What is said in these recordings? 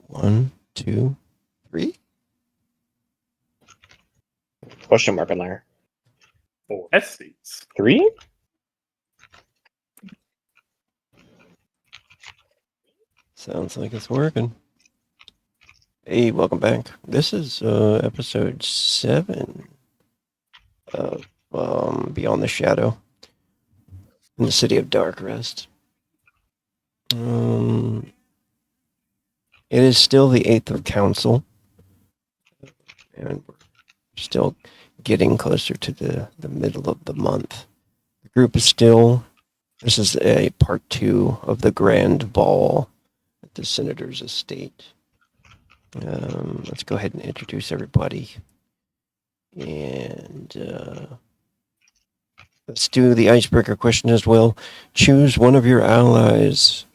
1, 2, 3. Question mark in there. 4 seats. 3? Sounds like it's working. Hey, welcome back. This is episode 7 of Beyond the Shadow in the City of Darkrest. It is still the 8th of Council, and we're still getting closer to the middle of the month. The group is still, this is a part 2 of the grand ball at the Senator's estate. Let's go ahead and introduce everybody. And let's do the icebreaker question as well. Choose one of your allies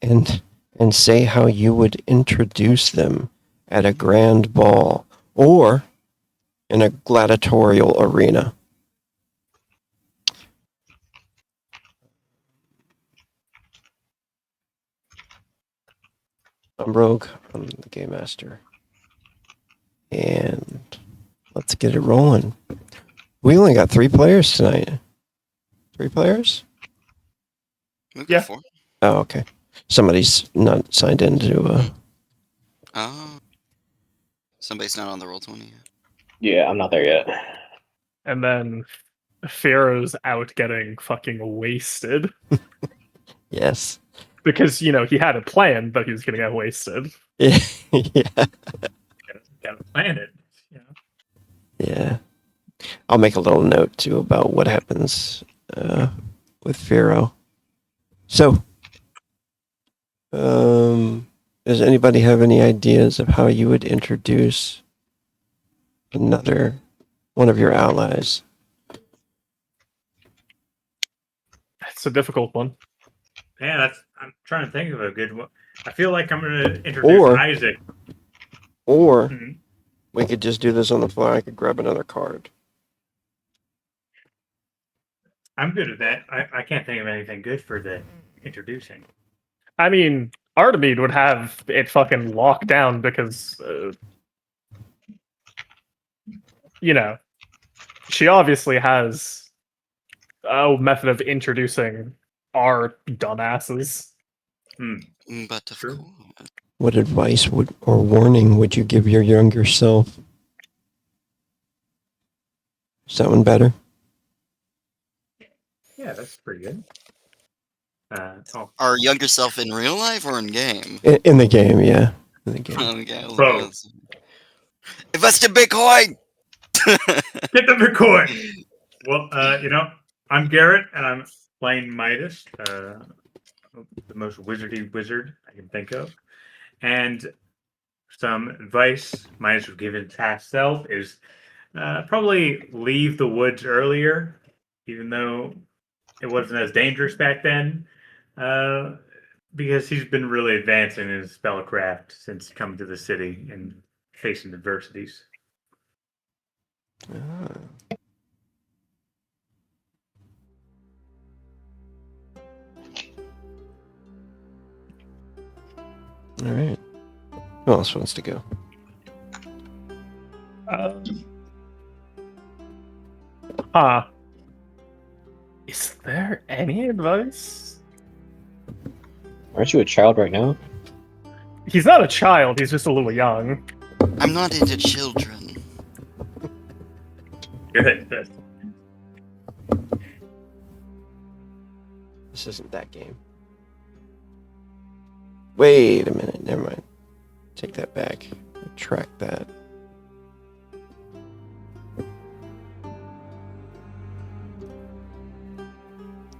and say how you would introduce them at a grand ball or in a gladiatorial arena. I'm Rogue. I'm the Game Master. And let's get it rolling. We only got 3 players tonight. 3 players? Yeah. 4. Oh, okay. Somebody's not signed into... Oh. Somebody's not on the Roll20 yet. Yeah, I'm not there yet. And then Pharaoh's out getting fucking wasted. Yes. Because, he had a plan, but he was going to get wasted. Yeah. Got to plan it. Yeah. I'll make a little note, too, about what happens with Pharaoh. So, does anybody have any ideas of how you would introduce one of your allies? It's a difficult one. Yeah, I'm trying to think of a good one. I feel like I'm going to introduce Isaac. Or we could just do this on the fly. I could grab another card. I'm good at that. I can't think of anything good for the introducing. I mean, Artemide would have it fucking locked down because, she obviously has a method of introducing our dumbasses. But of course. What advice or warning would you give your younger self? Is that one better? Yeah, that's pretty good. Our younger self in real life or in game? In the game, yeah. In the game. Okay, Bro. Invest in Bitcoin! Get the Bitcoin! Well, I'm Garrett, and I'm playing Midas, the most wizardy wizard I can think of. And some advice Midas would give his past self is probably leave the woods earlier, even though it wasn't as dangerous back then, because he's been really advancing in his spellcraft since coming to the city and facing adversities. Ah. All right. Who else wants to go? Is there any advice? Aren't you a child right now? He's not a child, he's just a little young. I'm not into children. Good. This isn't that game. Wait a minute. Never mind. Take that back. Retract that.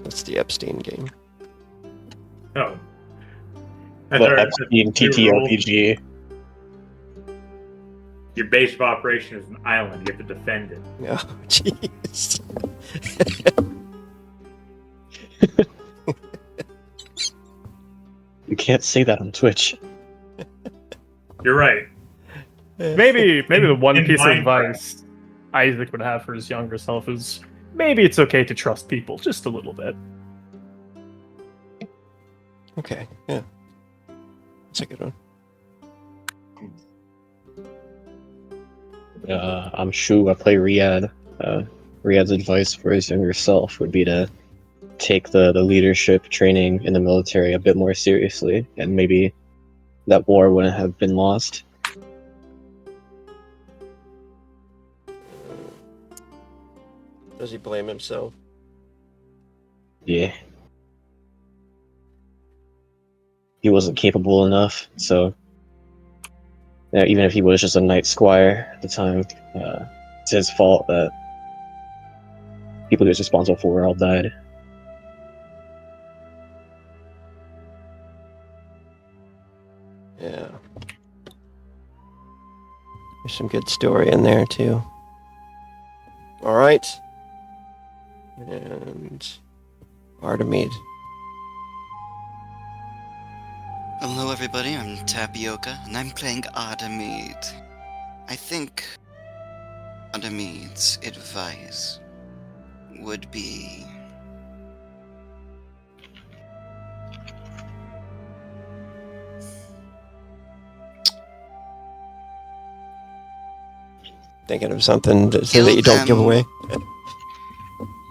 That's the Epstein game. Oh. The Epstein TTRPG. Your base of operation is an island. You have to defend it. Oh, jeez. You can't say that on Twitch. You're right. Maybe the one In piece of Minecraft. advice Isaac would have for his younger self is maybe it's okay to trust people just a little bit. Okay, yeah. That's a good one. I'm Shu. I play Riyadh. Riyadh's advice for his younger self would be to take the leadership training in the military a bit more seriously, and maybe that war wouldn't have been lost. Does he blame himself? Yeah. He wasn't capable enough, so even if he was just a knight squire at the time, it's his fault that people he was responsible for all died. Yeah. There's some good story in there too. All right. And Artemide. Hello, everybody. I'm Tapioca, and I'm playing Artemide. I think Artemide's advice would be Thinking of something so Kill that you don't give them. away.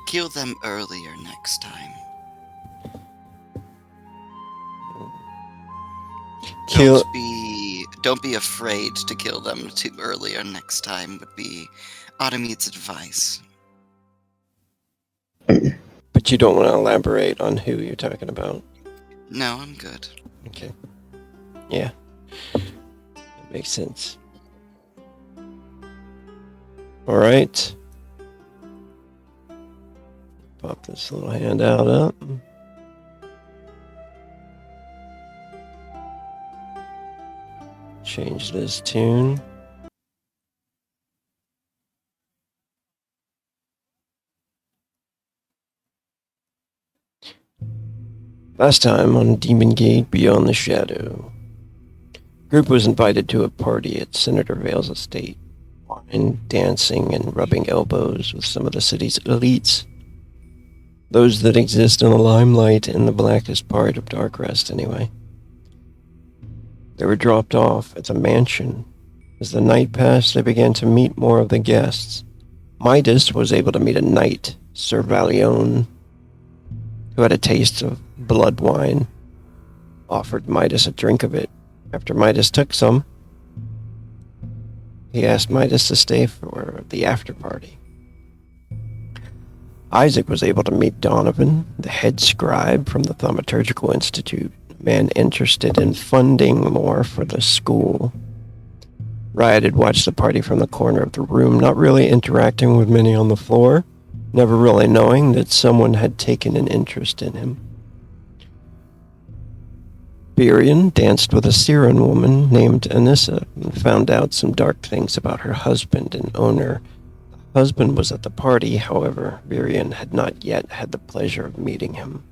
kill them earlier next time. Kill. Don't be afraid to kill them too earlier next time would be Artemide's advice. But you don't want to elaborate on who you're talking about. No, I'm good. Okay. Yeah. That makes sense. All right. Pop this little handout up. Change this tune. Last time on Demon Gate Beyond the Shadow. Group was invited to a party at Senator Vale's estate. Wine, dancing, and rubbing elbows with some of the city's elites. Those that exist in the limelight in the blackest part of Darkrest, anyway. They were dropped off at the mansion. As the night passed, they began to meet more of the guests. Midas was able to meet a knight, Sir Valion, who had a taste of blood wine. Offered Midas a drink of it. After Midas took some, he asked Midas to stay for the after party. Isaac was able to meet Donovan, the head scribe from the Thaumaturgical Institute, a man interested in funding more for the school. Riot had watched the party from the corner of the room, not really interacting with many on the floor, never really knowing that someone had taken an interest in him. Birion danced with a Siren woman named Anissa and found out some dark things about her husband and owner. The husband was at the party, however, Birion had not yet had the pleasure of meeting him.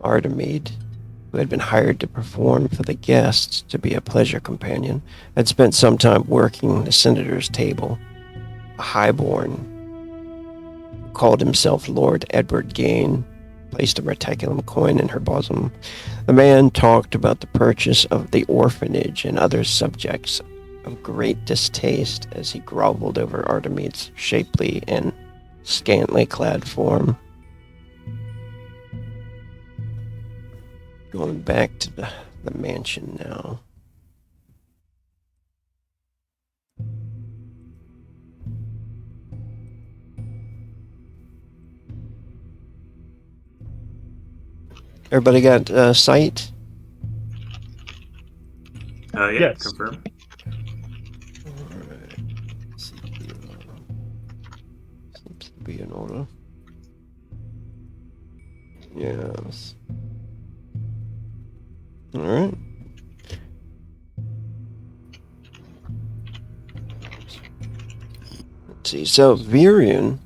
Artemide, who had been hired to perform for the guests to be a pleasure companion, had spent some time working the senator's table. A highborn, who called himself Lord Edward Gain, placed a reticulum coin in her bosom. The man talked about the purchase of the orphanage and other subjects of great distaste as he groveled over Artemide's shapely and scantily clad form. Going back to the mansion now. Everybody got sight? Yeah, Yes. confirm. Alright. Seems to be in order. Yes. Alright. Let's see. So, Virion.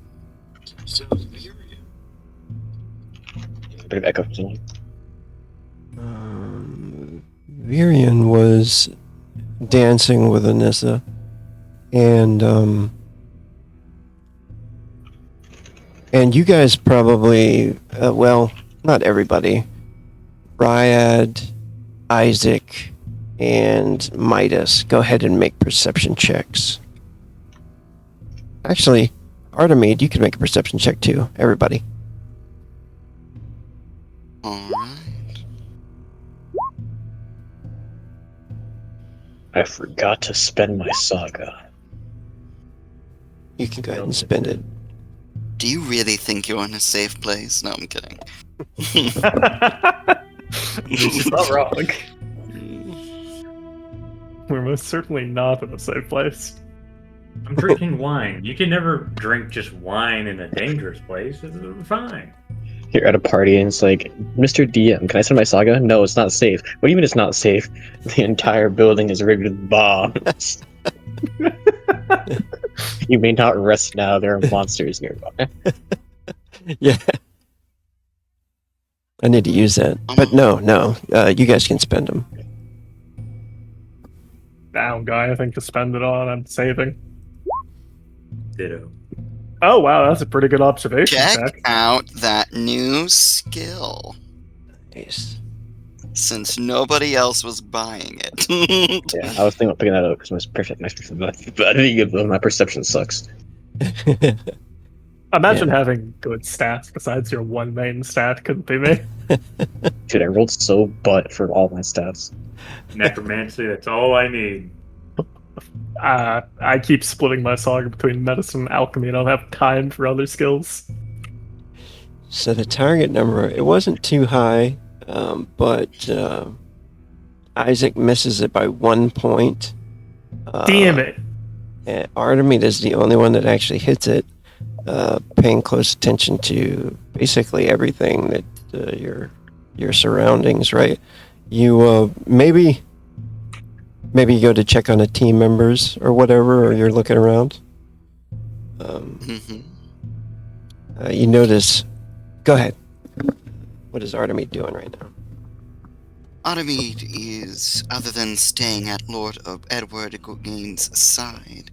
A bit of echo from someone. Virion was dancing with Anissa, and you guys probably, well, not everybody. Ryad, Isaac, and Midas, go ahead and make perception checks. Actually, Artemide, you can make a perception check too. Everybody. Alright. I forgot to spend my saga. You can go ahead and spend it. Do you really think you're in a safe place? No, I'm kidding. She's not wrong. We're most certainly not in a safe place. I'm drinking wine. You can never drink just wine in a dangerous place. It's fine. You're at a party and it's like, Mr. DM, can I spend my saga? No, it's not safe. What do you mean it's not safe? The entire building is rigged with bombs. You may not rest now. There are monsters nearby. Yeah. I need to use that. But no. You guys can spend them. Down guy, I think, to spend it on. I'm saving. Ditto. Oh wow, that's a pretty good observation. Check out that new skill. Nice. Since nobody else was buying it. Yeah, I was thinking about picking that up because it was perfect. But I think my perception sucks. Imagine Yeah. having good stats besides your one main stat. Couldn't be me. Dude, I rolled so butt for all my stats. Necromancy, that's all I need. I keep splitting my saga between medicine and alchemy. I don't have time for other skills. So the target number, it wasn't too high, but Isaac misses it by 1 point. Damn it! And Artemide is the only one that actually hits it, paying close attention to basically everything that your surroundings, right? You maybe you go to check on the team members or whatever, or you're looking around. Mhm. You notice. Go ahead. What is Artemide doing right now? Artemide is, other than staying at Lord Edward Gaines' side,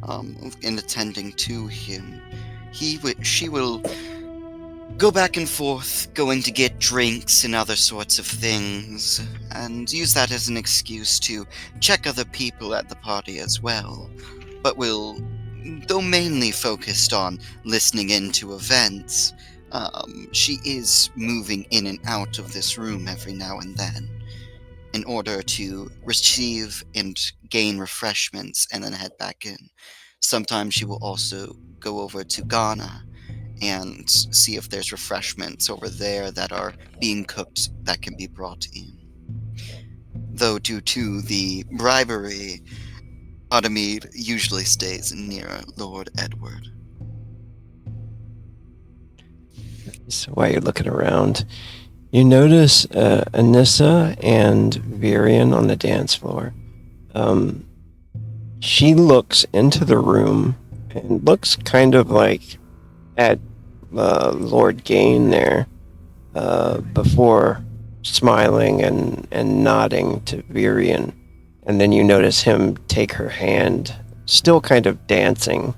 and attending to him, she will go back and forth, going to get drinks and other sorts of things, and use that as an excuse to check other people at the party as well, but will, though mainly focused on listening into events, she is moving in and out of this room every now and then in order to receive and gain refreshments and then head back in. Sometimes she will also go over to Ghana and see if there's refreshments over there that are being cooked that can be brought in. Though due to the bribery, Artemide usually stays near Lord Edward. So while you're looking around, you notice Anissa and Virian on the dance floor. She looks into the room and looks kind of like at Lord Gain there before smiling and nodding to Virian. And then you notice him take her hand, still kind of dancing.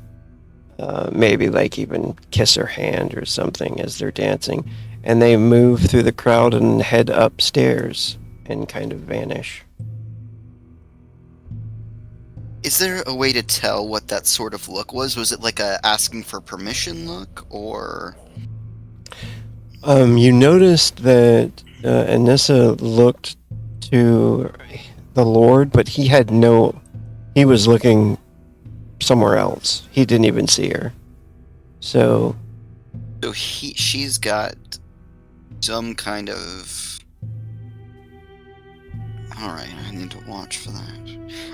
Maybe like even kiss her hand or something as they're dancing. And they move through the crowd and head upstairs and kind of vanish. Is there a way to tell what that sort of look was? Was it like a asking for permission look, or? You noticed that Anissa looked to the Lord, but he was looking somewhere else. He didn't even see her. So She's got some kind of... Alright, I need to watch for that.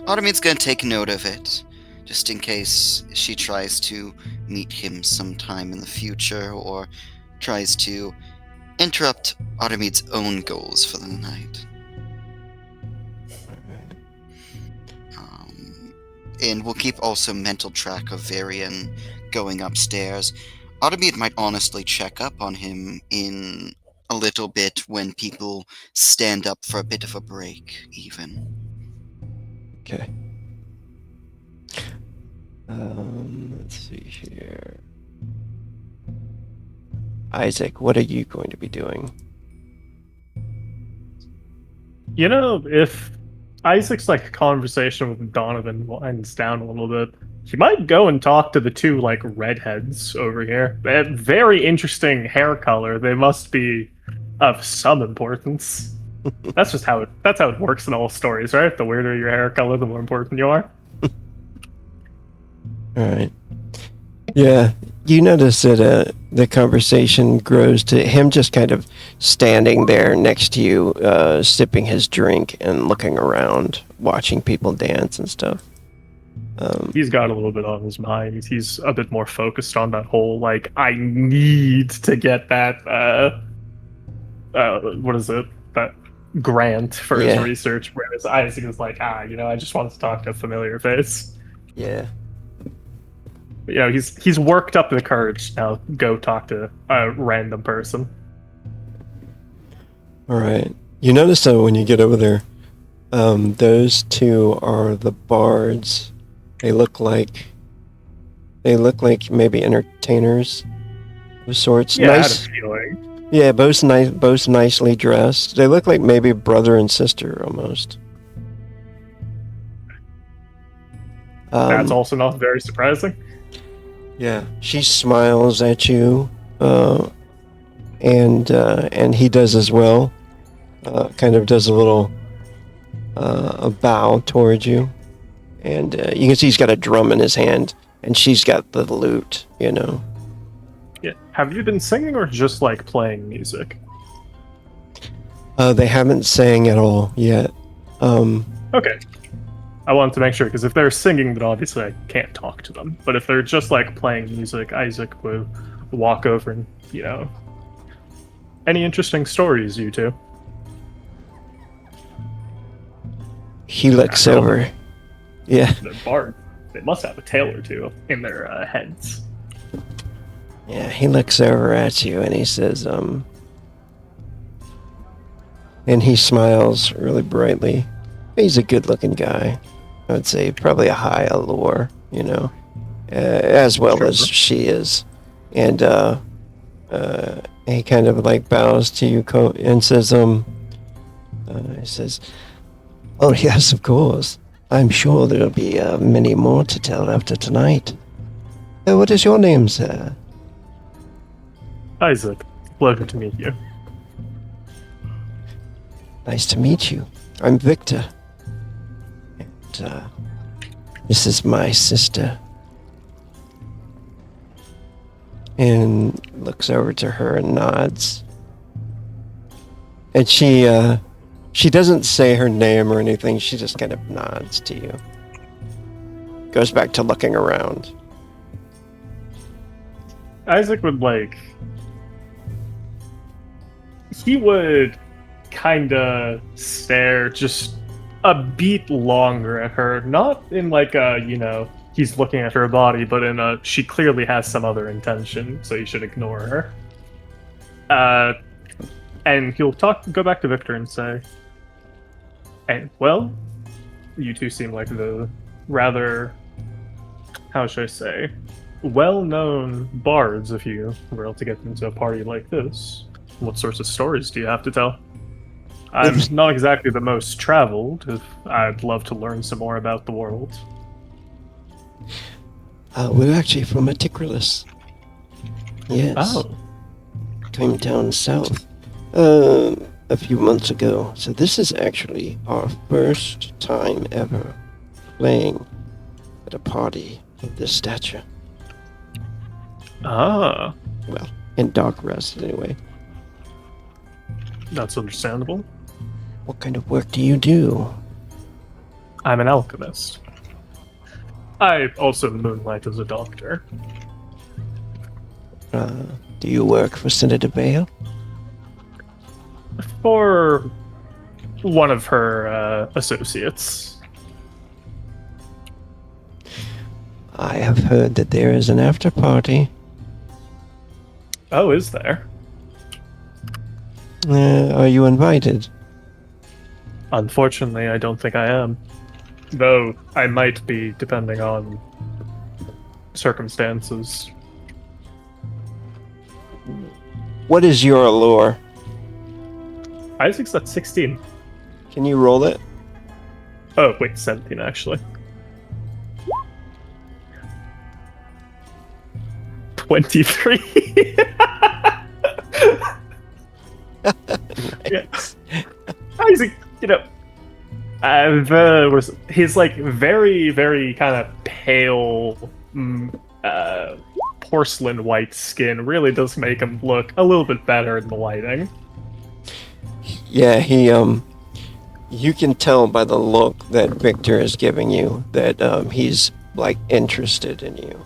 Artemide's gonna take note of it, just in case she tries to meet him sometime in the future, or tries to interrupt Artemide's own goals for the night. And we'll keep also mental track of Varian going upstairs. Artemide might honestly check up on him in a little bit when people stand up for a bit of a break, even. okay. Let's see here. Isaac, what are you going to be doing? You know, if Isaac's like conversation with Donovan winds down a little bit. He might go and talk to the two like redheads over here. They have very interesting hair color. They must be of some importance. That's just how it works in all stories, right? The weirder your hair color, the more important you are. All right. Yeah, you notice that the conversation grows to him just kind of standing there next to you, sipping his drink and looking around, watching people dance and stuff. He's got a little bit on his mind. He's a bit more focused on that whole like I need to get that what is it? That grant for his Yeah. research, whereas Isaac is like, I just wanted to talk to a familiar face. Yeah. But, he's worked up the courage now. Go talk to a random person. All right. You notice that when you get over there, those two are the bards. They look like maybe entertainers of sorts. Yeah, Nice. I had a feeling. Yeah, both nicely dressed. They look like maybe brother and sister almost. That's also not very surprising. Yeah, she smiles at you, and he does as well. Kind of does a little a bow towards you, and you can see he's got a drum in his hand, and she's got the lute. Yeah. Have you been singing or just like playing music? They haven't sang at all yet. Okay. I wanted to make sure, because if they're singing, then obviously I can't talk to them. But if they're just like playing music, Isaac will walk over and, any interesting stories, you two? He looks Yeah, over. Yeah, The bard, they must have a tale or two in their heads. yeah. He looks over at you and he says, and he smiles really brightly. He's a good-looking guy. I would say probably a high allure, as well Sure. as she is. And he kind of like bows to you and says, he says, "Oh yes, of course. I'm sure there'll be many more to tell after tonight. What is your name, sir?" Isaac, pleasure to meet you. Nice to meet you. I'm Victor. And this is my sister. And looks over to her and nods. And she doesn't say her name or anything. She just kind of nods to you. Goes back to looking around. Isaac would he would kinda stare just a beat longer at her, not in like a, he's looking at her body, but in a, she clearly has some other intention, so you should ignore her. And he'll go back to Victor and say, "And well, you two seem like the rather, how should I say, well-known bards if you were able to get into a party like this. What sorts of stories do you have to tell? I'm not exactly the most traveled. I'd love to learn some more about the world." We're actually from Aticrolus. Yes. Oh, Came down south a few months ago. So this is actually our first time ever playing at a party of this stature. ah, Well, in Dark Rest anyway. that's understandable. What kind of work do you do? I'm an alchemist. I also moonlight as a doctor. Do you work for Senator Bale? For one of her associates. I have heard that there is an after party. Oh, is there? Are you invited? Unfortunately, I don't think I am. Though I might be, depending on circumstances. What is your allure? Isaac's at 16. Can you roll it? Oh, wait, 17 actually. 23. Nice. Isaac, was his like very, very kind of pale, porcelain white skin really does make him look a little bit better in the lighting. Yeah, he you can tell by the look that Victor is giving you that he's like interested in you.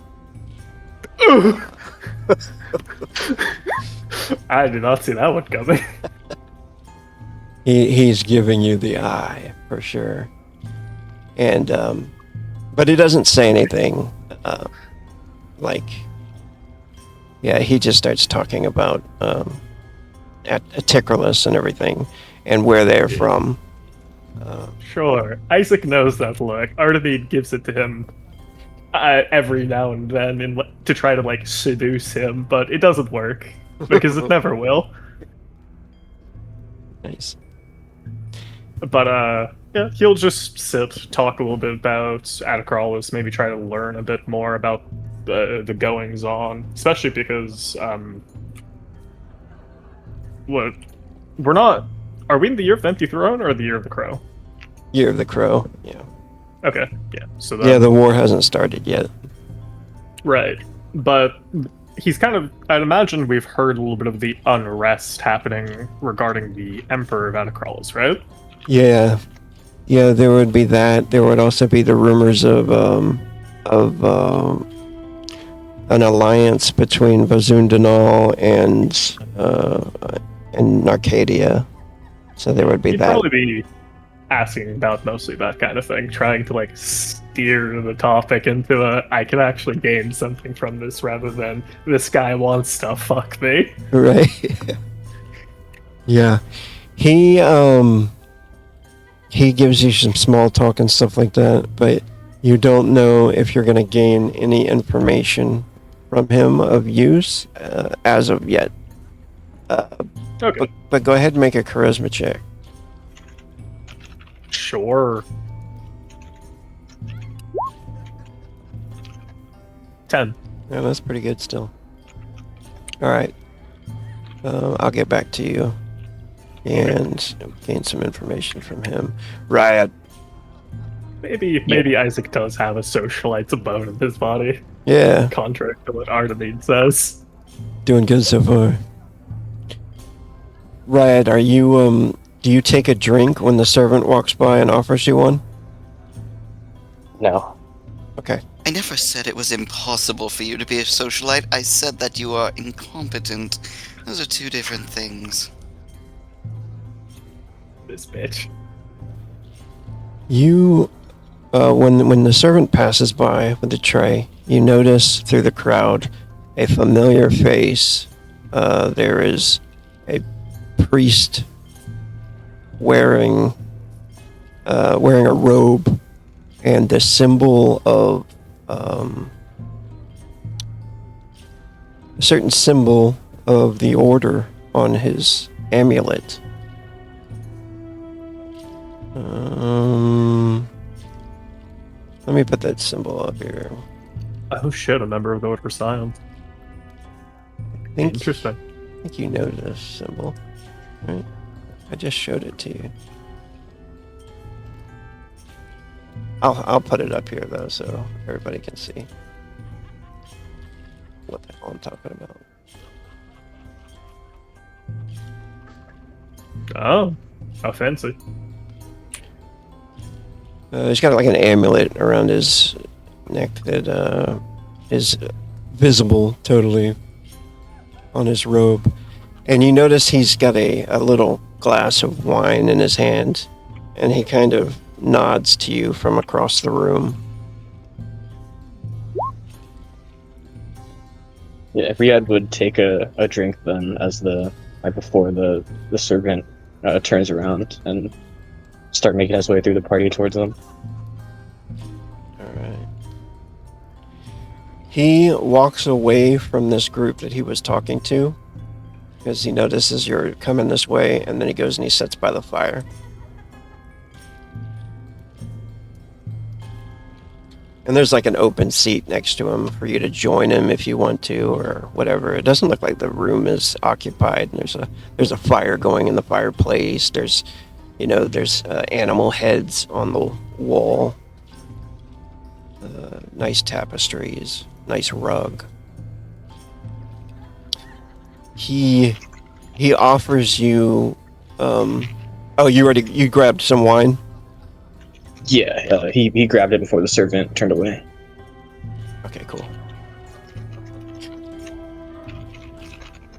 I did not see that one coming. He's giving you the eye for sure, and but he doesn't say anything. Like, yeah, he just starts talking about Aticurlus and everything, and where they're from. Sure, Isaac knows that look. Artemide gives it to him every now and then to try to like seduce him, but it doesn't work because it never will. Nice. But yeah, he'll just sit, talk a little bit about Atacrolus, maybe try to learn a bit more about the goings on, especially because what we're not. Are we in the year of the Empty Throne or the year of the Crow? Year of the Crow. Yeah. Okay, yeah. So Yeah, the war hasn't started yet. right, but he's kind of. I'd imagine we've heard a little bit of the unrest happening regarding the Emperor of Atacrolus, right? Yeah, yeah. There would be that. There would also be the rumors of an alliance between Vazundanal and Arcadia. So there would be He'd that. probably be asking about mostly that kind of thing, trying to like steer the topic into I can actually gain something from this rather than this guy wants to fuck me. Right. Yeah. He gives you some small talk and stuff like that, but you don't know if you're going to gain any information from him of use as of yet. Okay, But go ahead and make a charisma check. sure. 10. Yeah, that's pretty good still. All right. I'll get back to you and gain some information from him. Riot. Maybe Isaac does have a socialite's bone in his body, Yeah, contrary to what Artemide says. doing good so far. Riot, are you do you take a drink when the servant walks by and offers you one? No. Okay. I never said it was impossible for you to be a socialite. I said that you are incompetent. Those are two different things. This bitch. You when the servant passes by with the tray, you notice through the crowd a familiar face. There is a priest wearing a robe and the symbol of a certain symbol of the order on his amulet. Let me put that symbol up here. Oh shit, a member of the Order of Scion. Interesting. I think you know this symbol, right? I just showed it to you. I'll put it up here though, so everybody can see what the hell I'm talking about. Oh, how fancy. He's got like an amulet around his neck that is visible totally on his robe. And you notice he's got a little glass of wine in his hand, and he kind of nods to you from across the room. Yeah, Riyadh would take a drink then as right before the servant turns around and start making his way through the party towards them. Alright. He walks away from this group that he was talking to because he notices you're coming this way, and then he goes and he sits by the fire. And there's like an open seat next to him for you to join him if you want to, or whatever. It doesn't look like the room is occupied. There's a fire going in the fireplace. There's animal heads on the wall. Nice tapestries, nice rug. He offers you. You grabbed some wine. Yeah, he grabbed it before the servant turned away. Okay, cool.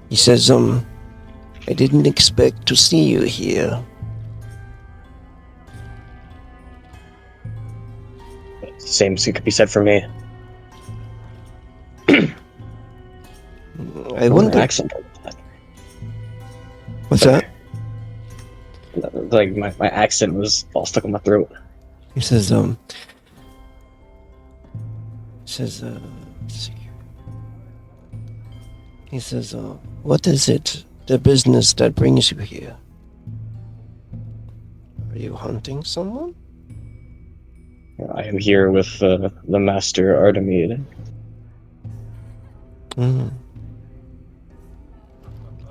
He says, I didn't expect to see you here. Same could be said for me. I wonder. Accent. What's that? Like my accent was all stuck in my throat. He says, let's see. He says, what is it, the business that brings you here? Are you hunting someone? I am here with the Master Artemide. Mm.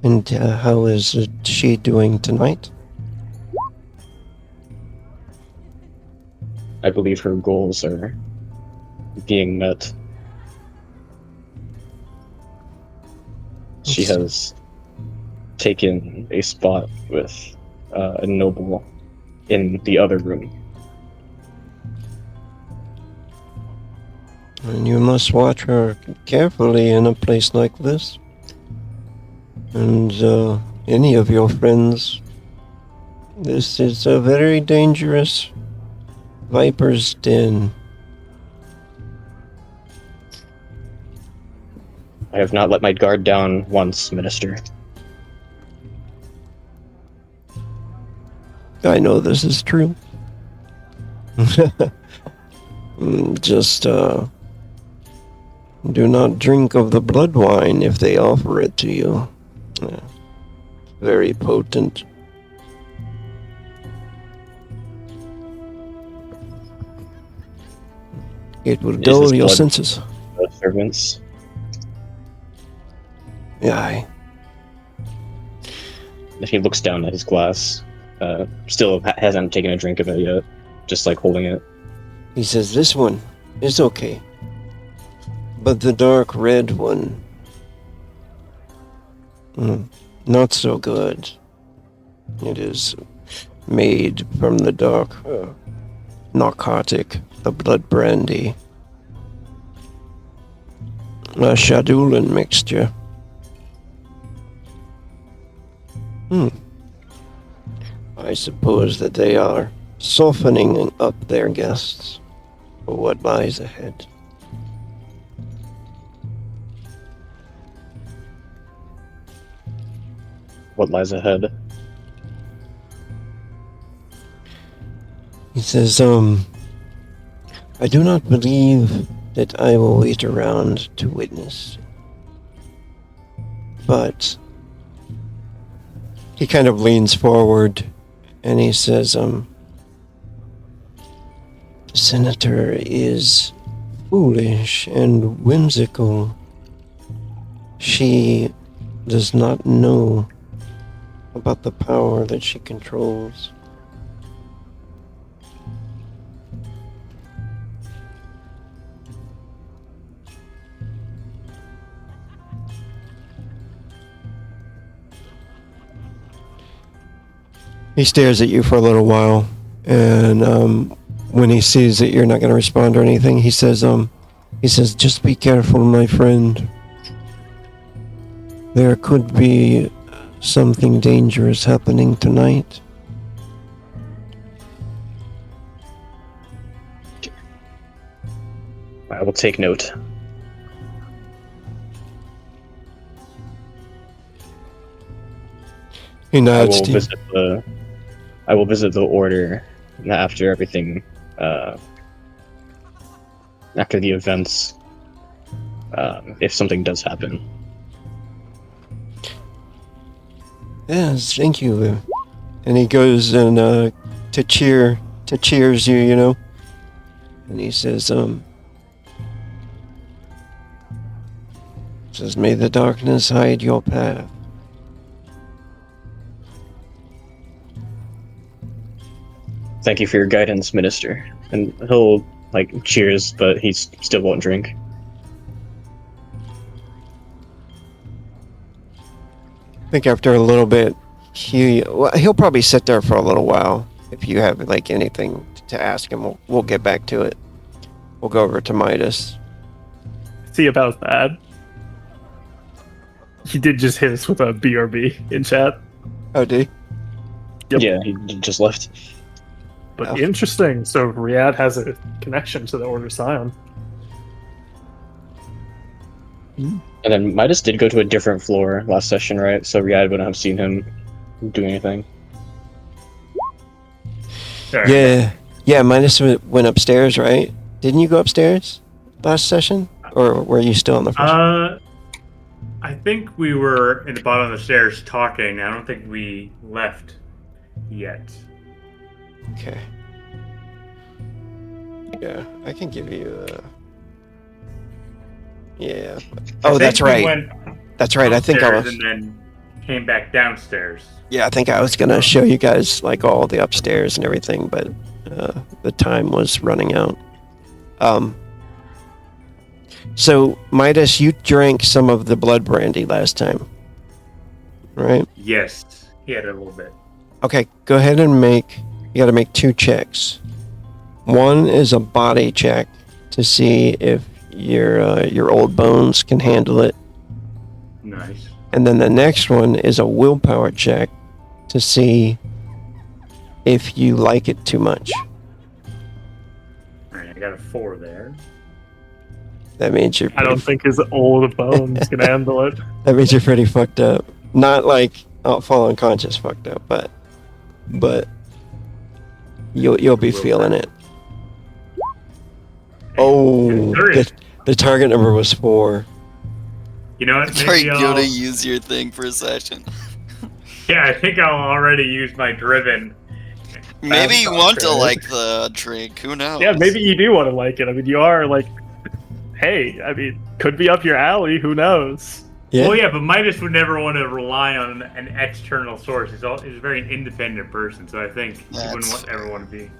And how is she doing tonight? I believe her goals are being met. She has taken a spot with a noble in the other room. And you must watch her carefully in a place like this. And any of your friends, this is a very dangerous viper's den. I have not let my guard down once, Minister. I know this is true. Just do not drink of the blood wine if they offer it to you. Very potent. It will dull this your blood- senses. Servants. Yeah. If he looks down at his glass, still hasn't taken a drink of it yet, just like holding it. He says, this one is okay. But the dark red one, not so good. It is made from the dark narcotic, the blood brandy. A Shadulin mixture. I suppose that they are softening up their guests for what lies ahead. What lies ahead? He says, I do not believe that I will wait around to witness. But he kind of leans forward and he says, the senator is foolish and whimsical. She does not know about the power that she controls. He stares at you for a little while, and when he sees that you're not going to respond or anything, he says, just be careful, my friend. There could be something dangerous happening tonight. I will take note. He I nods will to you. visit the order after everything, after the events, if something does happen. Yes, thank you. And he goes and cheers you, And he says, Says, may the darkness hide your path. Thank you for your guidance, Minister. And he'll, like, cheers, but he still won't drink. I think after a little bit, he'll probably sit there for a little while. If you have like anything to ask him, we'll get back to it. We'll go over to Midas. See about that. He did just hit us with a BRB in chat. Oh, did Yep. Yeah, he just left. But Oh. interesting. So Riyadh has a connection to the Order Scion. And then Midas did go to a different floor last session, right? So Riyadh wouldn't have seen him do anything. Sorry. Yeah. Midas went upstairs, right? Didn't you go upstairs last session, or were you still on the first? I think we were in the bottom of the stairs talking. I don't think we left yet. Okay. Yeah, I can give you. Yeah. I Oh, think that's we right. went That's right. I think I upstairs was. and then came back downstairs. Yeah, I think I was gonna show you guys like all the upstairs and everything, but the time was running out. So Midas, you drank some of the blood brandy last time, right? Yes, he had a little bit. Okay, go ahead and make. You got to make 2 checks. One is a body check to see if your old bones can handle it, Nice. and then the next one is a willpower check to see if you like it too much. All right, I got a 4 there. That means you're. I don't think his old bones can handle it. That means you're pretty fucked up. Not like fall unconscious fucked up, but you'll be feeling it. Oh, There is. the target number was 4. You know what? Are Maybe you I'll, gonna use your thing for a session? yeah, I think I'll already use my driven. Maybe you want to okay. like the drink. Who knows? Yeah, maybe you do want to like it. I mean, you are like, hey, I mean, could be up your alley. Who knows? Yeah. Well, yeah, but Midas would never want to rely on an external source. He's a very independent person, so I think he wouldn't That's ever want to be.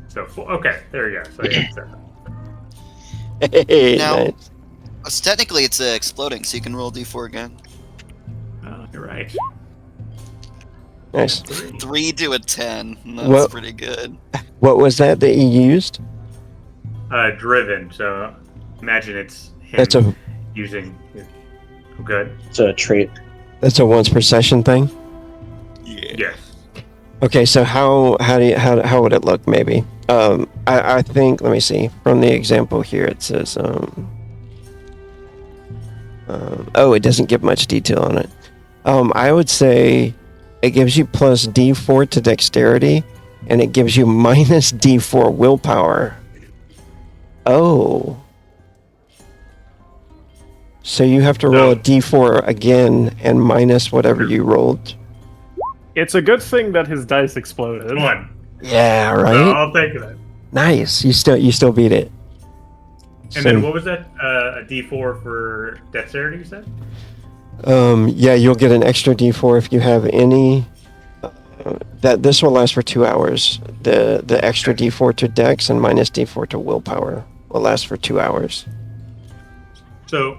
So okay, there we go. So yeah, so, Hey, Now- nice. Technically, it's exploding, so you can roll d4 again. you're right. Nice. 3 to a 10. That's Well- pretty good. What was that you used? Driven. So imagine it's him That's a using. Oh, good. It's a trait. once per session thing. Yeah. Yes. Okay, so how would it look? Maybe. I think. Let me see. From the example here, it says. Oh, it doesn't give much detail on it. I would say it gives you plus D4 to dexterity, and it gives you minus D4 willpower. Oh. So you have to roll a D4 again and minus whatever you rolled. It's a good thing that his dice exploded. 1. Yeah, So right. I'll take that. Nice. You still beat it. And then what was that? A D4 for dexterity, you said? Yeah, you'll get an extra D4 if you have any. That this will last for 2 hours. The extra D4 to Dex and minus D4 to Willpower will last for 2 hours. So,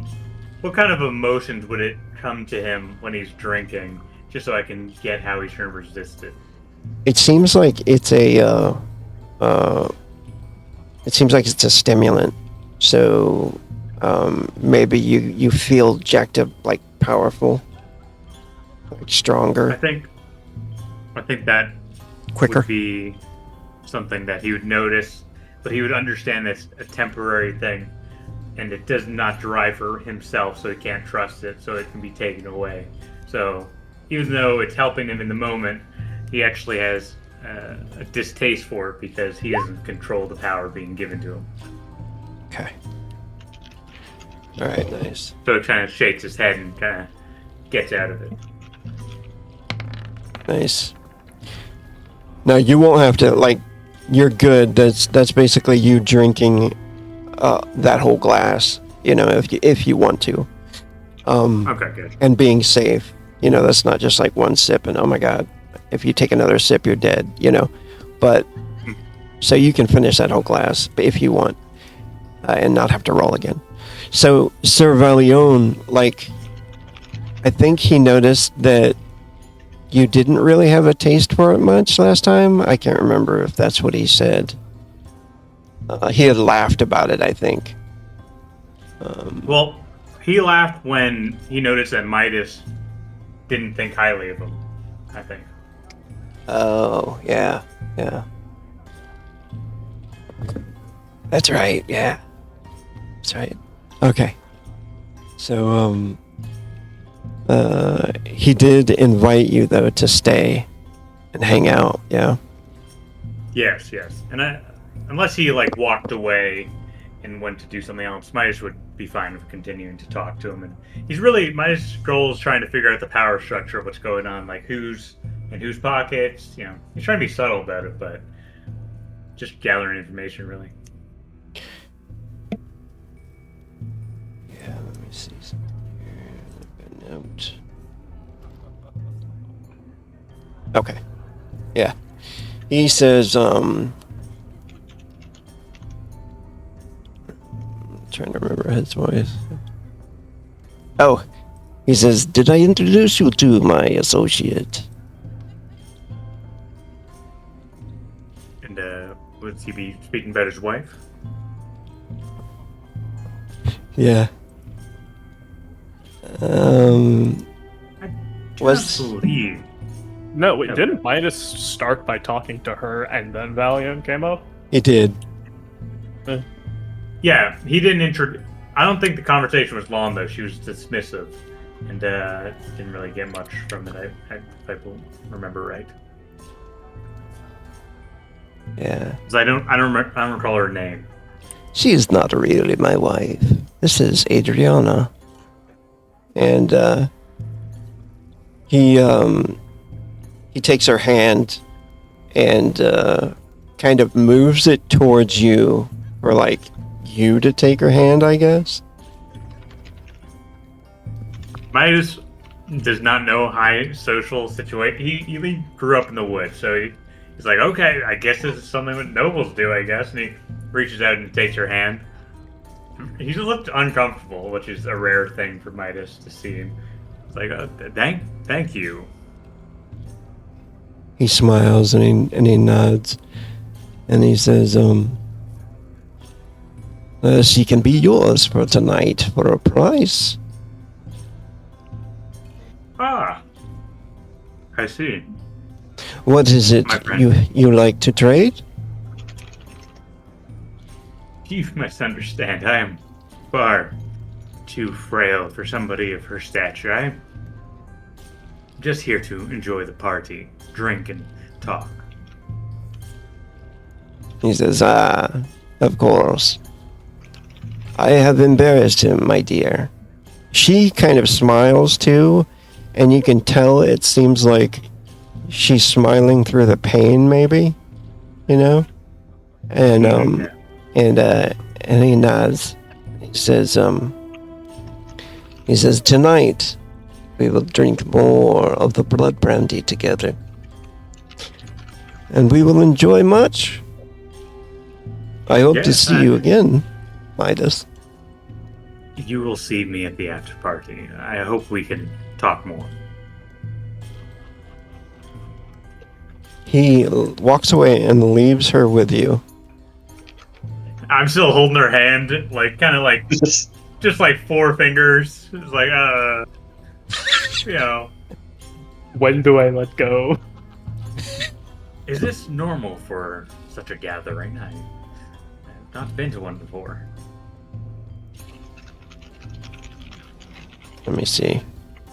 what kind of emotions would it come to him when he's drinking? Just so I can get how he's trying to resist it. It seems like it's a. It seems like it's a stimulant. So, maybe you feel jacked up, like powerful, like stronger, I think that quicker. would be something that he would notice, but he would understand that's a temporary thing, and it does not drive for himself, so he can't trust it, so it can be taken away. So even though it's helping him in the moment, he actually has a distaste for it because he doesn't control the power being given to him. Okay. All right. Nice. So it kind of shakes his head and kind of gets out of it. Nice. Now you won't have to like. You're good. That's basically you drinking that whole glass. You know, if you want to. Okay, good. and being safe. You know, that's not just like one sip and oh my god, if you take another sip, you're dead. You know, but so you can finish that whole glass if you want, and not have to roll again. So Sir Valion, like, I think he noticed that you didn't really have a taste for it much last time. I can't remember if that's what he said. He had laughed about it, I think. Well, he laughed when he noticed that Midas didn't think highly of him, I think. Oh, yeah. That's right, yeah. That's right. Okay. So, he did invite you, though, to stay and hang out, yeah? Yes. And unless he, like, walked away and went to do something else, Midas would be fine with continuing to talk to him. And Midas' goal is trying to figure out the power structure of what's going on, like who's in whose pockets, you know. He's trying to be subtle about it, but just gathering information, really. Yeah, let me see something here. A note. Okay. Yeah. He says, I'm trying to remember his voice. Oh, he says, did I introduce you to my associate? And would he be speaking about his wife? Yeah. Do Was- not believe. No, wait, Yeah. didn't Midas start by talking to her and then Valiant came up? He did. Yeah, he didn't introduce. I don't think the conversation was long though. She was dismissive, and didn't really get much from it. If I remember right. Yeah. 'Cause I don't recall her name. She is not really my wife. This is Adriana. And he takes her hand and kind of moves it towards you, or like you to take her hand, I guess. Midas does not know high social situation. He grew up in the woods, so he's like, okay, I guess this is something that nobles do, I guess. And he reaches out and takes her hand. He just looked uncomfortable, which is a rare thing for Midas to see him. It's like, thank you. He smiles and he nods, and he says, she can be yours for tonight for a price. Ah, I see. What is it My friend. you like to trade? You must understand, I am far too frail for somebody of her stature. I'm just here to enjoy the party, drink, and talk. He says, of course. I have embarrassed him, my dear. She kind of smiles too, and you can tell it seems like she's smiling through the pain, maybe, you know? And, and he nods. He says, tonight we will drink more of the blood brandy together. And we will enjoy much. I hope to Yes, see you again, Midas. You will see me at the after party. I hope we can talk more. He walks away and leaves her with you. I'm still holding her hand, like kind of like just like four fingers. It's like you know, When do I let go? is this normal for such a gathering? I've not been to one before. Let me see.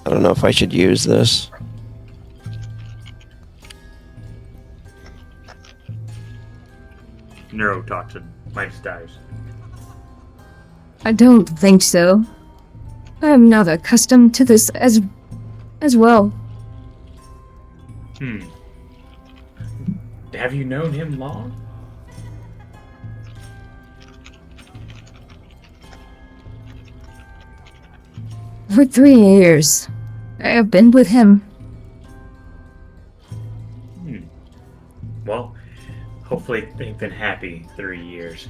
I don't know if I should use this. Neurotoxin. Midas dies. I don't think so. I am not accustomed to this as well. Have you known him long? For 3 years, I have been with him. Well, hopefully they've been happy 3 years.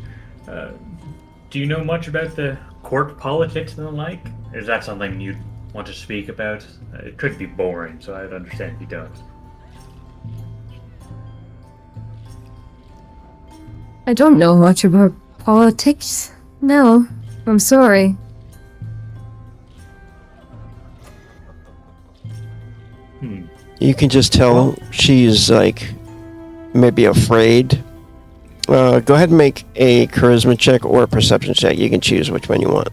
Do you know much about the court politics and the like? Is that something you'd want to speak about? It could be boring, so I'd understand if you don't. I don't know much about politics. No, I'm sorry. You can just tell she's like maybe afraid. Go ahead and make a charisma check or a perception check. You can choose which one you want.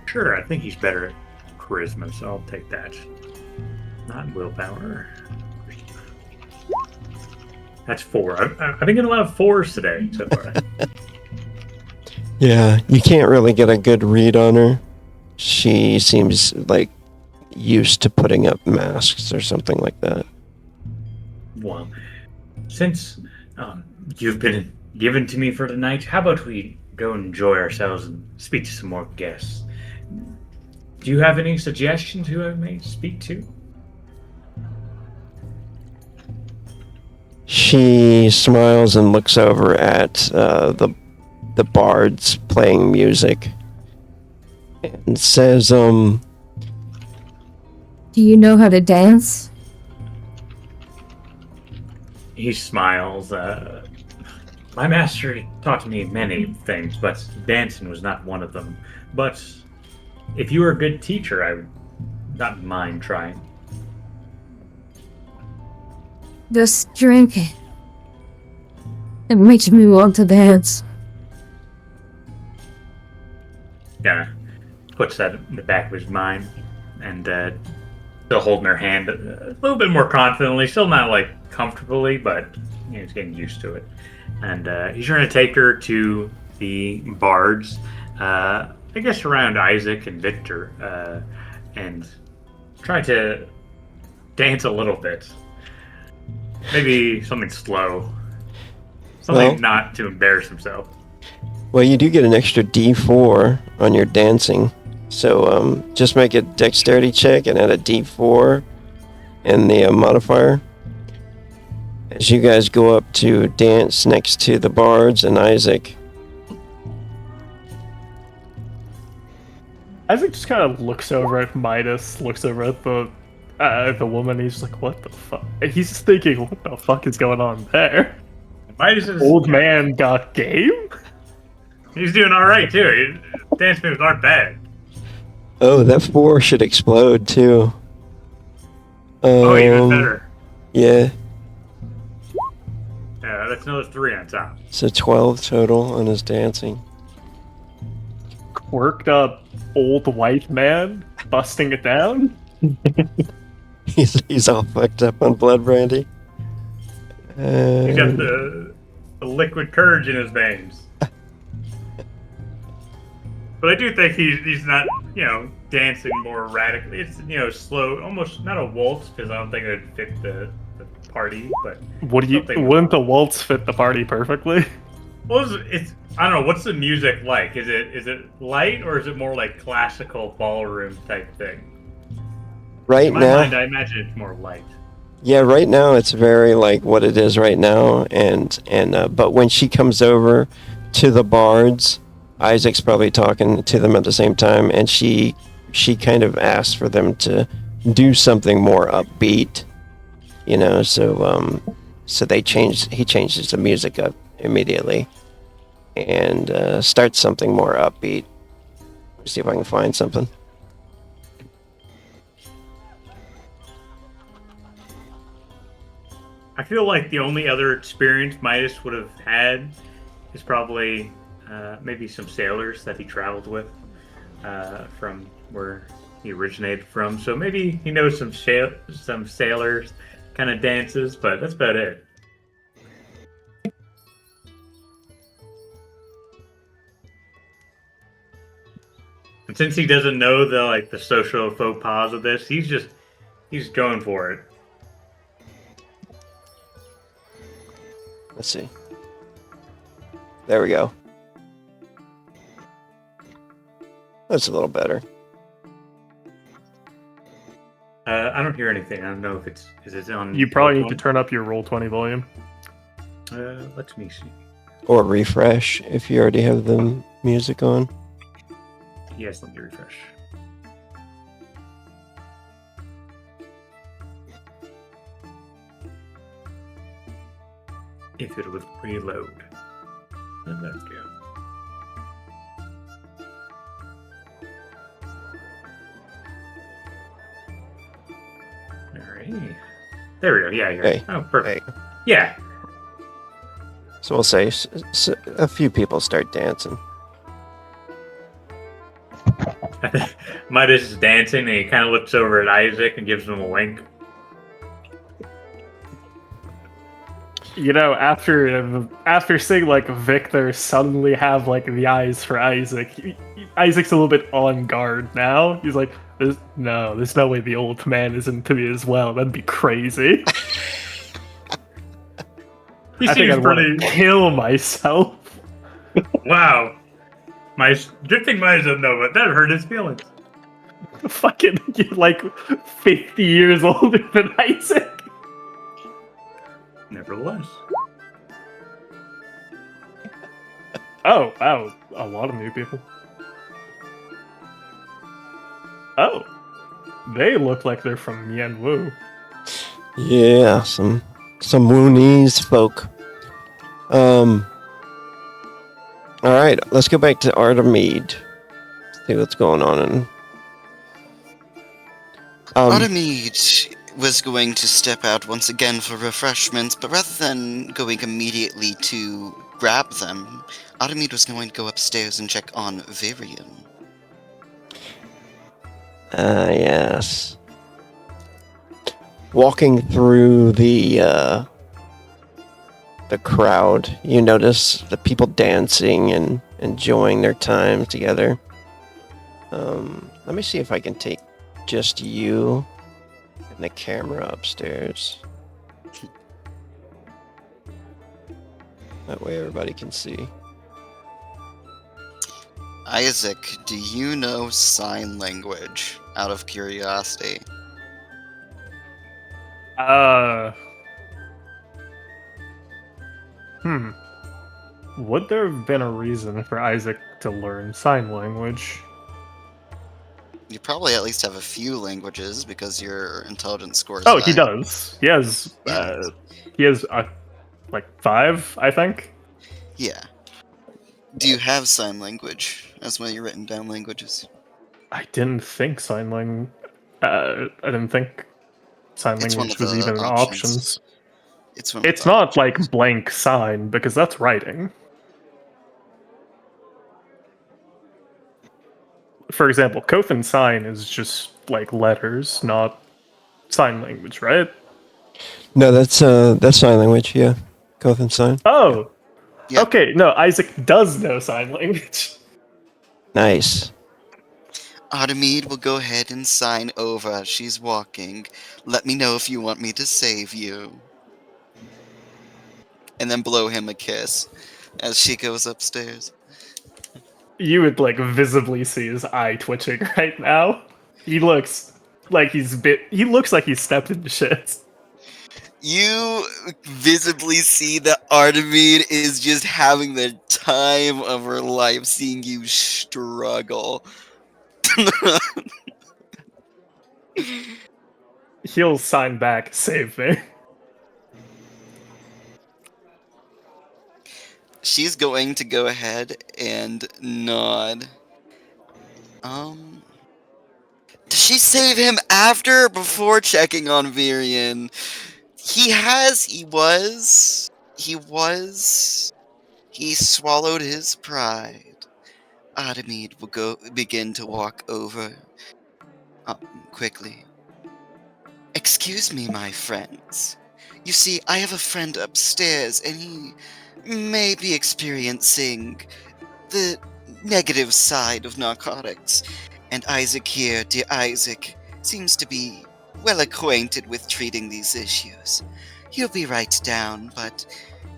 Sure, I think he's better at charisma, so I'll take that. Not willpower. That's 4. I've been getting a lot of 4s today so far. Yeah, you can't really get a good read on her. She seems like used to putting up masks or something like that. Well, since you've been given to me for tonight, how about we go enjoy ourselves and speak to some more guests? Do you have any suggestions who I may speak to? She smiles and looks over at the bards playing music and says, Do you know how to dance? He smiles. My master taught me many things, but dancing was not one of them. But if you were a good teacher, I would not mind trying. Just drink it. It makes me want to dance. Yeah, puts that in the back of his mind, and still holding her hand a little bit more confidently, still not like comfortably, but he's getting used to it. And he's trying to take her to the bards, I guess around Isaac and Victor, and try to dance a little bit. Maybe something slow. Something Well- not to embarrass himself. well, you do get an extra D4 on your dancing. So just make a dexterity check and add a D4 in the modifier. As you guys go up to dance next to the bards and Isaac. Isaac just kind of looks over at Midas, looks over at the woman. He's like, "What the fuck?" And he's just thinking, "What the fuck is going on there?" Midas is Old man got game. He's doing all right too. His dance moves aren't bad. Oh, that 4 should explode too. Oh, even better. Yeah, Yeah, that's another 3 on top. so 12 total on his dancing. Quirked up old white man busting it down. He's all fucked up on blood brandy. He's got the liquid courage in his veins. But I do think he's not, dancing more erratically. It's, slow, almost not a waltz, because I don't think it would fit the party, but something- Wouldn't the waltz fit the party perfectly? well, it's I don't know, what's the music like? Is it light, or is it more like classical ballroom type thing? Right In my now, mind, I imagine it's more light. yeah, right now it's very like what it is right now, and but when she comes over to the bards, Isaac's probably talking to them at the same time, and she kind of asks for them to do something more upbeat, so he changes the music up immediately and starts something more upbeat. See if I can find something. I feel like the only other experience Midas would have had is probably maybe some sailors that he traveled with from where he originated from. So maybe he knows some sailors kind of dances, but that's about it. And since he doesn't know the social faux pas of this, he's going for it. Let's see. There we go. That's a little better. don't hear anything. I don't know if is it on. You probably need to Roll20? turn up your roll 20 volume. Let me see. Or refresh if you already have the music on. Yes, let me refresh. If it would reload. And let's go. Alright. There we go. Yeah, you're Hey. Oh, perfect. Hey. Yeah. So we'll say a few people start dancing. Midas is dancing and he kind of looks over at Isaac and gives him a wink. You know, after seeing like Victor suddenly have like the eyes for Isaac, Isaac's a little bit on guard now. He's like, there's no way the old man is into me as well. That'd be crazy. He I think seems I'd want pretty. to kill myself. Wow. Good thing Midas doesn't know, but that hurt his feelings. Fucking, you're like 50 years older than Isaac. Nevertheless. Oh, wow. A lot of new people. Oh. They look like they're from Yanwu. Yeah, some Woonese folk. All right, let's go back to Artemide. See what's going on. Artemide was going to step out once again for refreshments, but rather than going immediately to grab them, Artemide was going to go upstairs and check on Virion. Yes. Walking through the crowd, you notice the people dancing and enjoying their time together. Let me see if I can take just you and the camera upstairs. That way everybody can see. Isaac, do you know sign language? Out of curiosity. Would there have been a reason for Isaac to learn sign language? You probably at least have a few languages because your intelligence score is Oh, he high. does. He has, like 5, I think. Yeah. Do you have sign language as one of your written down languages? I didn't think sign language. I didn't think sign It's one language of was the even options. options. It's one of It's the not like blank sign because that's writing. For example, Kothan sign is just like letters, not sign language, right? No, that's sign language. Yeah, Kothan sign. Oh, Yeah. okay. No, Isaac does know sign language. Nice. Artemide will go ahead and sign over as she's walking. Let me know if you want me to save you. And then blow him a kiss as she goes upstairs. You would like visibly see his eye twitching right now. He looks like he looks like he's stepped into shit. You visibly see that Artemide is just having the time of her life seeing you struggle. He'll sign back, save me. She's going to go ahead and nod. Does she save him after or before checking on Virion? He swallowed his pride. Artemide will begin to walk over quickly. Excuse me, my friends. You see, I have a friend upstairs, and he may be experiencing the negative side of narcotics. And Isaac here, dear Isaac, seems to be well acquainted with treating these issues. He'll be right down, but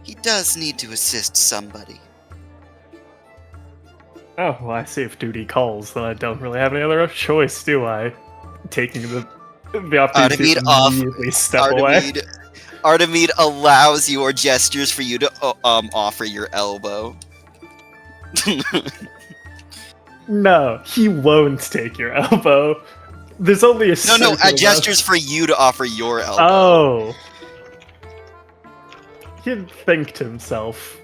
he does need to assist somebody. Oh, well, I see if duty calls, then I don't really have any other choice, do I? Taking the The opportunity to immediately step away. Artemide allows your gestures for you to offer your elbow. No, he won't take your elbow. There's only a No, circle of gestures for you to offer your elbow. Oh. He'd think to himself,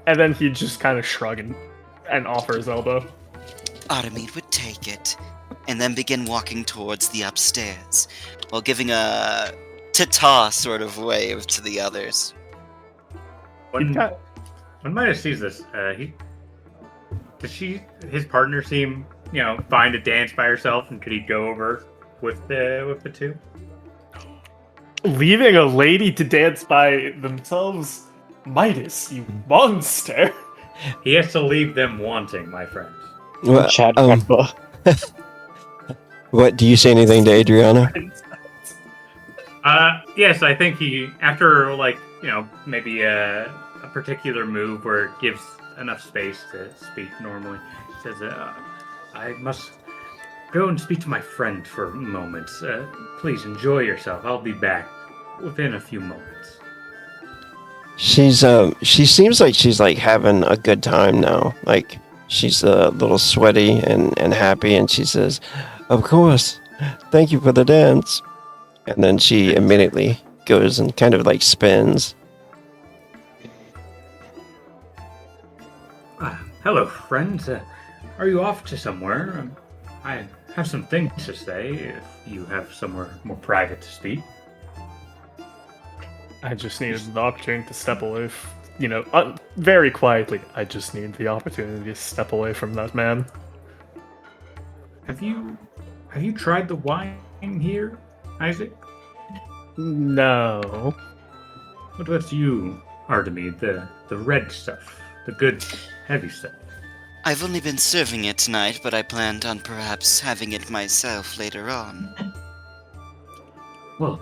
and then he'd just kind of shrug and offer his elbow. Artemide would take it, and then begin walking towards the upstairs, while giving a ta-ta sort of wave to the others. When Midas sees this, does his partner seem, fine to dance by herself, and could he go over with the two? Leaving a lady to dance by themselves? Midas, you monster! He has to leave them wanting, my friend. Well, Chad Kemba. what do you say anything to Adriana? Yes, I think he, after maybe a particular move where it gives enough space to speak normally, says, I must go and speak to my friend for a moment. Please enjoy yourself. I'll be back within a few moments. She seems like she's like having a good time now. Like she's a little sweaty and happy, and she says, "Of course, thank you for the dance." And then she immediately goes and kind of like spins. Hello, friends. Are you off to somewhere? I have some things to say if you have somewhere more private to speak. I just needed the opportunity to step away, very quietly. I just need the opportunity to step away from that man. Have you tried the wine here, Isaac? No. What about you, Artemide? The red stuff, the good, heavy stuff. I've only been serving it tonight, but I planned on perhaps having it myself later on. Well,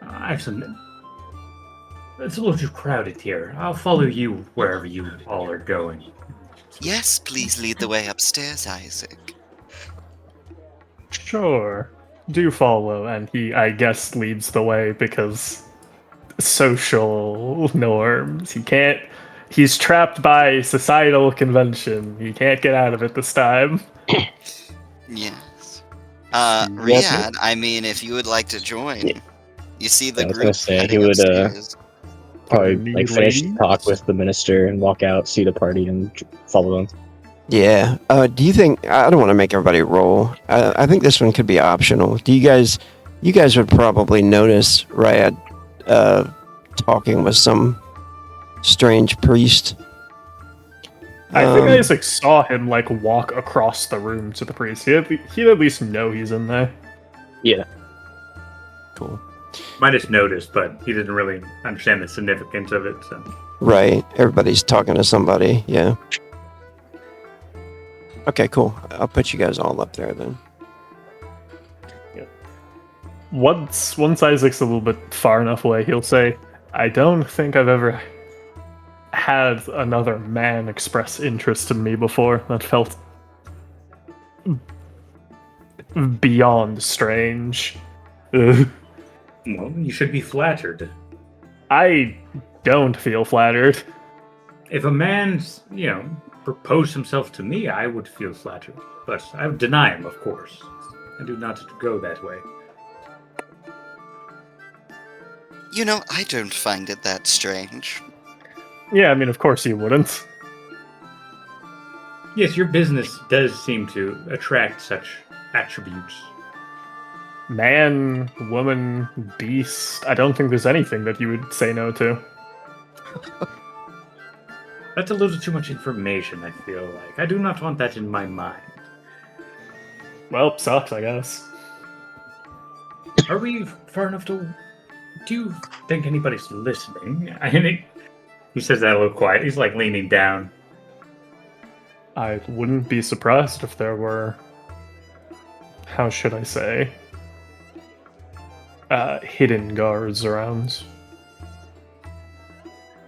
I have some. It's a little too crowded here. I'll follow you wherever you all are going. Yes, please lead the way upstairs, Isaac. Sure. Do follow, and he, I guess, leads the way because social norms. He's trapped by societal convention. He can't get out of it this time. Yes. Riyadh, I mean, if you would like to join, you see the I was group gonna say, he heading would, upstairs. Probably Need finish the ladies? talk with the minister and walk out, see the party, and follow them. Yeah. Do you think I don't want to make everybody roll? I think this one could be optional. Do you guys would probably notice Ryad talking with some strange priest. I think Isaac saw him walk across the room to the priest. He'd at least know he's in there. Yeah. Cool. Midas noticed, but he didn't really understand the significance of it. So. Right. Everybody's talking to somebody. Yeah. Okay, cool. I'll put you guys all up there then. Once Isaac's a little bit far enough away, he'll say, I don't think I've ever had another man express interest in me before. That felt beyond strange. Ugh. Well, you should be flattered. I don't feel flattered. If a man, proposed himself to me, I would feel flattered. But I would deny him, of course. I do not go that way. I don't find it that strange. Yeah, I mean, of course you wouldn't. Yes, your business does seem to attract such attributes. Man, woman, beast. I don't think there's anything that you would say no to. That's a little too much information, I feel like. I do not want that in my mind. Well, sucks, I guess. Are we far enough to... Do you think anybody's listening? He says that a little quiet. He's leaning down. I wouldn't be surprised if there were... How should I say? Hidden guards around.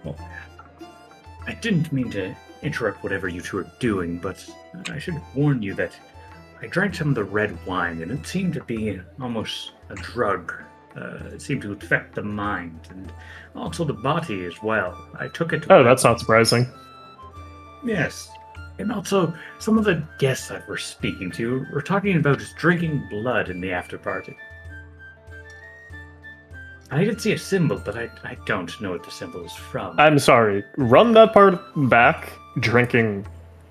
Well, I didn't mean to interrupt whatever you two are doing, but I should warn you that I drank some of the red wine, and it seemed to be almost a drug. It seemed to affect the mind and also the body as well. I took it. Oh, that's not surprising. Yes. And also, some of the guests I were speaking to were talking about just drinking blood in the after party. I did see a symbol, but I don't know what the symbol is from. I'm sorry. Run that part back. Drinking,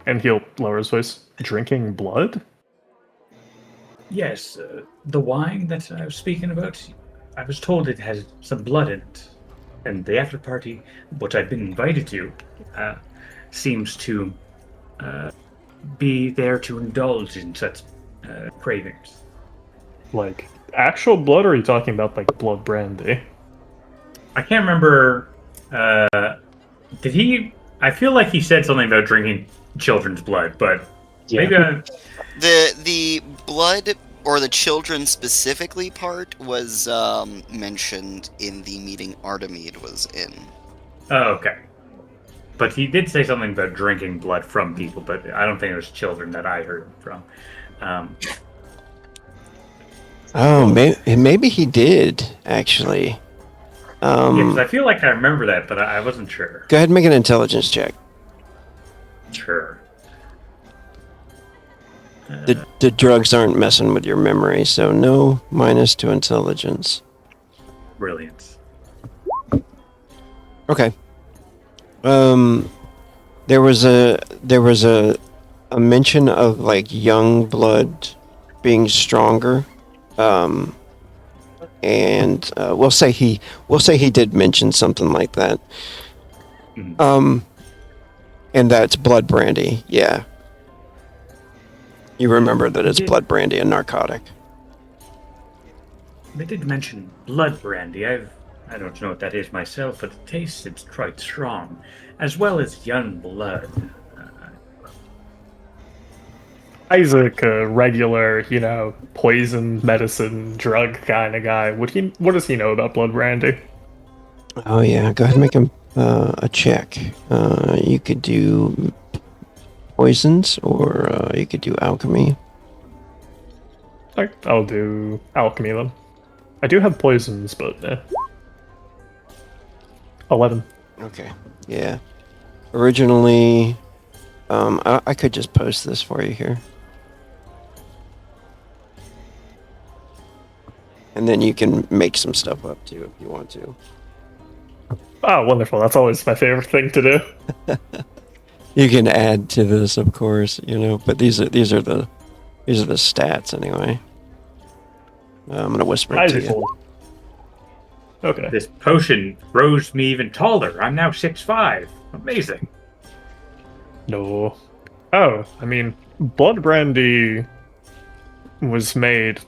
and he'll lower his voice. Drinking blood? Yes, the wine that I was speaking about, I was told it has some blood in it. And the after party, which I've been invited to, seems to be there to indulge in such cravings. Like actual blood, or are you talking about like blood brandy? I can't remember. Did he? I feel like he said something about drinking children's blood, but Yeah. maybe The blood or the children specifically part was mentioned in the meeting Artemide was in. Oh, okay. But he did say something about drinking blood from people, but I don't think it was children that I heard from. Oh, maybe he did actually. Yeah, 'cause I feel like I remember that, but I wasn't sure. Go ahead and make an intelligence check. Sure. The drugs aren't messing with your memory, so no minus to intelligence. Brilliant. Okay. There was a mention of like young blood being stronger. And we'll say he did mention something like that. And that's blood brandy. Yeah. You remember that it's blood brandy, a narcotic. They did mention blood brandy. I don't know what that is myself, but the taste seems quite strong, as well as young blood. Isaac, a regular, poison medicine drug kind of guy. What does he know about blood brandy? Oh yeah, go ahead and make a check. You could do poisons, or you could do alchemy. Alright, I'll do alchemy then. I do have poisons, but 11. Okay. Yeah. Originally, I could just post this for you here. And then you can make some stuff up too if you want to. Oh, wonderful. That's always my favorite thing to do. You can add to this, of course, but these are the stats anyway. I'm gonna whisper it to you. Isaac. Okay. This potion rose me even taller. I'm now 6'5". Amazing. No. Oh, I mean, blood brandy was made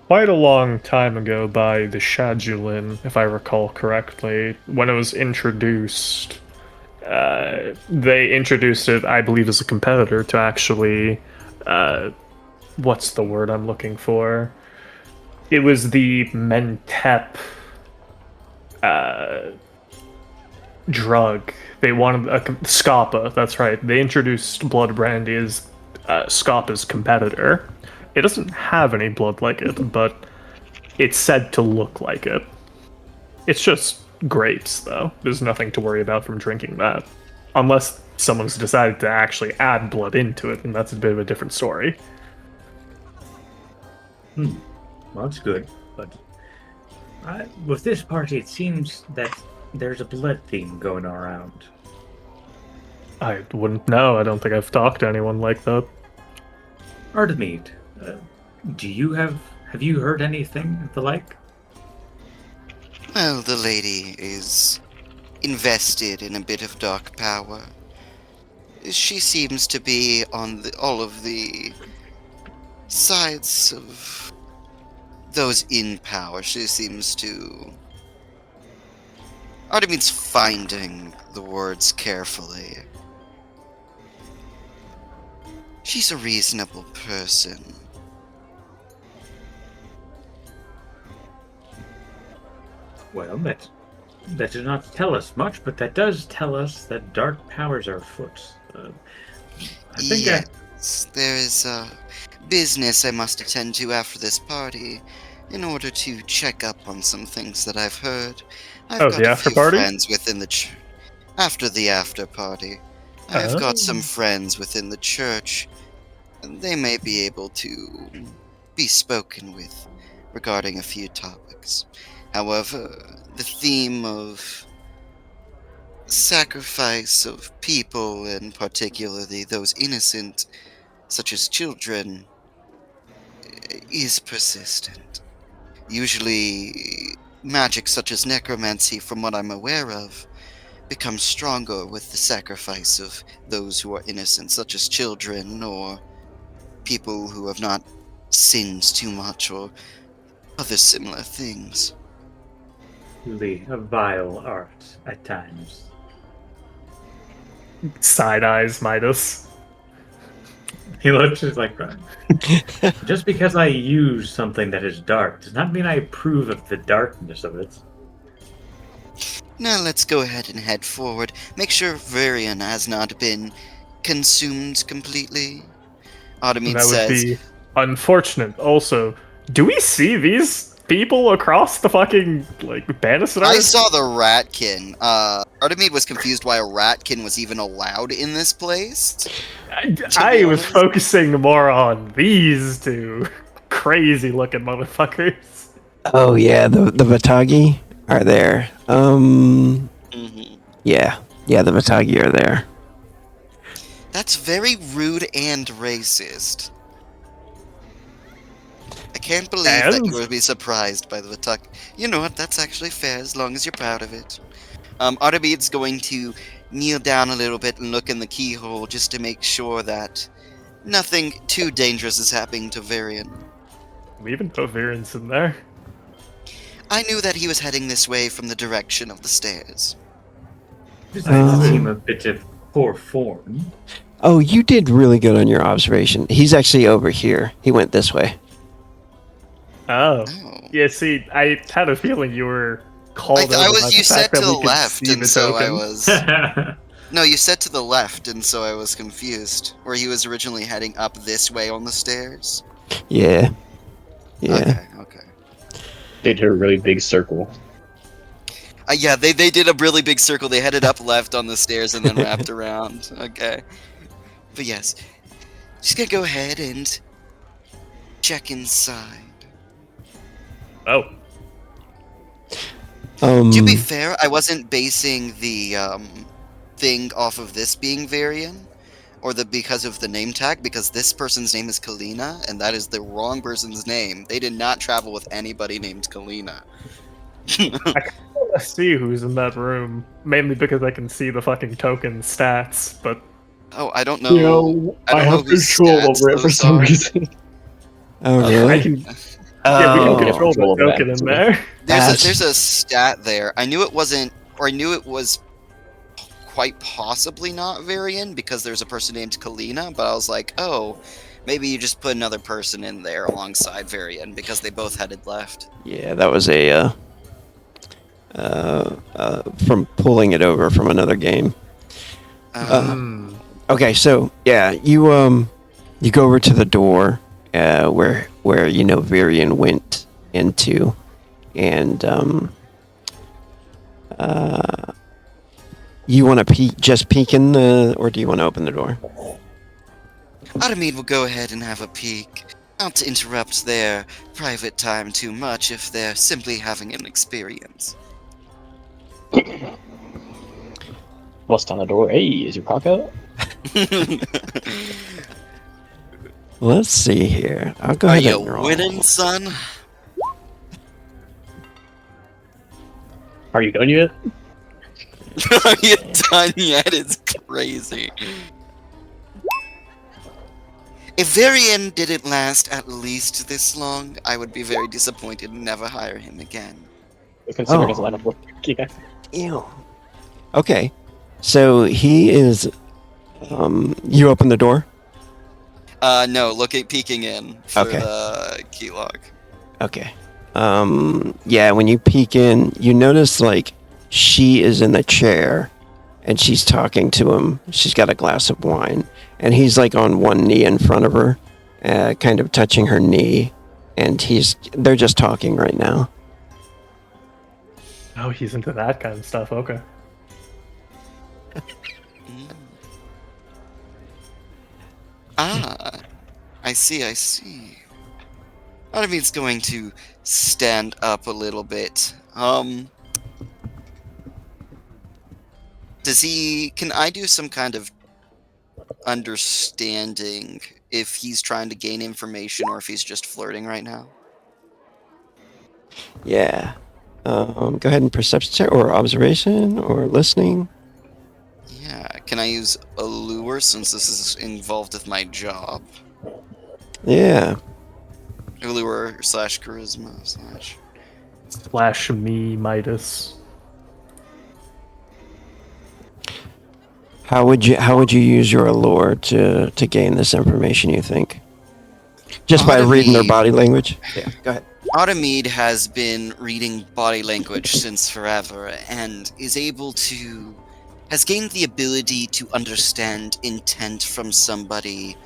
quite a long time ago by the Shadulin, if I recall correctly. When it was introduced, they introduced it, I believe, as a competitor to actually, what's the word I'm looking for? It was the Mentep drug. They wanted Scapa, that's right. They introduced blood brandy as Scapa's competitor. It doesn't have any blood like it, but it's said to look like it. It's just grapes, though. There's nothing to worry about from drinking that. Unless someone's decided to actually add blood into it, and that's a bit of a different story. Well, that's good, but with this party, it seems that there's a blood theme going around. I wouldn't know. I don't think I've talked to anyone like that. Artemide, have you heard anything of the like? Well, the lady is invested in a bit of dark power. She seems to be on all of the sides of those in power. She seems to... Artemide's finding the words carefully. She's a reasonable person. Well, that does not tell us much, but that does tell us that dark powers are afoot. I think Yes, there is a business I must attend to after this party. in order to check up on some things that I've heard. I've Oh, got the a after few party? friends within the after the after party. I've got some friends within the church, and they may be able to be spoken with regarding a few topics. However, the theme of sacrifice of people, and particularly those innocent, such as children, is persistent. Usually, magic such as necromancy, from what I'm aware of, becomes stronger with the sacrifice of those who are innocent, such as children or people who have not sinned too much or other similar things. Truly a vile art at times. Side eyes, Midas. He looks just like Brian. Just because I use something that is dark does not mean I approve of the darkness of it. Now let's go ahead and head forward. Make sure Varian has not been consumed completely. Artemide That would says, be unfortunate. Also, do we see these people across the fucking, like, banister? I saw the Ratkin. Artemide was confused why a Ratkin was even allowed in this place. I was honest. focusing more on these two crazy looking motherfuckers. Oh yeah, the Vatagi are there. Mhm. Yeah, the Vatagi are there. That's very rude and racist. I can't believe that And? you would be surprised by the Vatuk. You know what? That's actually fair, as long as you're proud of it. Artemide's going to kneel down a little bit and look in the keyhole just to make sure that nothing too dangerous is happening to Varian. We even put Variance in there. I knew that he was heading this way from the direction of the stairs. Besides seem a bit of poor form. Oh, you did really good on your observation. He's actually over here. He went this way. Oh. Oh. Yeah, see, I had a feeling you were called I over by was. the You said fact that to we the could left, see and the so I token. was. No, you said to the left, and so I was confused. Where he was originally heading up this way on the stairs. Yeah. Okay. They did a really big circle. Yeah, they did a really big circle. They headed up left on the stairs and then wrapped around. Okay. But yes, just gonna go ahead and check inside. Oh. To be fair, I wasn't basing the thing off of this being Varian, or because of the name tag, because this person's name is Kalina, and that is the wrong person's name. They did not travel with anybody named Kalina. I see who's in that room, mainly because I can see the fucking token stats, but Oh, I don't know. You know, I don't I know have whose control stats over it for those some are. reason. Oh I really? can. Yeah, we Oh. can control the Control that, token in too. there. There's a stat there. I knew it wasn't, or I knew it was quite possibly not Varian because there's a person named Kalina, but I was like, oh, maybe you just put another person in there alongside Varian because they both headed left. Yeah, that was a from pulling it over from another game. Okay, so yeah, you go over to the door where you know Varian went into, and you want to peek in the, or do you want to open the door? Artemide will go ahead and have a peek. Not to interrupt their private time too much if they're simply having an experience. Bust on the door. Hey, is your cock out? Let's see here. I'll go Are ahead you and roll. winning, son? Are you done yet? Are you done yet? It's crazy. If Varian didn't last at least this long, I would be very disappointed and never hire him again. Consider Oh. his line of work. Yeah. Ew. Okay, so he is. You open the door. No, peeking in for Okay. the key lock. Okay. Yeah, when you peek in, you notice like she is in a chair and she's talking to him. She's got a glass of wine and he's like on one knee in front of her, kind of touching her knee. and they're just talking right now. Oh, he's into that kind of stuff. Okay. Mm. Ah, I see, I see. Artemis going to stand up a little bit. Can I do some kind of understanding if he's trying to gain information or if he's just flirting right now? Yeah. Go ahead and perception check or observation or listening. Yeah, can I use allure since this is involved with my job? Yeah. Allure / charisma / Slash me, Midas. How would you use your allure to gain this information, you think? Just by reading their Automede- body language? Yeah, go ahead. Automede has been reading body language since forever and has gained the ability to understand intent from somebody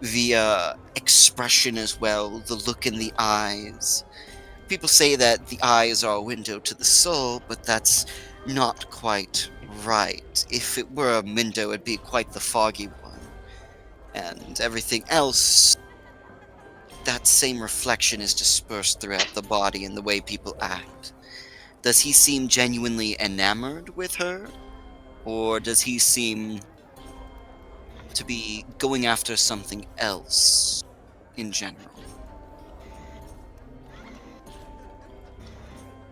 via expression as well, the look in the eyes. People say that the eyes are a window to the soul, but that's not quite right. If it were a window, it'd be quite the foggy one. And everything else, that same reflection is dispersed throughout the body and the way people act. Does he seem genuinely enamored with her? Or does he seem to be going after something else in general?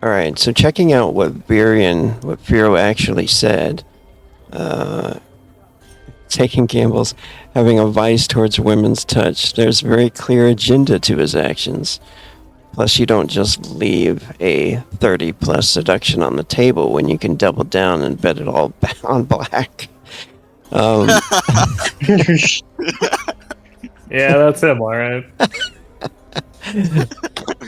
All right, so checking out what Vero actually said, taking gambles, having a vice towards women's touch. There's a very clear agenda to his actions. Plus, you don't just leave a 30-plus seduction on the table when you can double down and bet it all on black. Yeah, that's him, alright.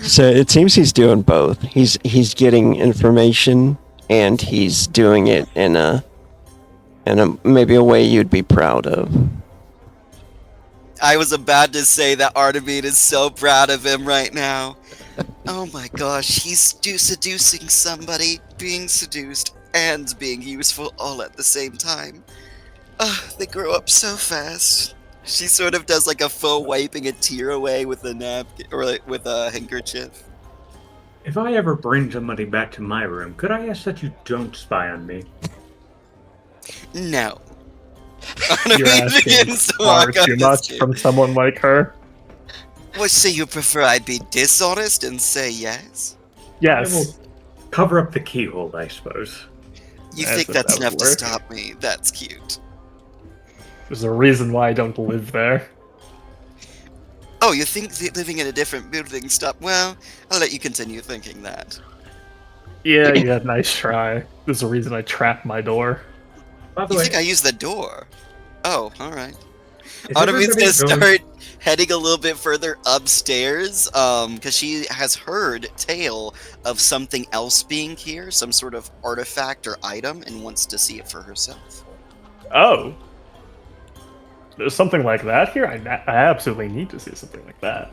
So it seems he's doing both. He's getting information and he's doing it in a maybe a way you'd be proud of. I was about to say that Artemide is so proud of him right now. Oh my gosh, he's seducing somebody, being seduced, and being useful all at the same time. They grow up so fast. She sort of does like a faux wiping a tear away with a napkin or like with a handkerchief. If I ever bring somebody back to my room, could I ask that you don't spy on me? No. You're Artemide asking begins to far walk up too the much stairs. from someone like her. What, so you prefer I be dishonest and say yes? I Yes. will cover up the keyhole, I suppose. You As think if that's that would enough to work. stop me? That's cute. There's a reason why I don't live there. Oh, you think living in a different building stop? Well, I'll let you continue thinking that. Yeah, yeah, nice try. There's a reason I trap my door. By the You way, think I use the door? Oh, alright. is Autumn's everybody gonna going- start heading a little bit further upstairs, because she has heard tale of something else being here, some sort of artifact or item, and wants to see it for herself. Oh. There's something like that here? I absolutely need to see something like that.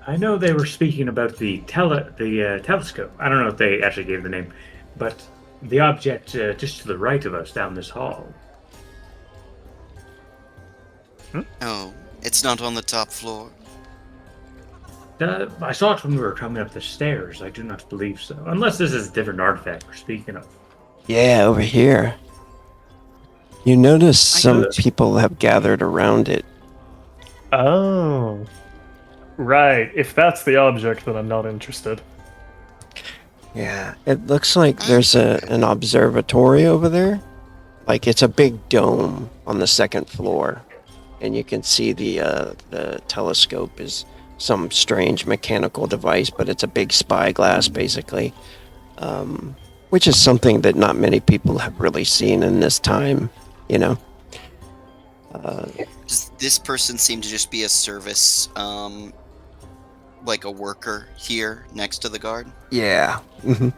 I know they were speaking about the telescope. I don't know if they actually gave the name, but the object just to the right of us down this hall. Oh, it's not on the top floor. I saw it when we were coming up the stairs. I do not believe so, unless this is a different artifact we're speaking of. Yeah, over here. You notice some noticed. people have gathered around it. Oh. Right. If that's the object, then I'm not interested. Yeah, it looks like there's an observatory over there. Like it's a big dome on the second floor, and you can see the telescope is some strange mechanical device, but it's a big spyglass basically, which is something that not many people have really seen in this time. You know. Does this person seem to just be a service, like a worker here next to the guard? Yeah. Hmm.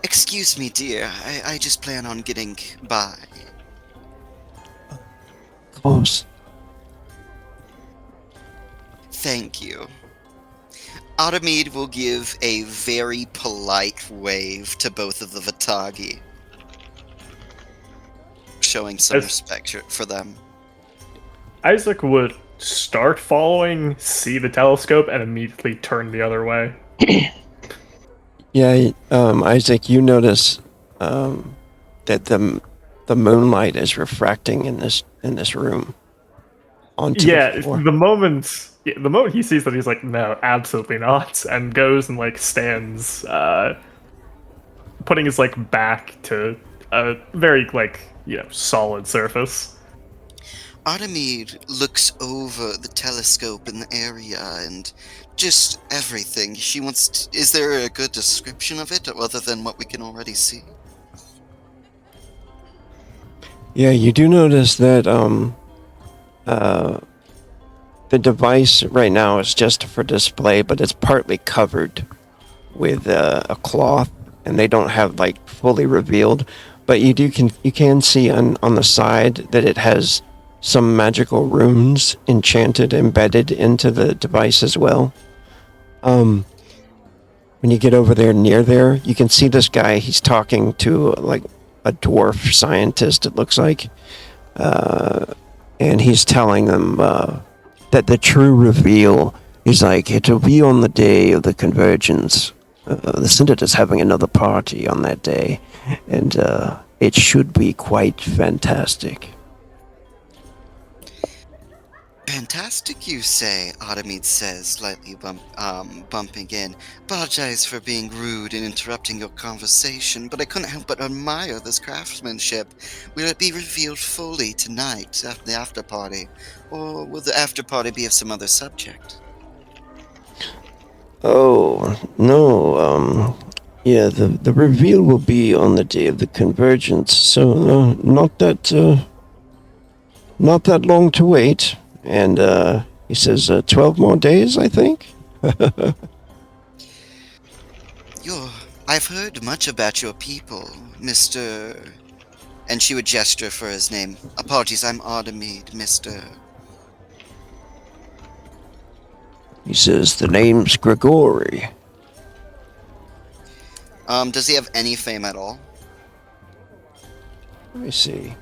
Excuse me, dear. I just plan on getting by. Close. Thank you. Artemide will give a very polite wave to both of the Vitagi, showing some As- respect for them. Isaac would start following, see the telescope, and immediately turn the other way. Yeah, Isaac, you notice that the moonlight is refracting in this room onto Yeah, the floor. the moment he sees that, he's like, no, absolutely not, and goes and like stands, putting his like back to a very like solid surface. Artemide looks over the telescope in the area and just everything. She wants. Is there a good description of it, other than what we can already see? Yeah, you do notice that the device right now is just for display, but it's partly covered with a cloth, and they don't have like fully revealed. But you can see on the side that it has some magical runes enchanted embedded into the device as well. When you get over there near there, you can see this guy. He's talking to like a dwarf scientist, it looks like, and he's telling them that the true reveal. He's like, it'll be on the day of the convergence. The Synod is having another party on that day, and it should be quite fantastic. Fantastic, you say, Artemide says, slightly bumping in. Apologize for being rude and interrupting your conversation, but I couldn't help but admire this craftsmanship. Will it be revealed fully tonight at the after party? Or will the after party be of some other subject? Oh, no, yeah, the reveal will be on the day of the convergence, so not that long to wait. And he says 12 more days, I think. I've heard much about your people, Mr. And she would gesture for his name. Apologies, I'm Artemide, Mr. He says the name's Grigori. Does he have any fame at all? Let me see.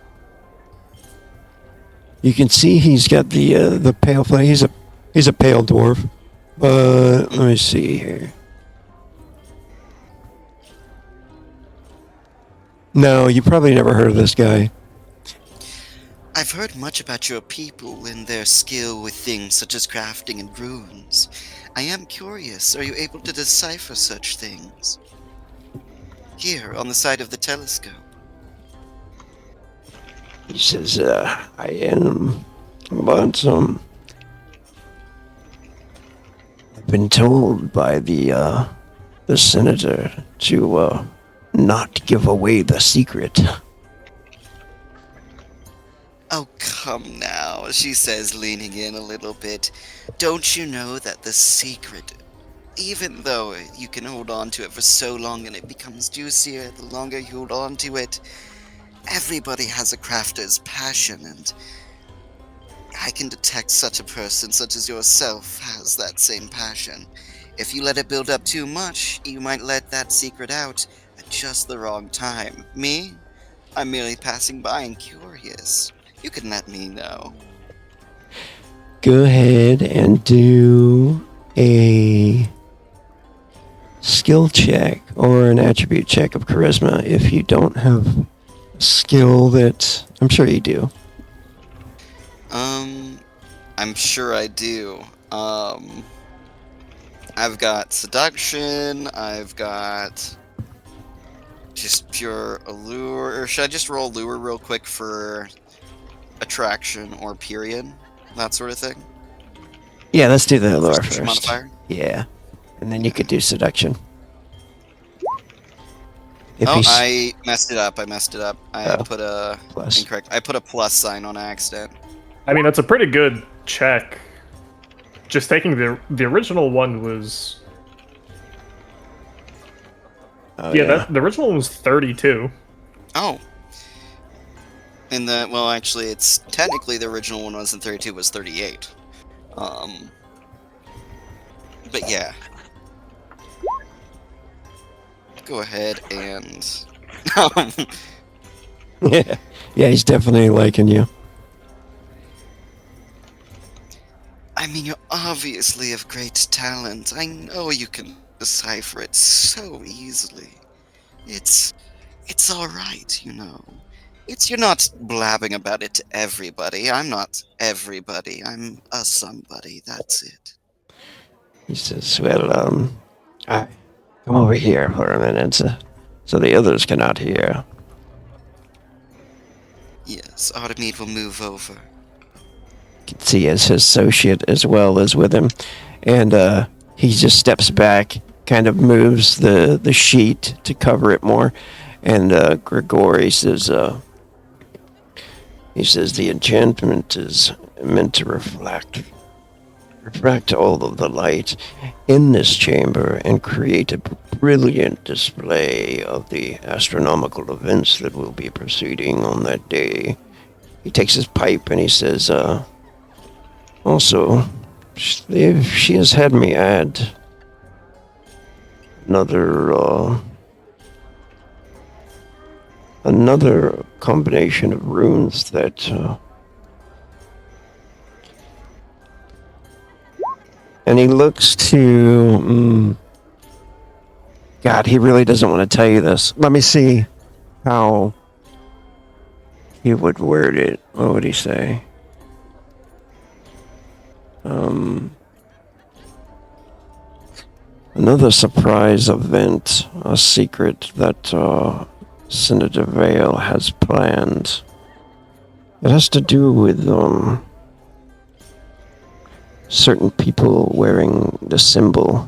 You can see he's got the pale flame. He's a pale dwarf. But let me see here. No, you probably never heard of this guy. I've heard much about your people and their skill with things such as crafting and runes. I am curious, are you able to decipher such things? Here, on the side of the telescope. He says, I am, but, I've been told by the senator to, not give away the secret. Oh, come now, she says, leaning in a little bit. Don't you know that the secret, even though you can hold on to it for so long and it becomes juicier the longer you hold on to it, everybody has a crafter's passion, and I can detect such a person such as yourself has that same passion. If you let it build up too much, you might let that secret out at just the wrong time. Me? I'm merely passing by and curious. You can let me know. Go ahead and do a skill check or an attribute check of charisma if you don't have a skill that I'm sure you do. I'm sure I do. I've got seduction, I've got just pure allure, or should I just roll allure real quick for attraction or period? That sort of thing? Yeah, let's do the allure Perception first. modifier? Yeah. And then you could do seduction. If Oh, he's I messed it up. I Oh. put a plus. incorrect. I put a plus sign on accident. I mean, that's a pretty good check. Just taking the original one was Oh, the original one was 32. Oh. And well, actually, it's technically the original one wasn't 32, it was 38. But yeah. go ahead and. Yeah, yeah, he's definitely liking you. I mean, you're obviously of great talent. I know you can decipher it so easily. It's all right, you know. You're not blabbing about it to everybody. I'm not everybody. I'm a somebody. That's it. He says, "Well, I come over here for a minute, so the others cannot hear." Yes, Artemis will move over. You can see his associate as well as with him, and he just steps back, kind of moves the sheet to cover it more, and Grigori says, he says the enchantment is meant to reflect all of the light in this chamber and create a brilliant display of the astronomical events that will be proceeding on that day. He takes his pipe and he says, also, she has had me add another combination of runes that and he looks to God, he really doesn't want to tell you this. Let me see how he would word it. What would he say? Another surprise event, a secret that Senator Vale has planned. It has to do with certain people wearing the symbol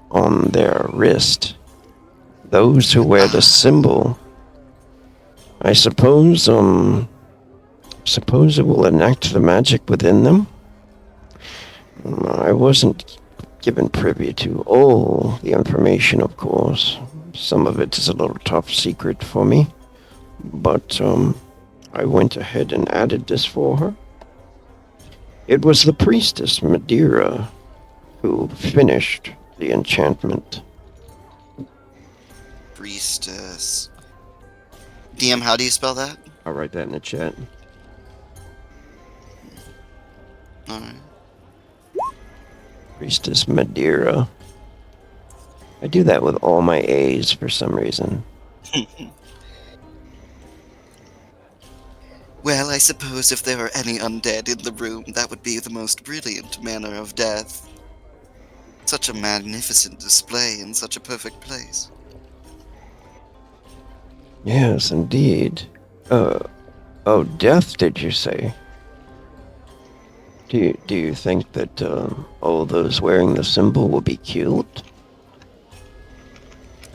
on their wrist. Those who wear the symbol, I suppose it will enact the magic within them. I wasn't given privy to all the information, of course. Some of it is a little top secret for me, but I went ahead and added this for her. It was the priestess Madeira who finished the enchantment. Priestess. DM, how do you spell that? I'll write that in the chat. Alright. Priestess Madeira. I do that with all my A's for some reason. Well, I suppose if there are any undead in the room, that would be the most brilliant manner of death. Such a magnificent display in such a perfect place. Yes, indeed. Oh, death, did you say? Do you think that all those wearing the symbol will be killed?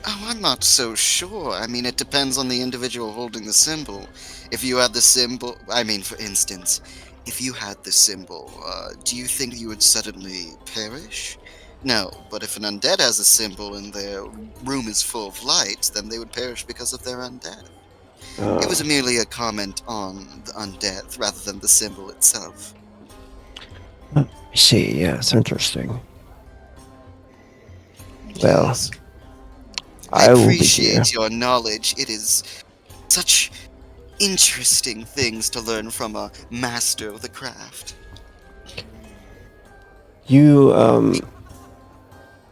Oh, I'm not so sure. I mean, it depends on the individual holding the symbol. If you had the symbol, for instance, if you had the symbol, do you think you would suddenly perish? No, but if an undead has a symbol and their room is full of light, then they would perish because of their undead. It was merely a comment on the undead rather than the symbol itself. I see, yes, interesting. Well, Yes. I will be here. appreciate your knowledge. It is such interesting things to learn from a master of the craft. You, oh,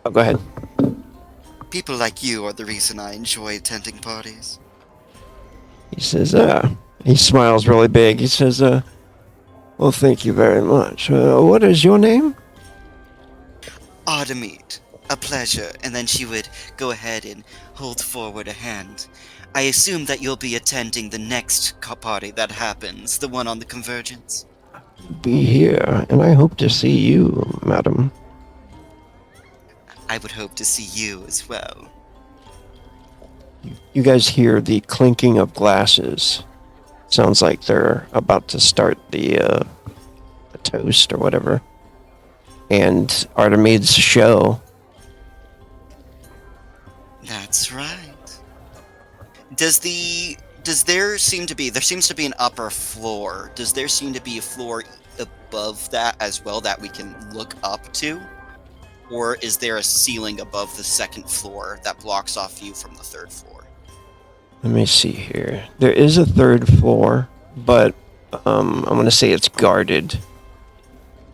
go ahead. People like you are the reason I enjoy attending parties. He says, he smiles really big. He says, well, thank you very much. What is your name? Artemis, a pleasure. And then she would go ahead and hold forward a hand. I assume that you'll be attending the next party that happens, the one on the Convergence. Be here, and I hope to see you, madam. I would hope to see you as well. You guys hear the clinking of glasses. Sounds like they're about to start the toast or whatever. And Artemis' show. That's right. There seems to be an upper floor. Does there seem to be a floor above that as well that we can look up to? or is there a ceiling above the second floor that blocks off view from the third floor? Let me see here. There is a third floor, but I'm gonna say it's guarded,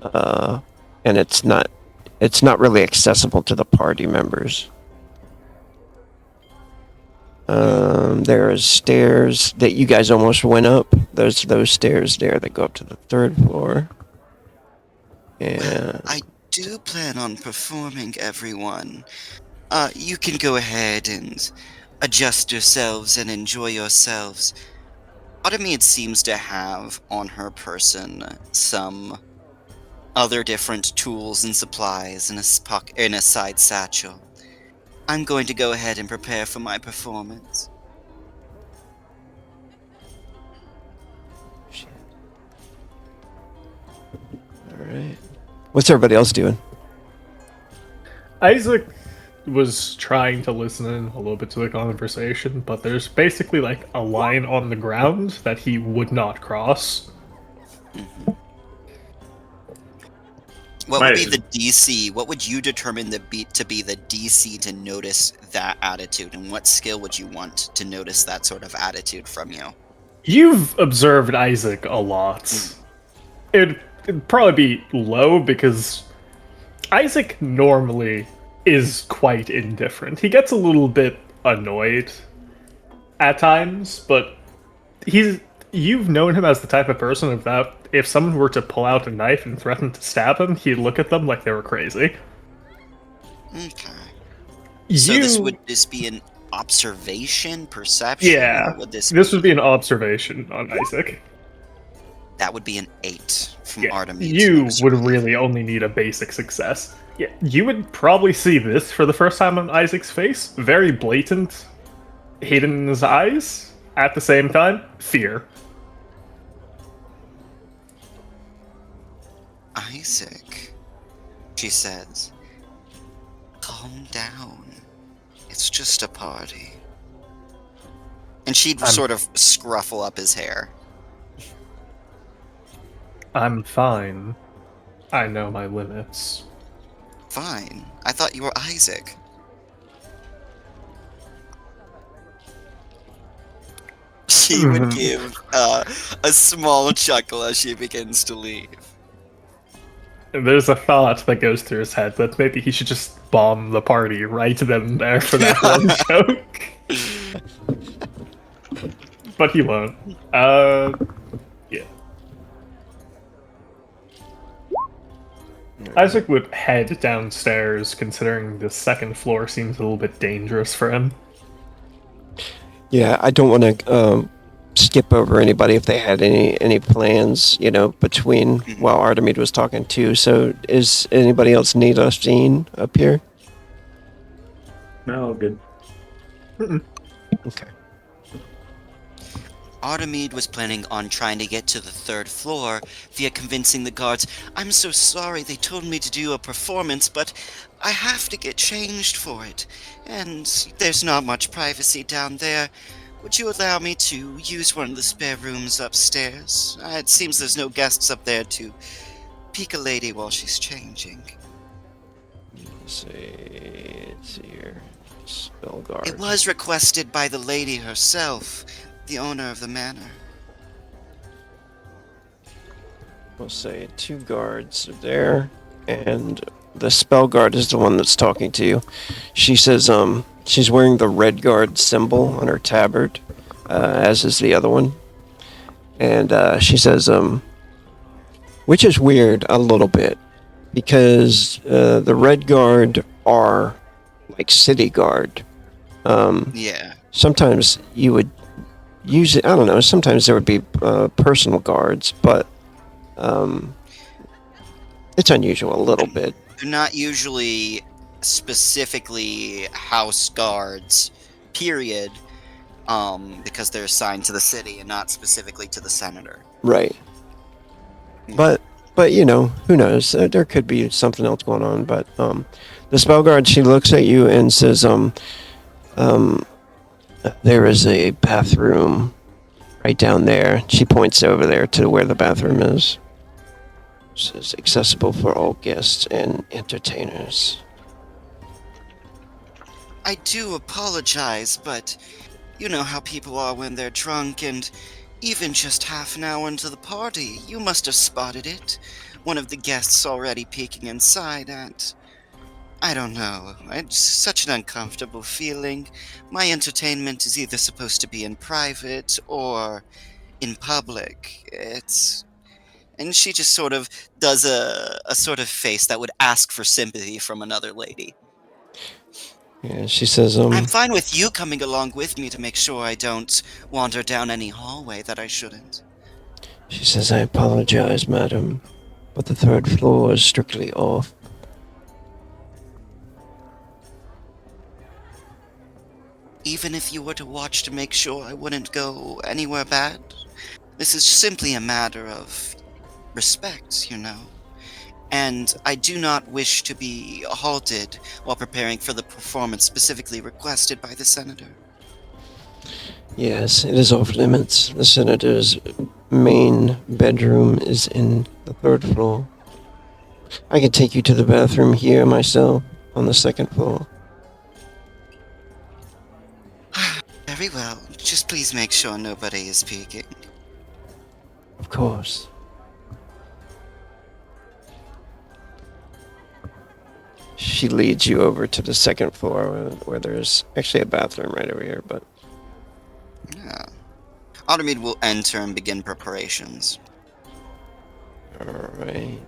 and it's not really accessible to the party members. There are stairs that you guys almost went up. Those stairs there that go up to the third floor. And I do plan on performing, everyone. You can go ahead and adjust yourselves and enjoy yourselves. Automede seems to have on her person some other different tools and supplies in a side satchel. I'm going to go ahead and prepare for my performance. all right. What's everybody else doing? Isaac was trying to listen in a little bit to the conversation, but there's basically like a line on the ground that he would not cross. What would be Right. the DC? What would you determine to be the DC to notice that attitude, and what skill would you want to notice that sort of attitude from you? You've observed Isaac a lot. It'd probably be low because Isaac normally is quite indifferent. He gets a little bit annoyed at times, but you've known him as the type of person that if someone were to pull out a knife and threaten to stab him, he'd look at them like they were crazy. Okay. So would this be an observation, perception? Yeah, Or would this would be an observation on Isaac. That would be an 8 from Yeah, Artemis. you would really only need a basic success. Yeah, you would probably see this for the first time on Isaac's face. Very blatant, hidden in his eyes. At the same time, fear. Isaac, she says, calm down. It's just a party. And she'd sort of scruffle up his hair. I'm fine. I know my limits. Fine. I thought you were Isaac. She would give a small chuckle as she begins to leave. There's a thought that goes through his head that maybe he should just bomb the party right then and there for that one joke. But he won't. Yeah. Isaac would head downstairs, considering the second floor seems a little bit dangerous for him. Yeah, I don't want to skip over anybody if they had any plans, between while Artemide was talking too. So, is anybody else need a scene up here? No, good. Okay. Artemide was planning on trying to get to the third floor via convincing the guards, I'm so sorry they told me to do a performance, but I have to get changed for it. And there's not much privacy down there. Would you allow me to use one of the spare rooms upstairs? It seems there's no guests up there to peek a lady while she's changing. Let's see. It's here. Spellguard. It was requested by the lady herself, the owner of the manor. We'll say 2 guards are there, and the spell guard is the one that's talking to you. She says, she's wearing the red guard symbol on her tabard, as is the other one. And she says, which is weird a little bit, because the red guard are like city guard. Yeah. Sometimes you would use it, I don't know, sometimes there would be personal guards, but it's unusual a little bit. They're not usually specifically house guards, period, because they're assigned to the city and not specifically to the senator. Right. But who knows? There could be something else going on. But the spell guard, she looks at you and says, there is a bathroom right down there. She points over there to where the bathroom is. Says accessible for all guests and entertainers. I do apologize, but you know how people are when they're drunk, and even just half an hour into the party, you must have spotted it. One of the guests already peeking inside, and I don't know. It's such an uncomfortable feeling. My entertainment is either supposed to be in private or in public. And she just sort of does a sort of face that would ask for sympathy from another lady. Yeah, she says, I'm fine with you coming along with me to make sure I don't wander down any hallway that I shouldn't. She says, I apologize, madam, but the third floor is strictly off. Even if you were to watch to make sure I wouldn't go anywhere bad, this is simply a matter of respect, you know. And I do not wish to be halted while preparing for the performance specifically requested by the senator. Yes, it is off limits. The senator's main bedroom is in the third floor. I can take you to the bathroom here myself on the second floor. Very well. Just please make sure nobody is peeking. Of course. She leads you over to the second floor where there's actually a bathroom right over here, but Yeah. Artemis will enter and begin preparations. alright.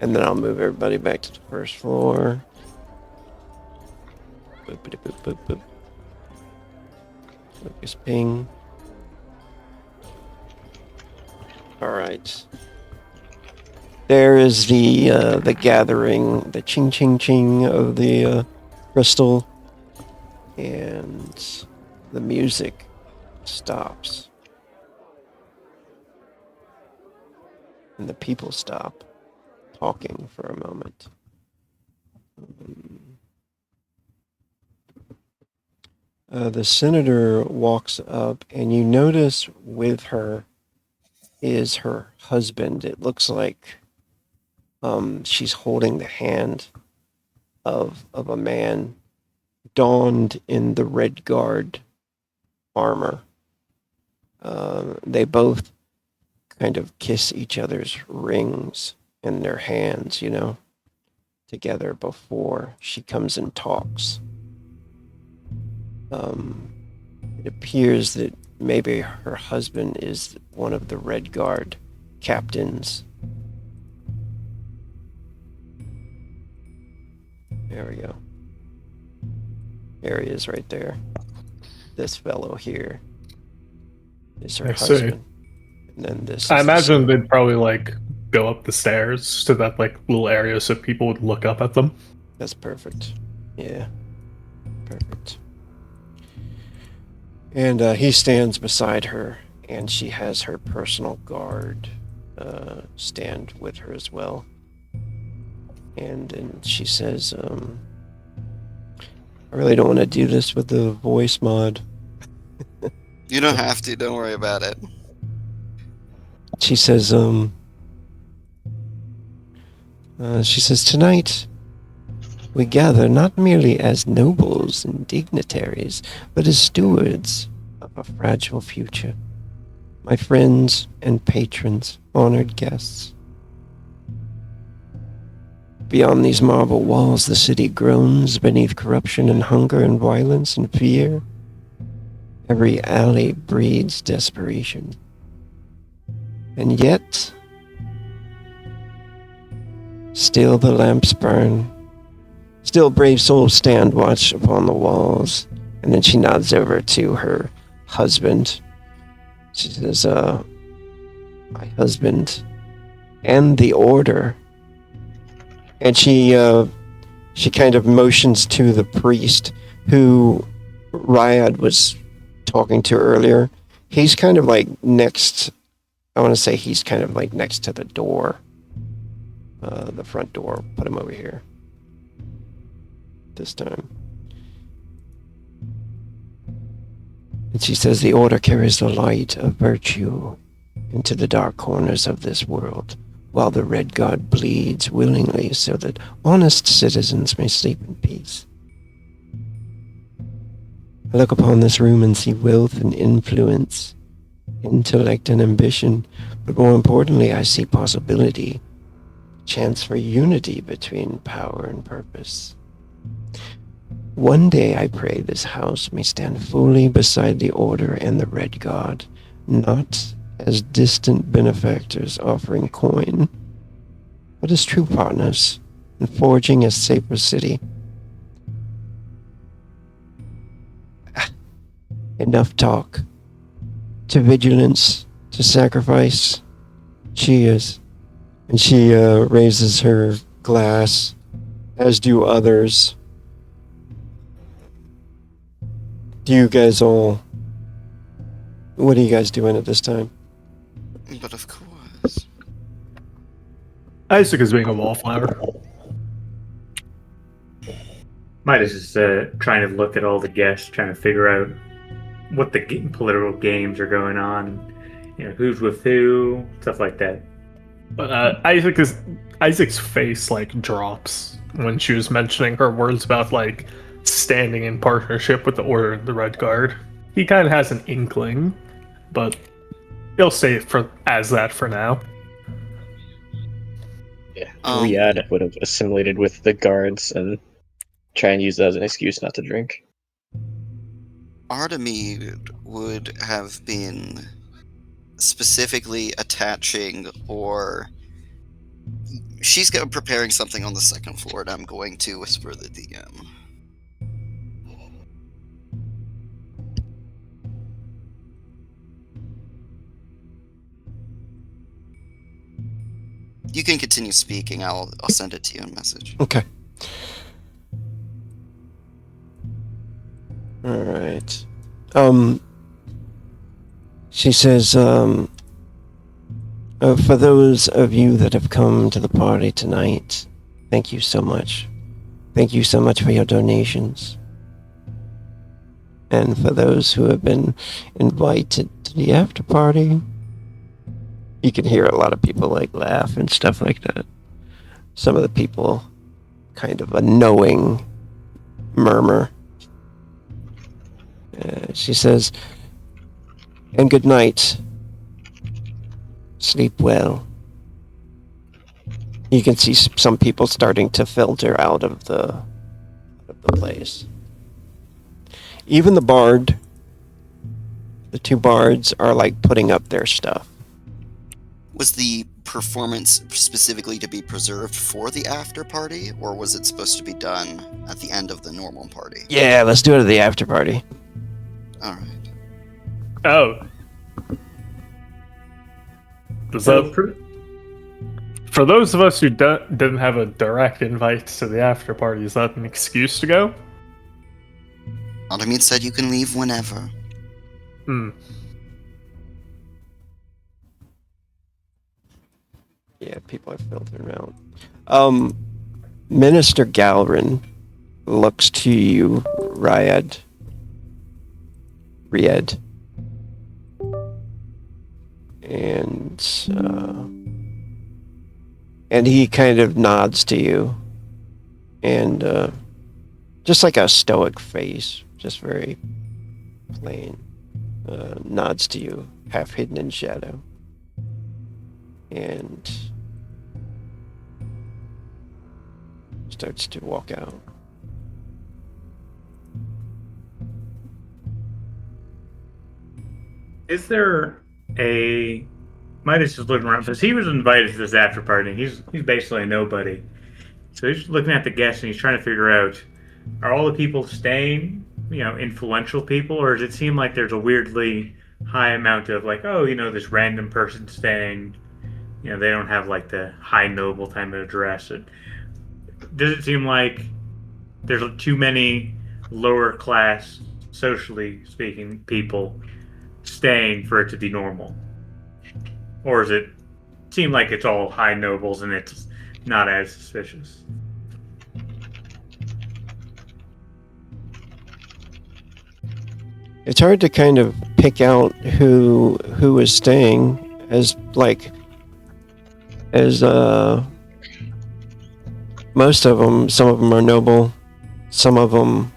And then I'll move everybody back to the first floor. Boopity boop boop boop. Lucas ping. Alright. There is the gathering, the ching ching ching of the crystal, and the music stops. And the people stop talking for a moment. The senator walks up, and you notice with her is her husband. It looks like she's holding the hand of a man donned in the Red Guard armor. They both kind of kiss each other's rings in their hands, you know, together before she comes and talks. It appears that maybe her husband is one of the Red Guard captains. There we go. There he is right there. This fellow here is her I see. husband. And then this I is the imagine they'd probably like go up the stairs to that like little area so people would look up at them. That's perfect. Yeah. Perfect. And he stands beside her, and she has her personal guard stand with her as well. And then she says, I really don't want to do this with the voice mod. You don't have to, don't worry about it. She says, tonight we gather not merely as nobles and dignitaries, but as stewards of a fragile future. My friends and patrons, honored guests. Beyond these marble walls, the city groans beneath corruption and hunger and violence and fear. Every alley breeds desperation. And yet, still the lamps burn. Still brave souls stand watch upon the walls. And then she nods over to her husband. She says, my husband and the order. And she kind of motions to the priest who Ryad was talking to earlier. He's kind of like next, I want to say he's kind of like next to the door. The front door. Put him over here. This time. And she says the order carries the light of virtue into the dark corners of this world. while the Red Guard bleeds willingly so that honest citizens may sleep in peace. I look upon this room and see wealth and influence, intellect and ambition, but more importantly, I see possibility, chance for unity between power and purpose. One day I pray this house may stand fully beside the Order and the Red Guard, not as distant benefactors offering coin, but as true partners in forging a safer city. Enough talk. To vigilance, to sacrifice. Cheers. And she raises her glass, as do others. Do you guys all... What are you guys doing at this time? But of course. Isaac is being a wallflower. Midas is trying to look at all the guests, trying to figure out what the political games are going on, you know, who's with who, stuff like that. But Isaac's face like drops when she was mentioning her words about like standing in partnership with the Order and the Red Guard. He kind of has an inkling, but he'll say it as that for now. Yeah, Riyadh would have assimilated with the guards and try and use that as an excuse not to drink. Artemide would have been specifically attaching, or she's preparing something on the second floor, and I'm going to whisper the DM. You can continue speaking. I'll send it to you in message. Okay. Alright. She says, for those of you that have come to the party tonight, thank you so much. Thank you so much for your donations. And for those who have been invited to the after party, you can hear a lot of people like laugh and stuff like that. Some of the people kind of a knowing murmur. She says, and good night. Sleep well. You can see some people starting to filter out of the place. Even the bard, the two bards are like putting up their stuff. Was the performance specifically to be preserved for the after party, or was it supposed to be done at the end of the normal party? Yeah, let's do it at the after party. Alright. Oh. Does that, for those of us who didn't have a direct invite to the after party, is that an excuse to go? Artemide said you can leave whenever. Yeah, people are filtering around. Minister Galrin looks to you, Riyadh. And he kind of nods to you. And just like a stoic face, just very plain, nods to you, half hidden in shadow. And starts to walk out. Is there a... Midas is looking around, because he was invited to this after party. He's basically a nobody. So he's looking at the guests and he's trying to figure out, are all the people staying, you know, influential people, or does it seem like there's a weirdly high amount of like, oh, you know, this random person staying, you know, they don't have like the high noble type of address. Does it seem like there's too many lower class, socially speaking, people staying for it to be normal? Or does it seem like it's all high nobles and it's not as suspicious? It's hard to kind of pick out who is staying, as like as most of them, some of them are noble, some of them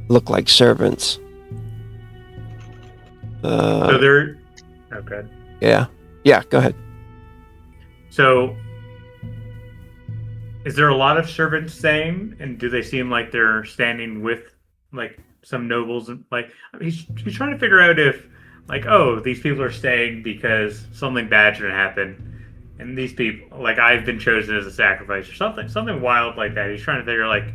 look like servants. So they're okay. Yeah, go ahead. So, is there a lot of servants staying, and do they seem like they're standing with like some nobles? And like he's trying to figure out if like, oh, these people are staying because something bad should happen, and these people like I've been chosen as a sacrifice or something wild like that. He's trying to figure like,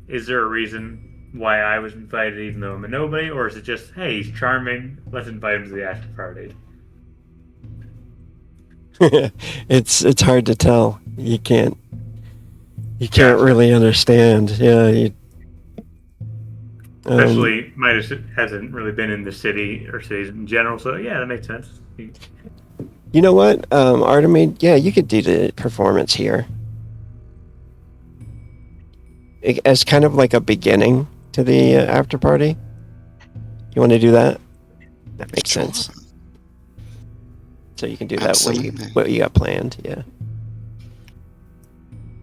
is there a reason why I was invited even though I'm a nobody, or is it just, hey, he's charming, let's invite him to the after party? It's hard to tell. You can't really understand. Yeah. Especially Midas hasn't really been in the city or cities in general, so yeah, that makes sense. You know what, Artemide? Yeah, you could do the performance here as kind of like a beginning to the after party. You want to do that? That makes sense. So you can do that what you got planned, yeah.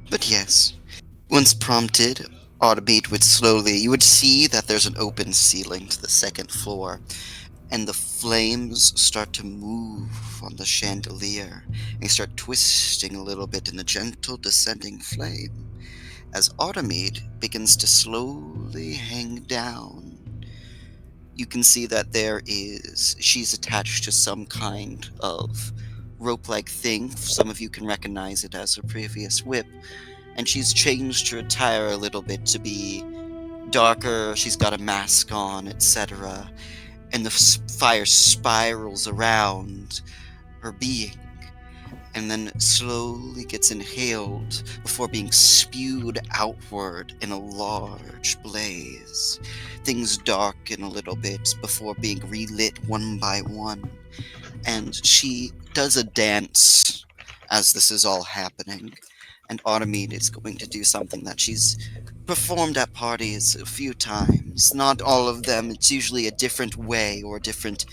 But yes, once prompted, Automate would you would see that there's an open ceiling to the second floor, and the flames start to move on the chandelier. They start twisting a little bit in the gentle descending flame as Automate begins to slowly hang down. You can see that she's attached to some kind of rope-like thing. Some of you can recognize it as her previous whip. And she's changed her attire a little bit to be darker. She's got a mask on, etc. And the fire spirals around her being, and then slowly gets inhaled before being spewed outward in a large blaze. Things darken a little bit before being relit one by one, and she does a dance as this is all happening. And Automate is going to do something that she's performed at parties a few times. Not all of them. It's usually a different way or a different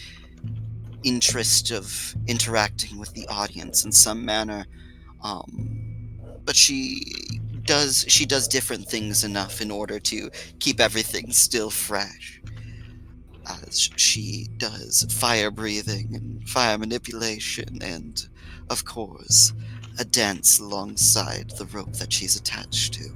interest of interacting with the audience in some manner. But she does different things enough in order to keep everything still fresh. As she does fire breathing and fire manipulation and, of course, a dance alongside the rope that she's attached to.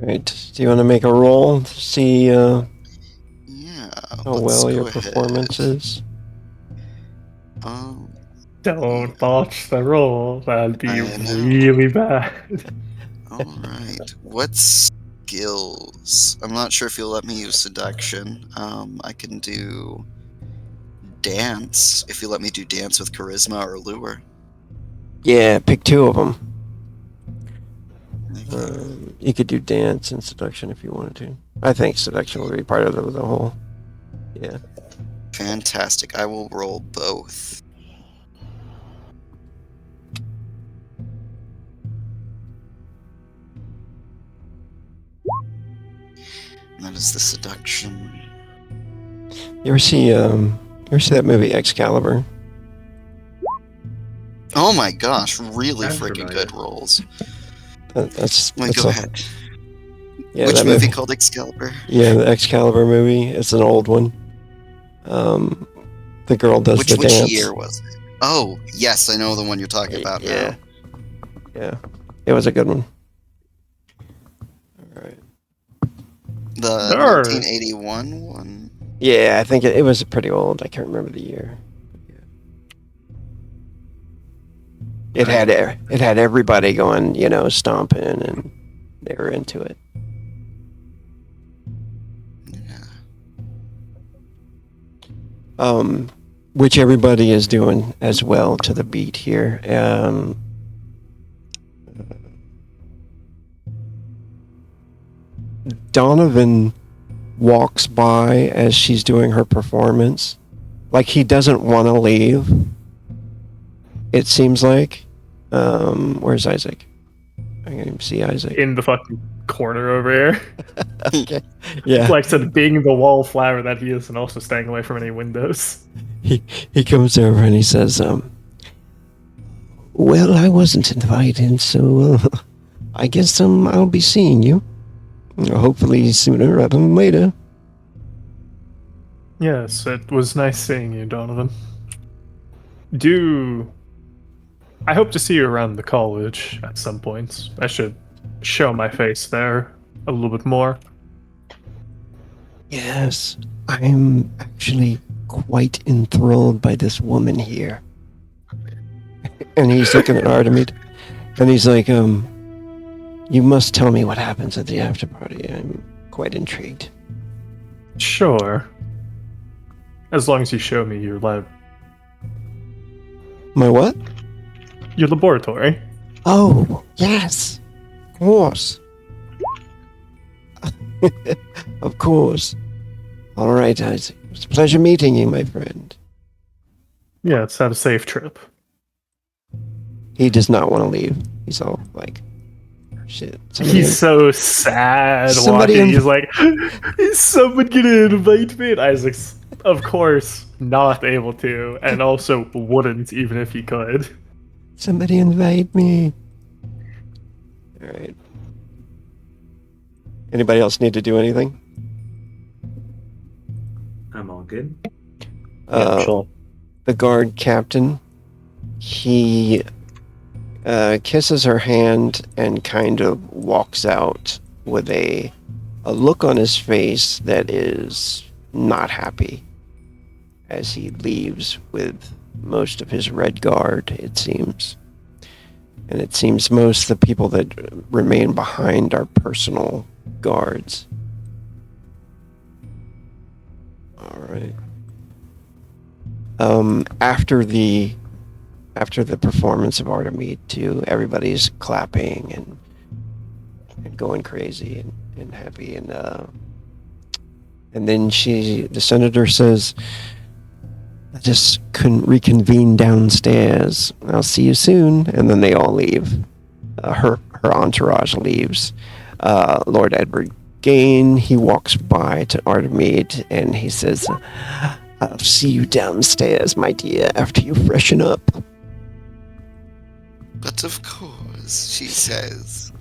Right. Do you want to make a roll to see Yeah. how well your performance is? Don't botch the roll. That'd be I know. really bad. Alright. What skills? I'm not sure if you'll let me use seduction. I can do dance, if you let me do dance with charisma or lure. Yeah, pick two of them. You could do dance and seduction if you wanted to. I think seduction would be part of the whole. Yeah. Fantastic. I will roll both. That is the seduction. You ever see that movie Excalibur? Oh my gosh, really Sounds freaking familiar. good rolls. That's Go ahead. Yeah, Which that movie called Excalibur? Yeah, the Excalibur movie. It's an old one. The girl does the Which dance. year was it? Oh, yes, I know the one you're talking about Yeah. now. Yeah. It was a good one. All right. The Sure. 1981 one. Yeah, I think it was pretty old. I can't remember the year. It had everybody going, stomping, and they were into it. Yeah. Which everybody is doing as well to the beat here. Donovan walks by as she's doing her performance, like he doesn't want to leave. It seems like. Where's Isaac? I can't even see Isaac. In the fucking corner over here. Okay. Yeah. Like I said, being the wallflower that he is, and also staying away from any windows. He comes over and he says, well, I wasn't invited, so I guess I'll be seeing you. Hopefully sooner rather than later. Yes, it was nice seeing you, Donovan. I hope to see you around the college at some point. I should show my face there a little bit more. Yes, I'm actually quite enthralled by this woman here. And he's looking at Artemid, and he's like, you must tell me what happens at the after party. I'm quite intrigued. Sure. As long as you show me your lab, My what? your laboratory. Oh, yes. Of course. Of course. All right, Isaac. It's a pleasure meeting you, my friend. Yeah, let's have a safe trip. He does not want to leave. He's all like, shit. somebody- He's so sad Somebody walking. in- He's like, is someone gonna invite me? And Isaac's, of course, not able to, and also wouldn't even if he could. Somebody invite me. All right. Anybody else need to do anything? I'm all good. Sure. The guard captain, he kisses her hand and kind of walks out with a look on his face that is not happy as he leaves with most of his red guard, it seems. And it seems most of the people that remain behind are personal guards. All right. After the performance of Artemide too, everybody's clapping and going crazy and happy, and then the senator says, I just couldn't reconvene downstairs. I'll see you soon. And then they all leave. Her entourage leaves. Lord Edward Gain, he walks by to Artemide and he says, I'll see you downstairs, my dear, after you freshen up. But of course, she says.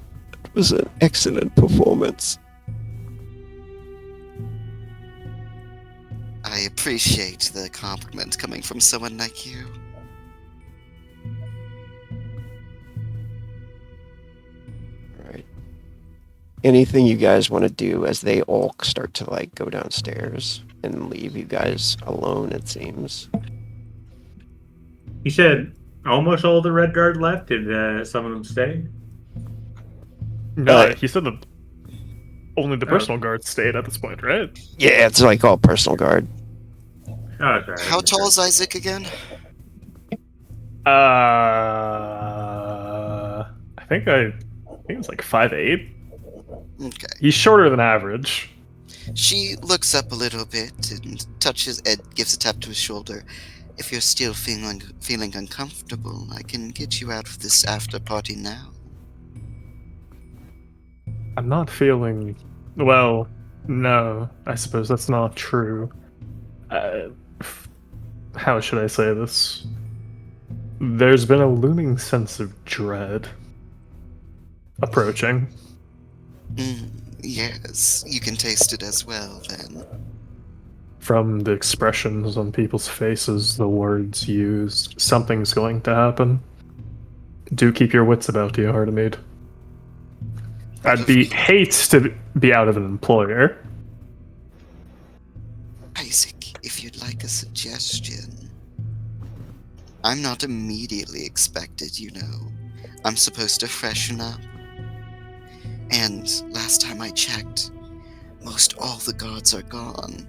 It was an excellent performance. I appreciate the compliment coming from someone like you. All right. Anything you guys want to do as they all start to like go downstairs and leave you guys alone, it seems. You said almost all the Red Guard left. Did some of them stay? No, he said that only the personal guards stayed at this point, right? Yeah, it's like all personal guard. Oh, sorry. How tall is Isaac again? I think it's like 5'8". Okay. He's shorter than average. She looks up a little bit and touches Ed, gives a tap to his shoulder. If you're still feeling uncomfortable, I can get you out of this after party now. I'm not feeling well. No, I suppose that's not true. How should I say this? There's been a looming sense of dread approaching. Yes, you can taste it as well, then. From the expressions on people's faces, the words used, something's going to happen. Do keep your wits about you, Artemide. I'd hate to be out of an employer. Isaac, if you'd like a suggestion. I'm not immediately expected, you know. I'm supposed to freshen up. And last time I checked, most all the guards are gone.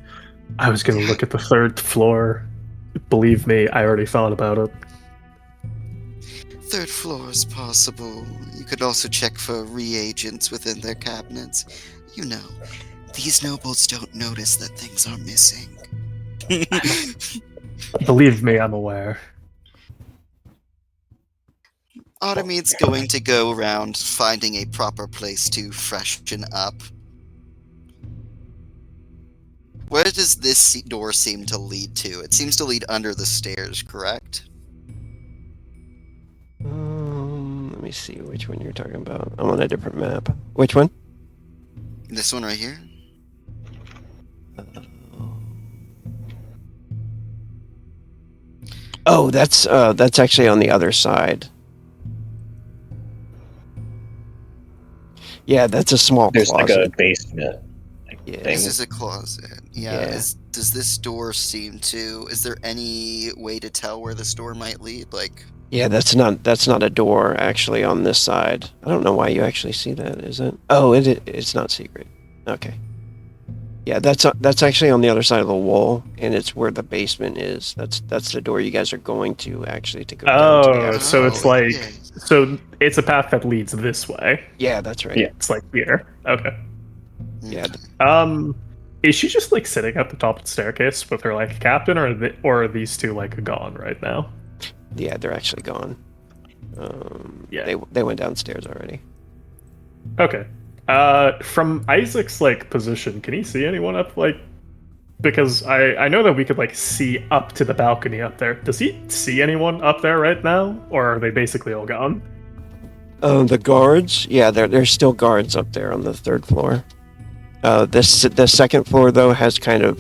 I was gonna look at the third floor. Believe me, I already thought about it. Third floor is possible. You could also check for reagents within their cabinets. You know, these nobles don't notice that things are missing. Believe me, I'm aware. Artemede's going to go around finding a proper place to freshen up. Where does this door seem to lead to? It seems to lead under the stairs, correct? Let me see which one you're talking about. I'm on a different map. Which one? This one right here? Oh, that's actually on the other side. Yeah, that's a small There's closet. like a basement. Yeah. This is a closet. Yeah. Yeah. Does this door seem to... Is there any way to tell where this door might lead? Like... Yeah, that's not a door actually on this side. I don't know why you actually see that. Is it? Oh, it's not secret. Okay. Yeah, that's actually on the other side of the wall, and it's where the basement is. That's the door you guys are going to actually to go down to the Oh, after. so it's like, yeah. so it's a path that leads this way. Yeah, that's right. Yeah. It's like here. Okay. Yeah. Okay. Is she just like sitting at the top of the staircase with her like captain, or are these two like gone right now? Yeah, they're actually gone. Yeah. They went downstairs already. Okay. From Isaac's like position, can he see anyone up like? Because I know that we could like see up to the balcony up there. Does he see anyone up there right now, or are they basically all gone? The guards, yeah, there's still guards up there on the third floor. The second floor though has kind of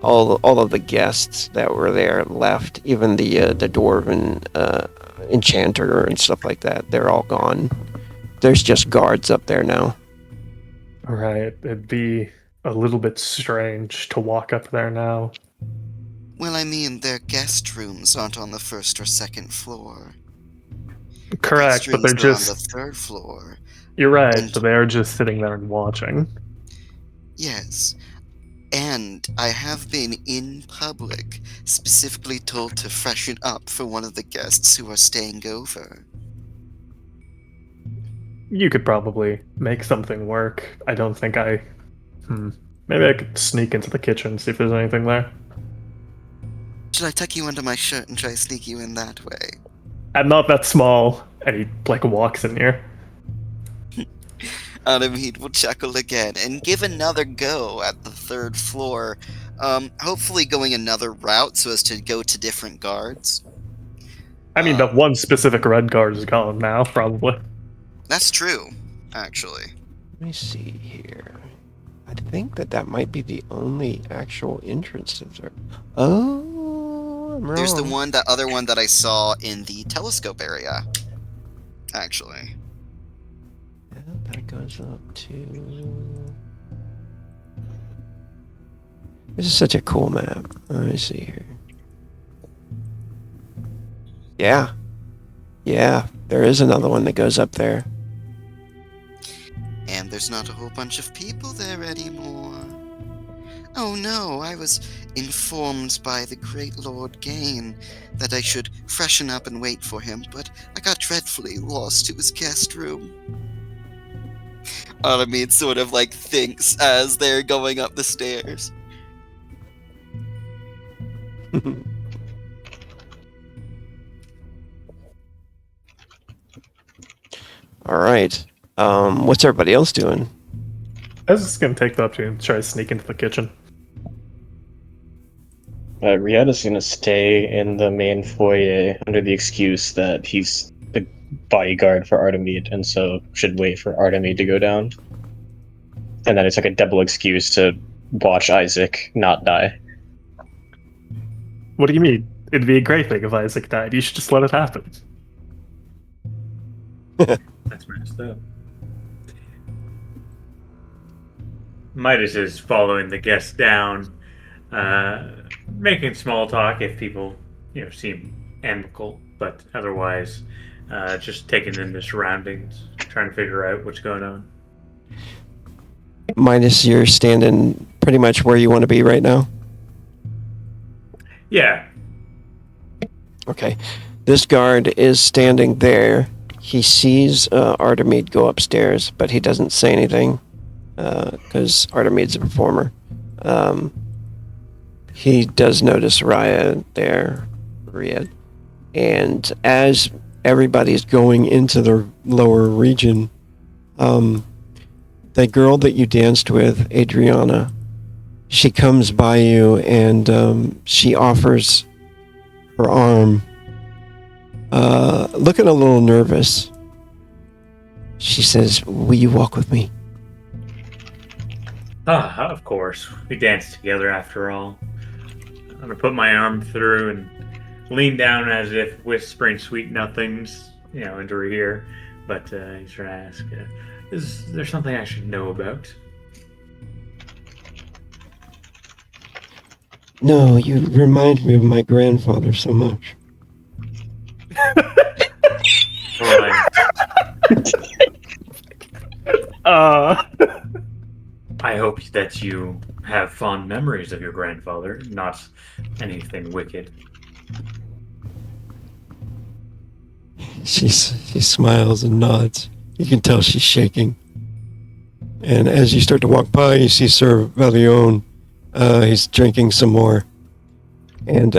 all of the guests that were there left, even the dwarven enchanter and stuff like that. They're all gone. There's just guards up there now. Right. It'd be a little bit strange to walk up there now. Well, I mean, their guest rooms aren't on the first or second floor. Correct, Guest but they're rooms are on just. the third floor. You're right, and- but they're just sitting there and watching. Yes. And I have been in public, specifically told to freshen up for one of the guests who are staying over. You could probably make something work. I don't think I. Maybe I could sneak into the kitchen, see if there's anything there. Should I tuck you under my shirt and try to sneak you in that way? I'm not that small. And he like walks in here. Adamede will chuckle again and give another go at the third floor, hopefully going another route so as to go to different guards. I mean, the one specific red guard is gone now, probably. That's true, actually. Let me see here. I think that might be the only actual entrance to there. Oh, I'm wrong. There's that other one that I saw in the telescope area, actually. Yeah, that goes up to. This is such a cool map. Let me see here. Yeah. Yeah, there is another one that goes up there. And there's not a whole bunch of people there anymore. Oh no, I was informed by the great Lord Gain that I should freshen up and wait for him, but I got dreadfully lost to his guest room. Artemedes sort of like thinks as they're going up the stairs. All right. What's everybody else doing? I was just gonna take the opportunity to try to sneak into the kitchen. Riyadh is going to stay in the main foyer under the excuse that he's the bodyguard for Artemide, and so should wait for Artemide to go down. And then it's like a double excuse to watch Isaac not die. What do you mean? It'd be a great thing if Isaac died. You should just let it happen. That's messed up. Midas is following the guests down, making small talk if people, seem amicable, but otherwise, just taking in the surroundings, trying to figure out what's going on. Minus you're standing pretty much where you want to be right now. Yeah, Okay. This guard is standing there. He sees Artemide go upstairs, but he doesn't say anything because Artemide's a performer. He does notice Riyadh there, and as everybody's going into the lower region, the girl that you danced with, Adriana, she comes by you and she offers her arm, looking a little nervous. She says, "Will you walk with me?" Ah, of course. We danced together after all. I'm gonna put my arm through and lean down as if whispering sweet nothings, into her ear. But he's trying to ask, is there something I should know about? No, you remind me of my grandfather so much. Well, I hope that you have fond memories of your grandfather, not anything wicked. She smiles and nods. You can tell she's shaking. And as you start to walk by, you see Sir Valion. He's drinking some more. And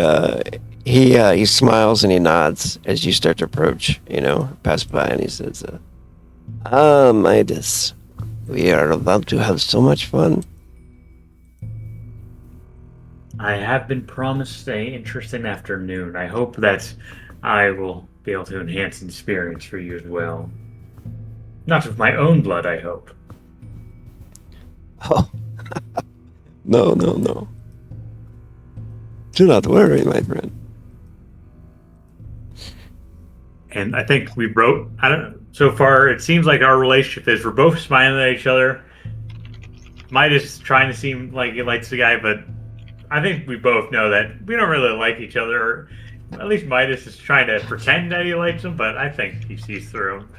he smiles and he nods as you start to approach, pass by, and he says, Midas, we are about to have so much fun. I have been promised an interesting afternoon. I hope that I will be able to enhance an experience for you as well. Not with my own blood, I hope. Oh, no. Do not worry, my friend. And I think we broke. So far, it seems like our relationship is we're both smiling at each other. Midas is trying to seem like he likes the guy, but I think we both know that we don't really like each other. Or at least Midas is trying to pretend that he likes him, but I think he sees through him.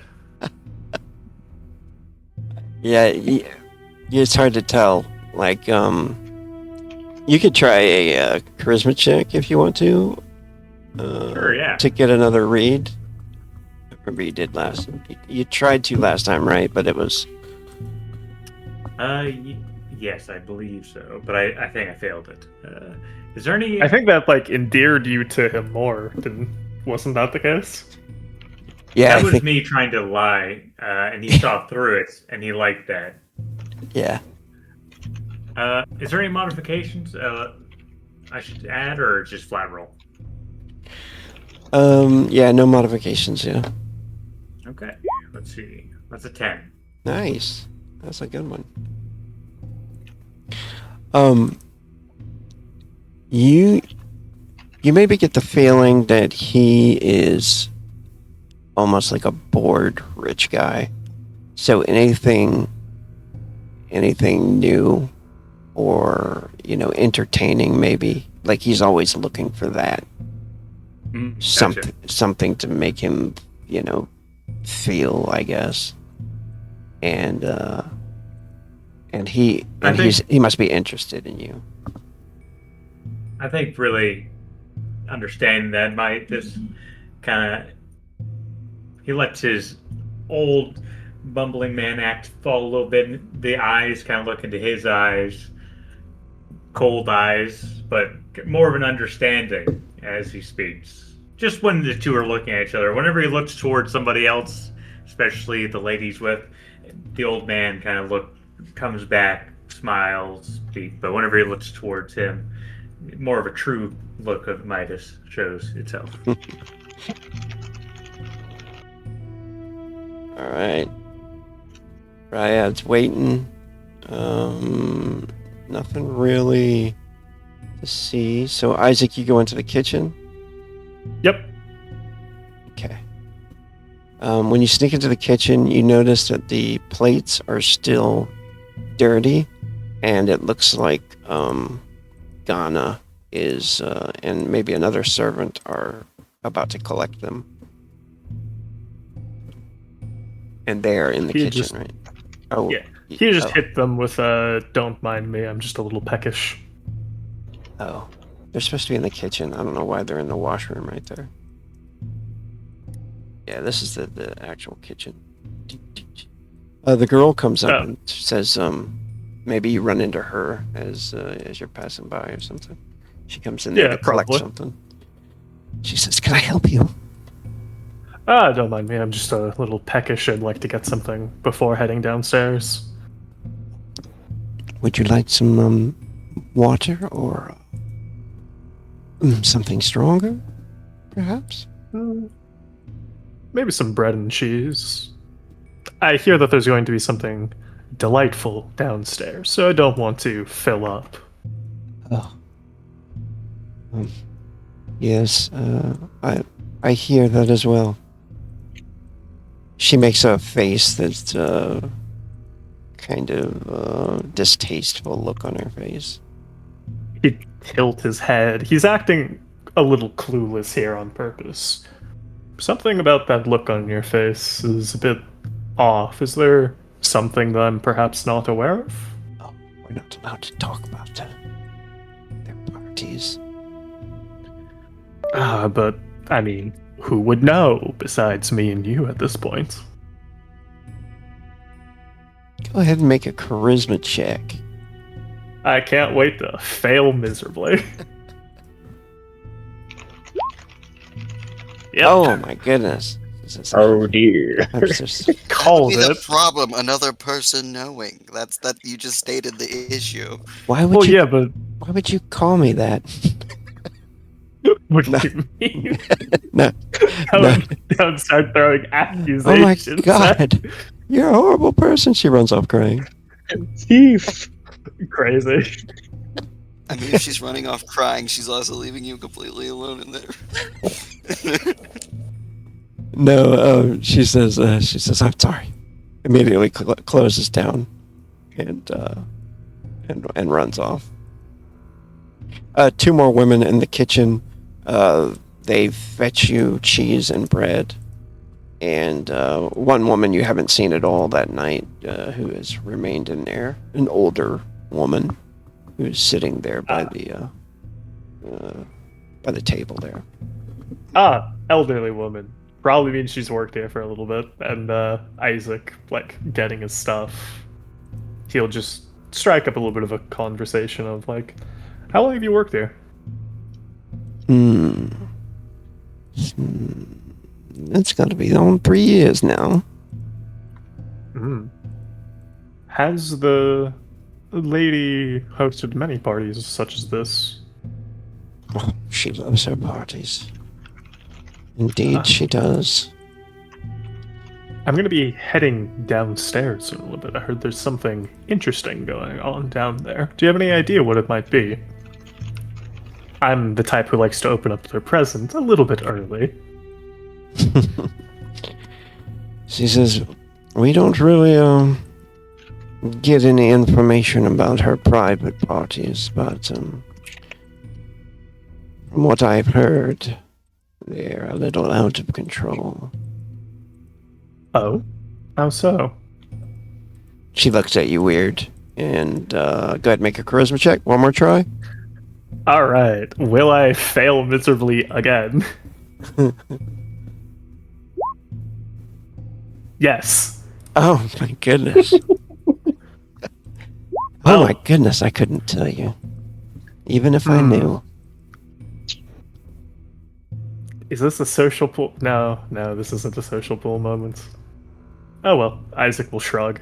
Yeah, it's hard to tell. Like, you could try a charisma check if you want to. Sure, yeah. To get another read. I remember you did last. You tried to last time, right? But it was. Yes, I believe so, but I think I failed it. Is there any? I think that endeared you to him more. Wasn't that the case? Yeah, that was me trying to lie, and he saw through it, and he liked that. Yeah. Is there any modifications I should add, or just flat roll? Yeah, no modifications. Yeah. Okay. Let's see. That's a 10. Nice. That's a good one. You maybe get the feeling that he is almost like a bored rich guy. So anything new or, entertaining maybe, like he's always looking for that. Gotcha. Something to make him, feel, I guess. And he must be interested in you. I think really understanding that might just kind of he lets his old bumbling man act fall a little bit. The eyes kind of look into his eyes, cold eyes, but more of an understanding as he speaks. Just when the two are looking at each other, whenever he looks towards somebody else, especially the ladies with, the old man kind of comes back, smiles, but whenever he looks towards him, more of a true look of Midas shows itself. All right. Ryad's waiting. Nothing really to see. So, Isaac, you go into the kitchen? Yep. Okay. When you sneak into the kitchen, you notice that the plates are still dirty, and it looks like Ghana is, and maybe another servant are about to collect them. And they're in the kitchen, right? Oh, yeah. He just hit them with "Don't mind me, I'm just a little peckish." Oh, they're supposed to be in the kitchen. I don't know why they're in the washroom right there. Yeah, this is the actual kitchen. The girl comes up and says, maybe you run into her as you're passing by or something. She comes in there to collect something. She says, "Can I help you?" Ah, don't mind me. I'm just a little peckish. I'd like to get something before heading downstairs. Would you like some water or something stronger, perhaps? Maybe some bread and cheese. I hear that there's going to be something delightful downstairs, so I don't want to fill up. Oh. Yes, I hear that as well. She makes a face that's kind of distasteful look on her face. He'd tilt his head. He's acting a little clueless here on purpose. Something about that look on your face is a bit off. Is there something that I'm perhaps not aware of? Oh, we're not allowed to talk about their parties. But, I mean, who would know besides me and you at this point? Go ahead and make a charisma check. I can't wait to fail miserably. Yep. Oh my goodness. Oh dear. I'm just- Called Be the it. problem. Another person knowing. That's that. You just stated the issue. why would Well, you? yeah, but Why would you call me that? what do No. you mean? No. Don't start throwing Oh my accusations. god. You're a horrible person. She runs off crying. Thief. Crazy. I mean, if she's running off crying, she's also leaving you completely alone in there. No, she says, I'm sorry. Immediately closes down and runs off. Two more women in the kitchen. They fetch you cheese and bread. And one woman you haven't seen at all that night, who has remained in there. An older woman who's sitting there by the table there. Elderly woman. Probably means she's worked here for a little bit. And Isaac, like, getting his stuff. He'll just strike up a little bit of a conversation of, like, how long have you worked here? It's got to be on 3 years now. Has the lady hosted many parties such as this? Oh, she loves her parties. Indeed, she does. I'm going to be heading downstairs in a little bit. I heard there's something interesting going on down there. Do you have any idea what it might be? I'm the type who likes to open up their presents a little bit early. She says, we don't really get any information about her private parties, but from what I've heard, they're a little out of control. Oh? How so? She looks at you weird, and go ahead and make a charisma check. One more try. Alright, will I fail miserably again? Yes. Oh my goodness. Oh my goodness, I couldn't tell you. Even if I knew. Is this a social pool? No, this isn't a social pool moment. Oh well, Isaac will shrug.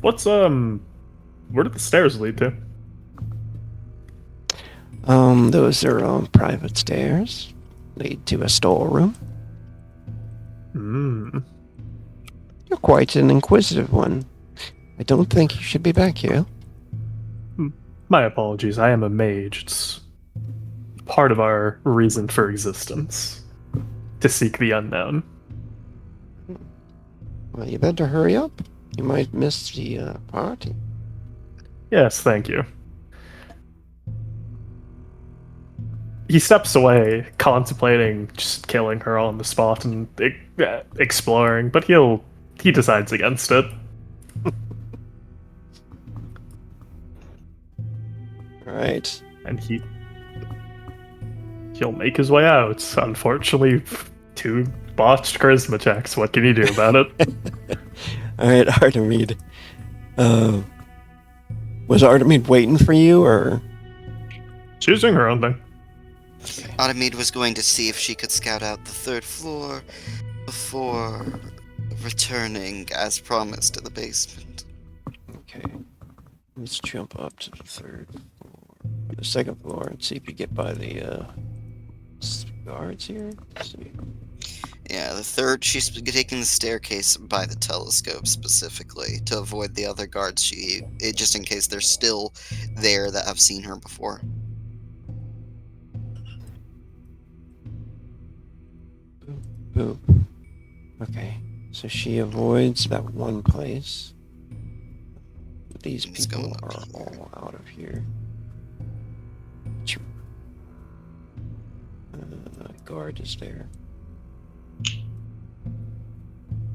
What's, where do the stairs lead to? Those are private stairs. Lead to a storeroom. You're quite an inquisitive one. I don't think you should be back here. My apologies, I am a mage. It's part of our reason for existence. To seek the unknown. Well, you better hurry up. You might miss the party. Yes, thank you. He steps away, contemplating just killing her on the spot and exploring, but he decides against it. Alright. And he'll make his way out. Unfortunately, 2 botched charisma checks. What can you do about it? Alright, Artemide. Was Artemide waiting for you, or? She was doing her own thing. Artemide was going to see if she could scout out the 3rd floor, before returning as promised to the basement. Okay. Let's jump up to the third floor, the second floor, and see if you get by the guards here. Let's see. Yeah, the third, she's taking the staircase by the telescope specifically to avoid the other guards. Just in case they're still there that have seen her before. Boop. Okay. So she avoids that one place. These It's people going up are here. all out of here. Guard is there.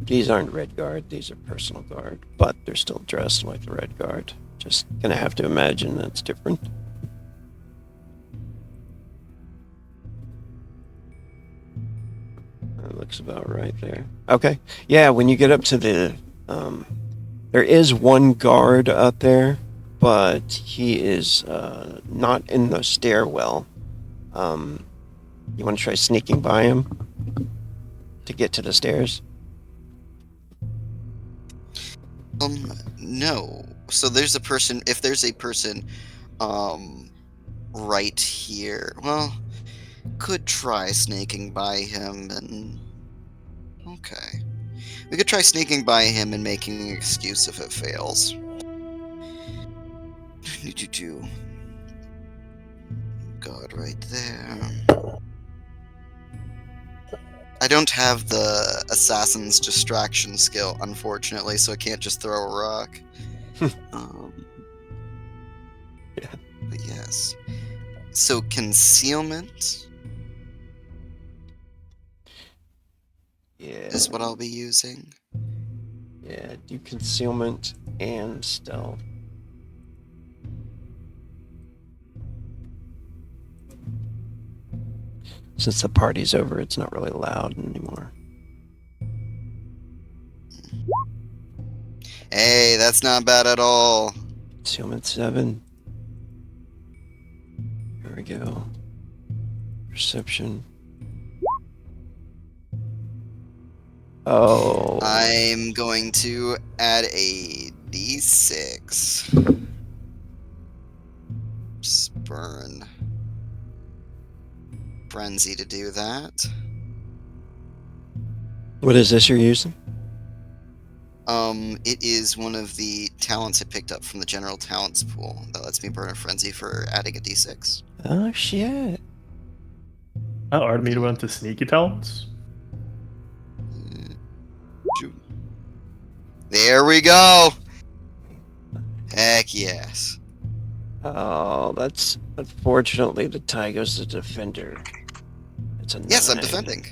These aren't red guard, these are personal guard, but they're still dressed like the red guard. Just gonna have to imagine that's different. That looks about right there. Okay. Yeah, when you get up to the there is one guard up there, but he is not in the stairwell. You want to try sneaking by him to get to the stairs? No. So there's a person, if there's a person, right here, well, could try sneaking by him and... Okay. We could try sneaking by him and making an excuse if it fails. Do. God, right there. I don't have the assassin's distraction skill, unfortunately, so I can't just throw a rock. Yeah. But yes. So concealment Yeah. is what I'll be using. Yeah, do concealment and stealth. Since the party's over, it's not really loud anymore. Hey, that's not bad at all. Concealment 7. Here we go. Perception. Oh. I'm going to add a d6. Just burn frenzy to do that. What is this you're using? It is one of the talents I picked up from the general talents pool that lets me burn a frenzy for adding a d6. Oh, shit. Artemida went to sneaky talents. Shoot. There we go. Heck yes. Oh, that's unfortunately the Tygo's the defender. It's a Yes, I'm 9. defending.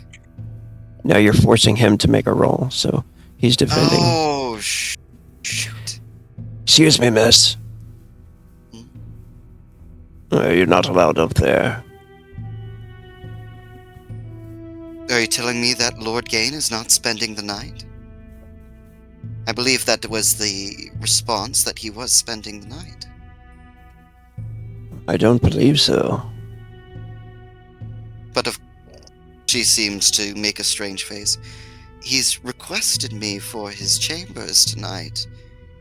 No, you're forcing him to make a roll, so he's defending. Oh, shoot. Excuse me, miss. Hmm? You're not allowed up there. Are you telling me that Lord Gain is not spending the night? I believe that was the response, that he was spending the night. I don't believe so. But if she seems to make a strange face. He's requested me for his chambers tonight.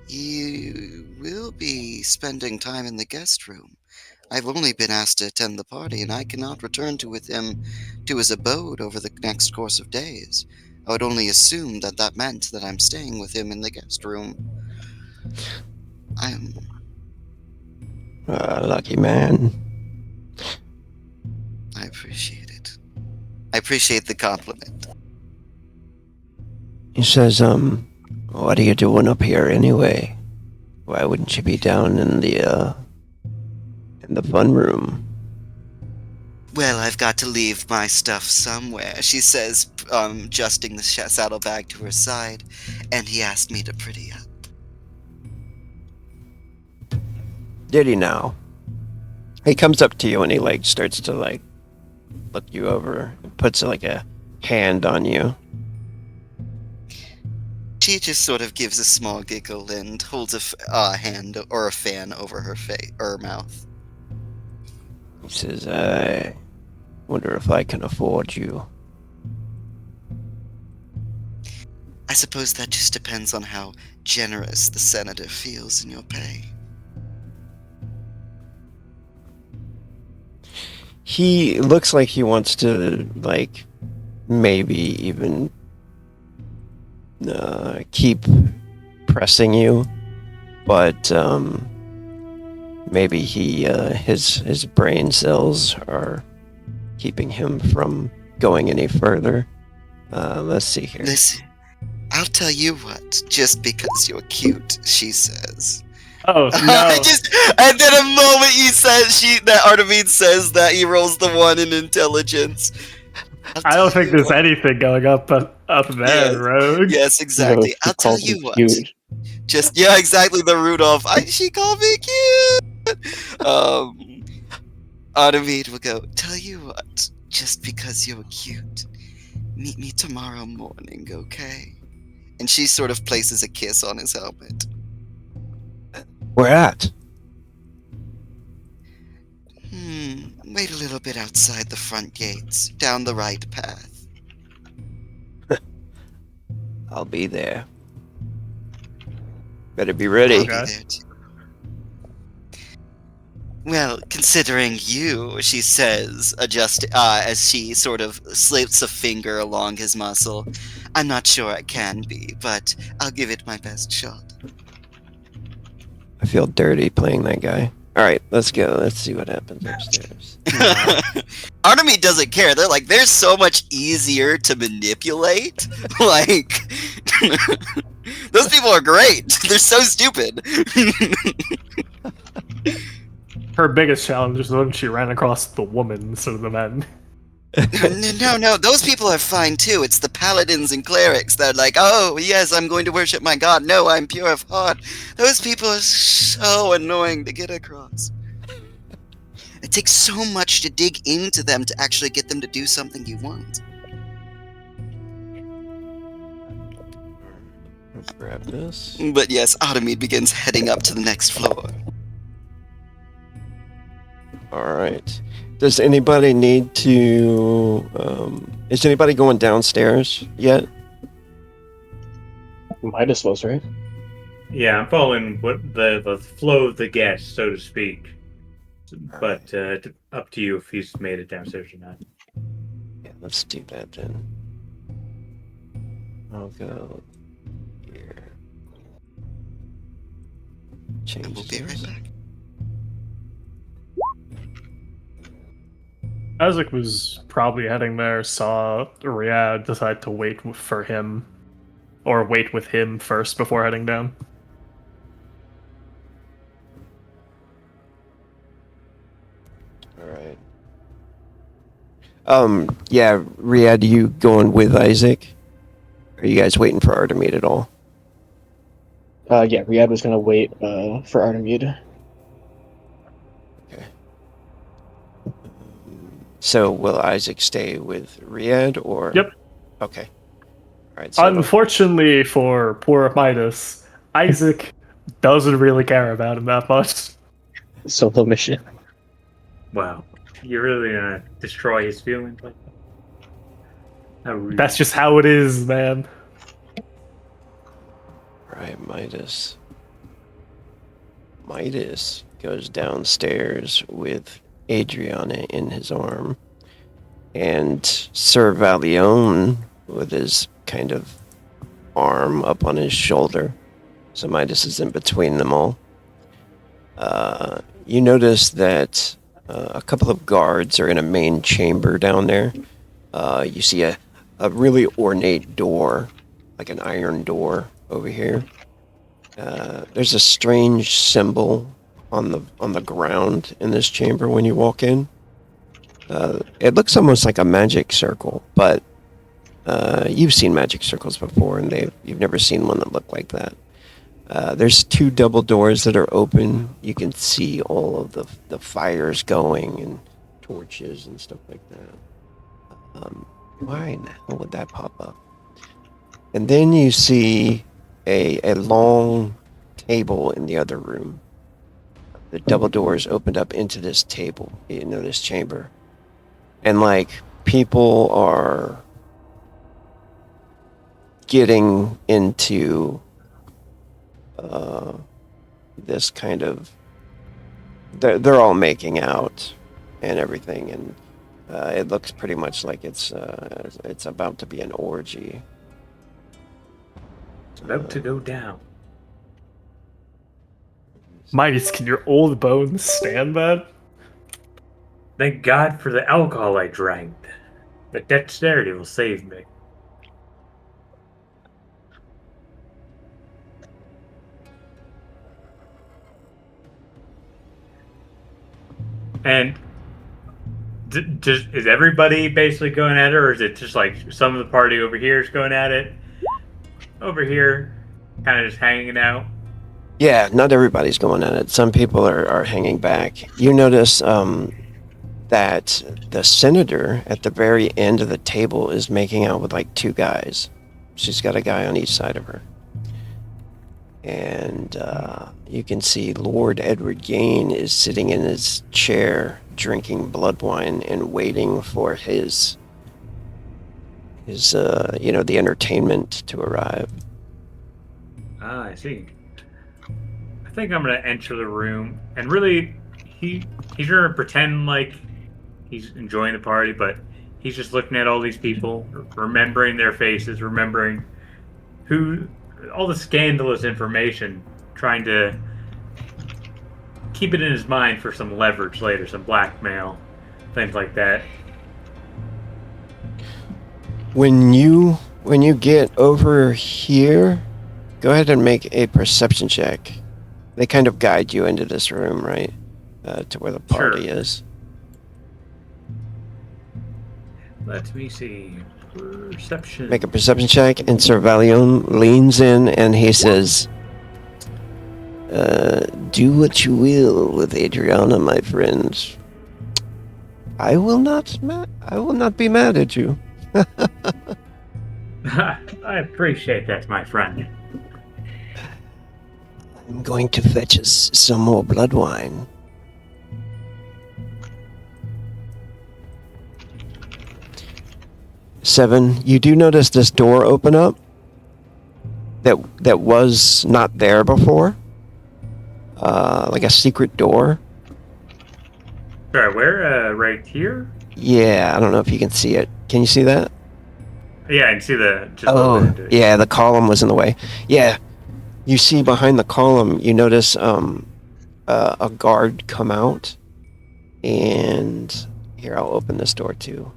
He will be spending time in the guest room. I've only been asked to attend the party, and I cannot return with him to his abode over the next course of days. I would only assume that that meant that I'm staying with him in the guest room. I'm... Lucky man. I appreciate it. I appreciate the compliment. He says, what are you doing up here anyway? Why wouldn't you be down in the fun room? Well, I've got to leave my stuff somewhere, she says, adjusting the saddlebag to her side, and he asked me to pretty up. Did he now? He comes up to you and he starts to look you over and puts a hand on you. She just sort of gives a small giggle and holds a hand or a fan over her face or her mouth. He says, I wonder if I can afford you. I suppose that just depends on how generous the senator feels in your pay. He looks like he wants to, like, maybe even keep pressing you, but maybe his brain cells are keeping him from going any further. Let's see here. Listen, I'll tell you what, just because you're cute, she says. Oh no! And then a moment that Artemide says that, he rolls the 1 in intelligence. I don't think there's anything going up there, Yes. Rogue. Yes, exactly. She I'll tell calls you me what. cute. Just yeah, exactly. The Rudolph. She called me cute. Artemide will go. Tell you what. Just because you're cute, meet me tomorrow morning, okay? And she sort of places a kiss on his helmet. Where at? Wait a little bit outside the front gates, down the right path. I'll be there. Better be ready. I'll Okay. be there too. Well, considering you, she says, as she sort of slips a finger along his muscle. I'm not sure I can be, but I'll give it my best shot. I feel dirty playing that guy. All right, let's go. Let's see what happens upstairs. Artemide doesn't care. They're so much easier to manipulate. Like, those people are great. They're so stupid. Her biggest challenge is when she ran across the woman instead of the men. No, those people are fine too. It's the paladins and clerics that are like, oh, yes, I'm going to worship my god. No, I'm pure of heart. Those people are so annoying to get across. It takes so much to dig into them to actually get them to do something you want. Let's grab this. But yes, Artemide begins heading up to the next floor. All right. Does anybody need to? Is anybody going downstairs yet? Midas was, right? Yeah, I'm following what the flow of the guests, so to speak. But up to you if he's made it downstairs or not. Yeah, let's do that then. I'll go here. Change We'll be right this. back. Isaac was probably heading there, saw Riyadh decide to wait for him, or wait with him first before heading down. All right. Yeah, Riyadh, you going with Isaac? Are you guys waiting for Artemide at all? Yeah, Riyadh was gonna wait for Artemide. Okay. So will Isaac stay with Riyadh or? Yep. Okay. All right. So Unfortunately for poor Midas, Isaac doesn't really care about him that much. Solo mission. Wow. You're really gonna destroy his feelings like that? How rude. That's just how it is, man. right, Midas. Midas goes downstairs with Adriana in his arm, and Sir Valion with his kind of arm up on his shoulder. So Midas is in between them all. You notice that a couple of guards are in a main chamber down there. You see a really ornate door, like an iron door over here. There's a strange symbol on the ground in this chamber when you walk in. It looks almost like a magic circle, but you've seen magic circles before, and you've never seen one that looked like that. There's two double doors that are open. You can see all of the fires going and torches and stuff like that. Why in the hell would that pop up? And then you see a long table in the other room. The double doors opened up into this table, this chamber. And like people are getting into this kind of they're all making out and everything, and it looks pretty much like it's about to be an orgy. It's about to go down. Midas, can your old bones stand that? Thank God for the alcohol I drank. The dexterity will save me. And is everybody basically going at it, or is it just like some of the party over here is going at it? Over here, kind of just hanging out. Yeah, not everybody's going at it. Some people are hanging back. You notice that the senator at the very end of the table is making out with like two guys. She's got a guy on each side of her. And you can see Lord Edward Gain is sitting in his chair drinking blood wine and waiting for his the entertainment to arrive. Ah, I see. I think I'm gonna enter the room, and really, he's gonna pretend like he's enjoying the party, but he's just looking at all these people, remembering their faces, remembering all the scandalous information, trying to keep it in his mind for some leverage later, some blackmail, things like that. When you get over here, go ahead and make a perception check. They kind of guide you into this room, right? To where the party is. Let me see. Perception. Make a perception check, and Sir Valion leans in and he says, do what you will with Adriana, my friend. I will not be mad at you. I appreciate that, my friend. I'm going to fetch us some more blood wine. Seven, you do notice this door open up that was not there before. Like a secret door. Sorry, where? Right here? Yeah, I don't know if you can see it. Can you see that? Yeah, I can see the. Yeah, the column was in the way. Yeah, you see behind the column, you notice a guard come out, and here, I'll open this door too.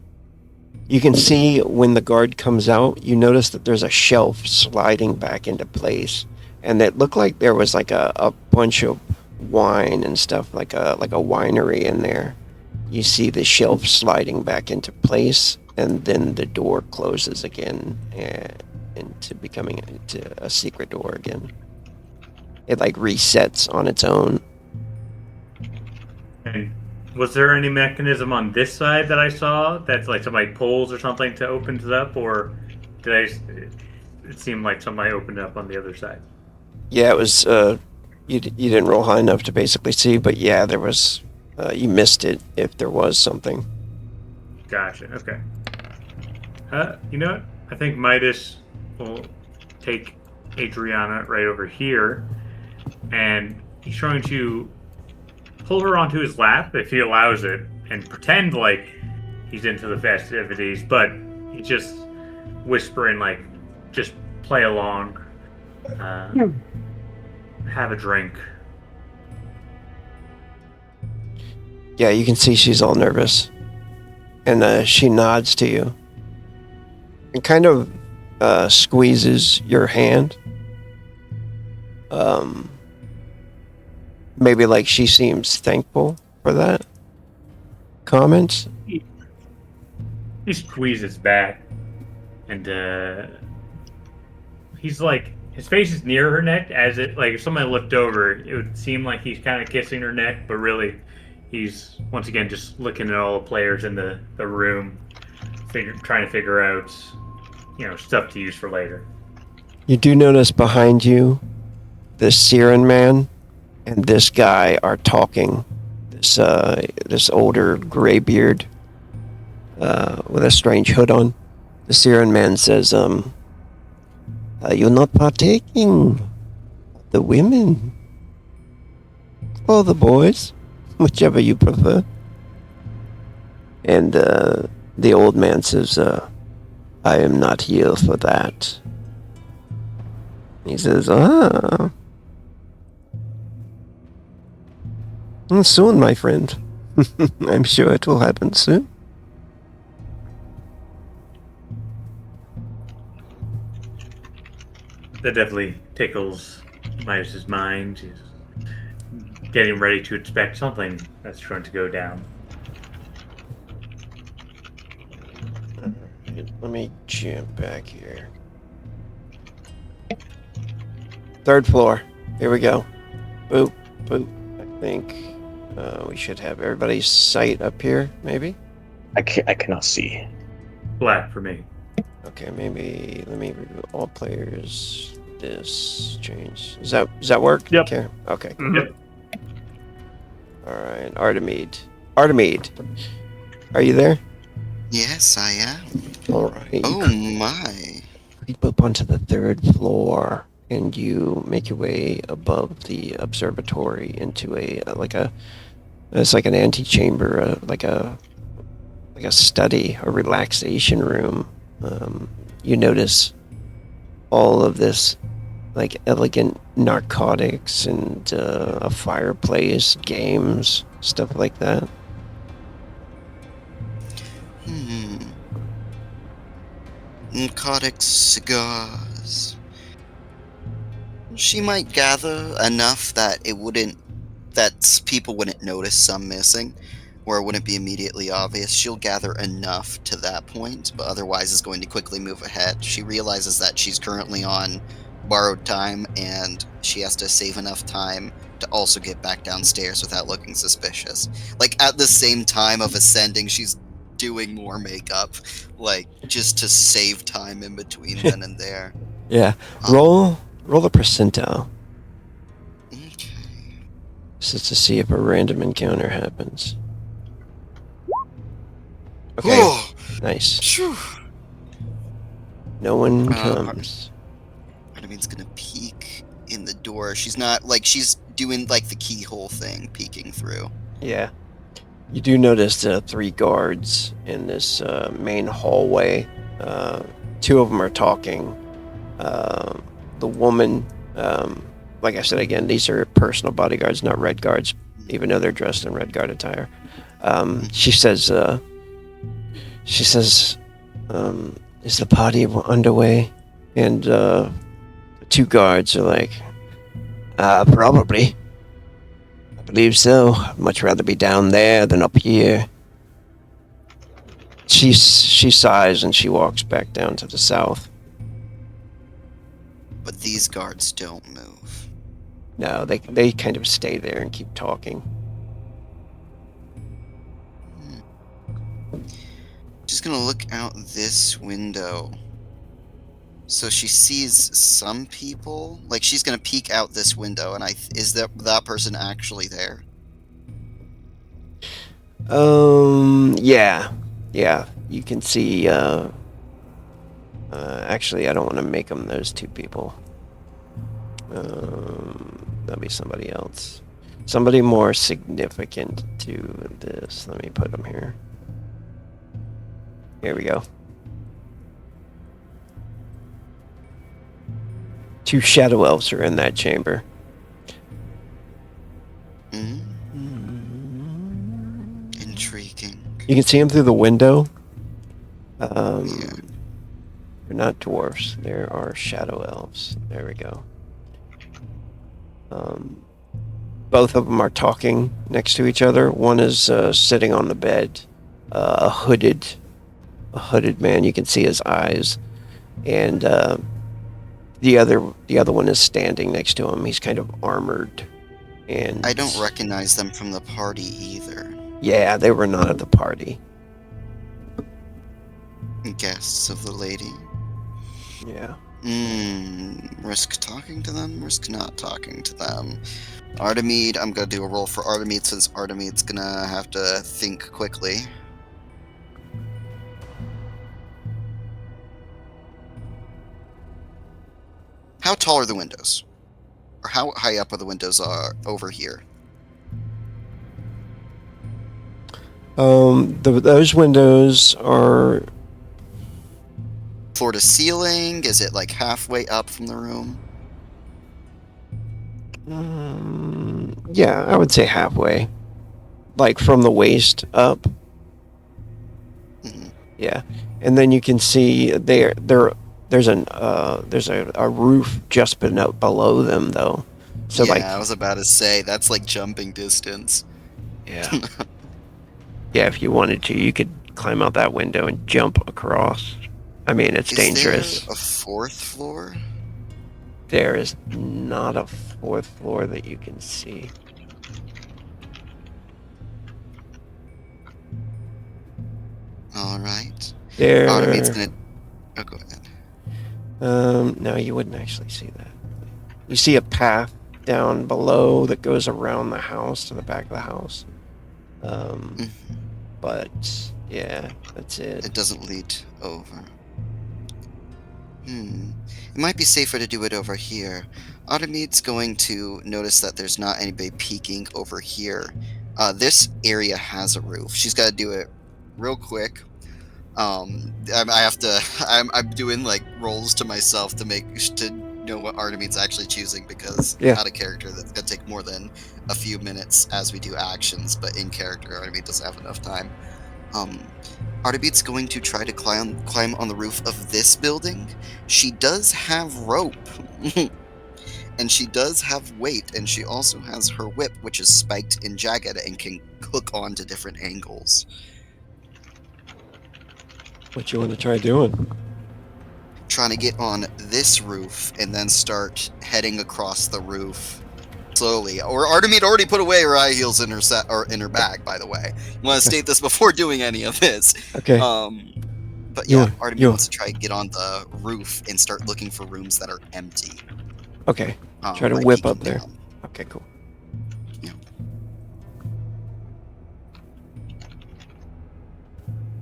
You can see when the guard comes out, you notice that there's a shelf sliding back into place, and it looked like there was like a bunch of wine and stuff, like a winery in there. You see the shelf sliding back into place, and then the door closes again into becoming a secret door again. It like resets on its own. And was there any mechanism on this side that I saw that's like somebody pulls or something to open it up, or it seemed like somebody opened it up on the other side? Yeah, it was. You didn't roll high enough to basically see, but yeah, there was. You missed it if there was something. Gotcha. Okay. You know what? I think Midas will take Adriana right over here, and he's trying to pull her onto his lap if he allows it, and pretend like he's into the festivities, but he's just whispering like, just play along, have a drink. Yeah, you can see she's all nervous, and she nods to you, and kind of squeezes your hand. Maybe like she seems thankful for that comment. He squeezes back, and he's like, his face is near her neck, as it like if somebody looked over, it would seem like he's kind of kissing her neck, but really, he's once again just looking at all the players in the room, trying to figure out, stuff to use for later. You do notice behind you, the Siren man and this guy are talking. This older graybeard with a strange hood on. The Siren man says, You're not partaking. The women. Or the boys. Whichever you prefer. And the old man says, I am not here for that. He says, soon, my friend. I'm sure it will happen soon. That definitely tickles Midas's mind. He's getting ready to expect something that's going to go down. Let me jump back here. 3rd floor. Here we go. Boop, boop. I think we should have everybody's sight up here, maybe? I cannot see. Black for me. Okay, maybe let me review all players. This change. Does that work? Yep. Okay. Mhm. All right, Artemide. Artemide, are you there? Yes, I am. All right. You Oh my. creep up onto the 3rd floor, and you make your way above the observatory into it's like an antechamber, like a study, a relaxation room. You notice all of this, like elegant narcotics and a fireplace, games, stuff like that. Narcotics, cigars. She might gather enough that people wouldn't notice some missing, or it wouldn't be immediately obvious. She'll gather enough to that point, but otherwise is going to quickly move ahead. She realizes that she's currently on borrowed time, and she has to save enough time to also get back downstairs without looking suspicious. Like, at the same time of ascending, she's doing more makeup, like, just to save time in between then and there. Yeah. Roll a percentile. Okay. This is to see if a random encounter happens. Okay. Oh, Nice. phew. No one Uh, comes. Artemide's gonna peek in the door. She's not, like, she's doing, like, the keyhole thing, peeking through. Yeah. You do notice 3 guards in this main hallway. 2 of them are talking. The woman, like I said again, these are personal bodyguards, not red guards, even though they're dressed in red guard attire. She says, is the party underway? And the 2 guards are like, probably. I believe so. I'd much rather be down there than up here. She sighs and she walks back down to the south. But these guards don't move. No, they kind of stay there and keep talking. She's gonna look out this window. So she sees some people. Like, she's gonna peek out this window, and is that person actually there? Yeah. You can see. Actually, I don't want to make them those 2 people. That'll be somebody else. Somebody more significant to this. Let me put them here. Here we go. 2 shadow elves are in that chamber. Intriguing. You can see them through the window. Yeah. They're not dwarves. There are shadow elves. There we go. Both of them are talking next to each other. One is sitting on the bed, a hooded man. You can see his eyes, and the other one is standing next to him. He's kind of armored, and I don't recognize them from the party either. Yeah, they were not at the party. Guests of the lady. Yeah. Risk talking to them, risk not talking to them. Artemide, I'm gonna do a roll for Artemide since Artemide's gonna have to think quickly. How tall are the windows? Or how high up are the windows over here? Those windows are Floor to ceiling? Is it like halfway up from the room? yeah, I would say halfway, like from the waist up. Mhm. Yeah, and then you can see there's a roof just below them though. So yeah, like I was about to say that's like jumping distance. yeah, yeah. If you wanted to, you could climb out that window and jump across. I mean, it's Is dangerous. there a fourth floor? There is not a fourth floor that you can see. All right. There. Automate's gonna. Oh, go ahead. No, you wouldn't actually see that. You see a path down below that goes around the house to the back of the house. Mhm. But yeah, that's it. It doesn't lead over. It might be safer to do it over here. Automate's going to notice that there's not anybody peeking over here. This area has a roof. She's got to do it real quick. I have to. I'm doing like rolls to myself to know what Artemis actually choosing because Yeah. out of character that's gonna take more than a few minutes as we do actions, but in character Artemis doesn't have enough time. Artemis going to try to climb on the roof of this building. She does have rope. And she does have weight, and she also has her whip, which is spiked and jagged and can hook on to different angles. What you want to try doing? Trying to get on this roof and then start heading across the roof slowly. Or Artemis already put away her high heels in her bag, by the way. I want to state this before doing any of this. Okay. But yeah, You- Artemis you- wants to try and get on the roof and start looking for rooms that are empty. Okay. Try to by whip peeking up there. down. Okay. Cool.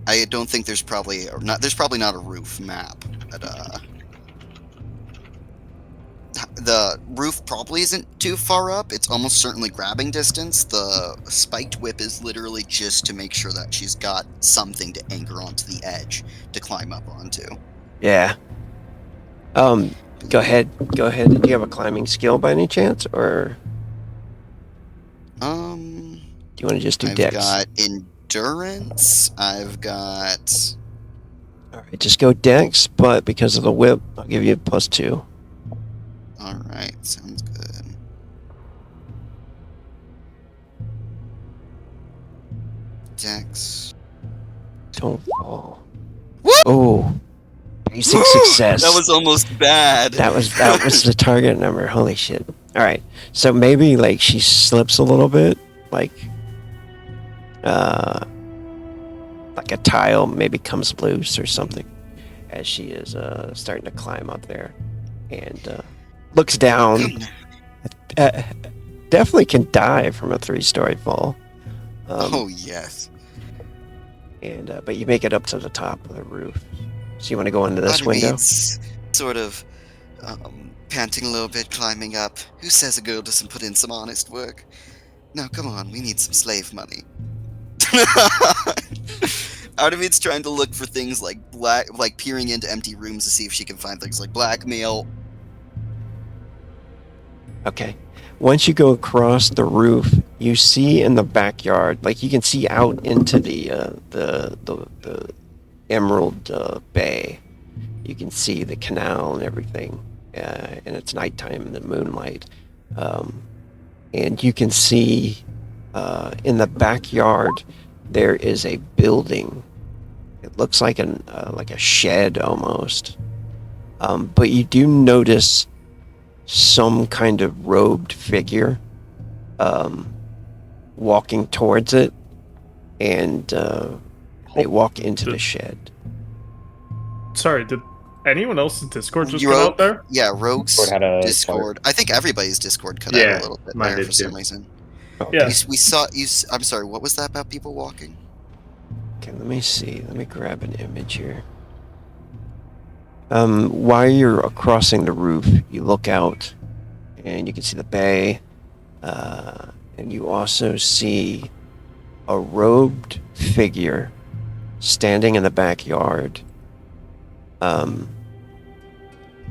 I don't think there's probably not a roof map, but the roof probably isn't too far up. It's almost certainly grabbing distance. The spiked whip is literally just to make sure that she's got something to anchor onto the edge to climb up onto. Yeah. Go ahead. Go ahead. Do you have a climbing skill by any chance, or do you want to just do I've dex? got endurance. I've got All right. Just go dex, but because of the whip, I'll give you a +2. all right. Sounds good. Dex. Don't fall. What? Oh. Basic success. That was almost bad. That was the target number. Holy shit. All right. So maybe like she slips a little bit, like a tile maybe comes loose or something as she is starting to climb up there, and looks down. Definitely can die from a 3-story fall. Oh yes. And but you make it up to the top of the roof. So you want to go into this window? Automate's sort of panting a little bit, climbing up. Who says a girl doesn't put in some honest work? Now, come on, we need some slave money. Automate's trying to look for things like peering into empty rooms to see if she can find things like blackmail. Okay. Once you go across the roof, you see in the backyard, like you can see out into the Emerald Bay. You can see the canal and everything, and it's nighttime in the moonlight. And you can see in the backyard there is a building. It looks like a shed almost, but you do notice some kind of robed figure walking towards it, and they walk into the shed. Sorry, did anyone else in Discord just Rogue- come out there? Yeah, Rogue's Discord had a Discord. I think everybody's Discord cut Yeah, out a little bit mine there did for too. some reason. Yeah. We saw you. I'm sorry. What was that about people walking? Okay, let me see. Let me grab an image here. While you're crossing the roof, you look out and you can see the bay, and you also see a robed figure standing in the backyard. The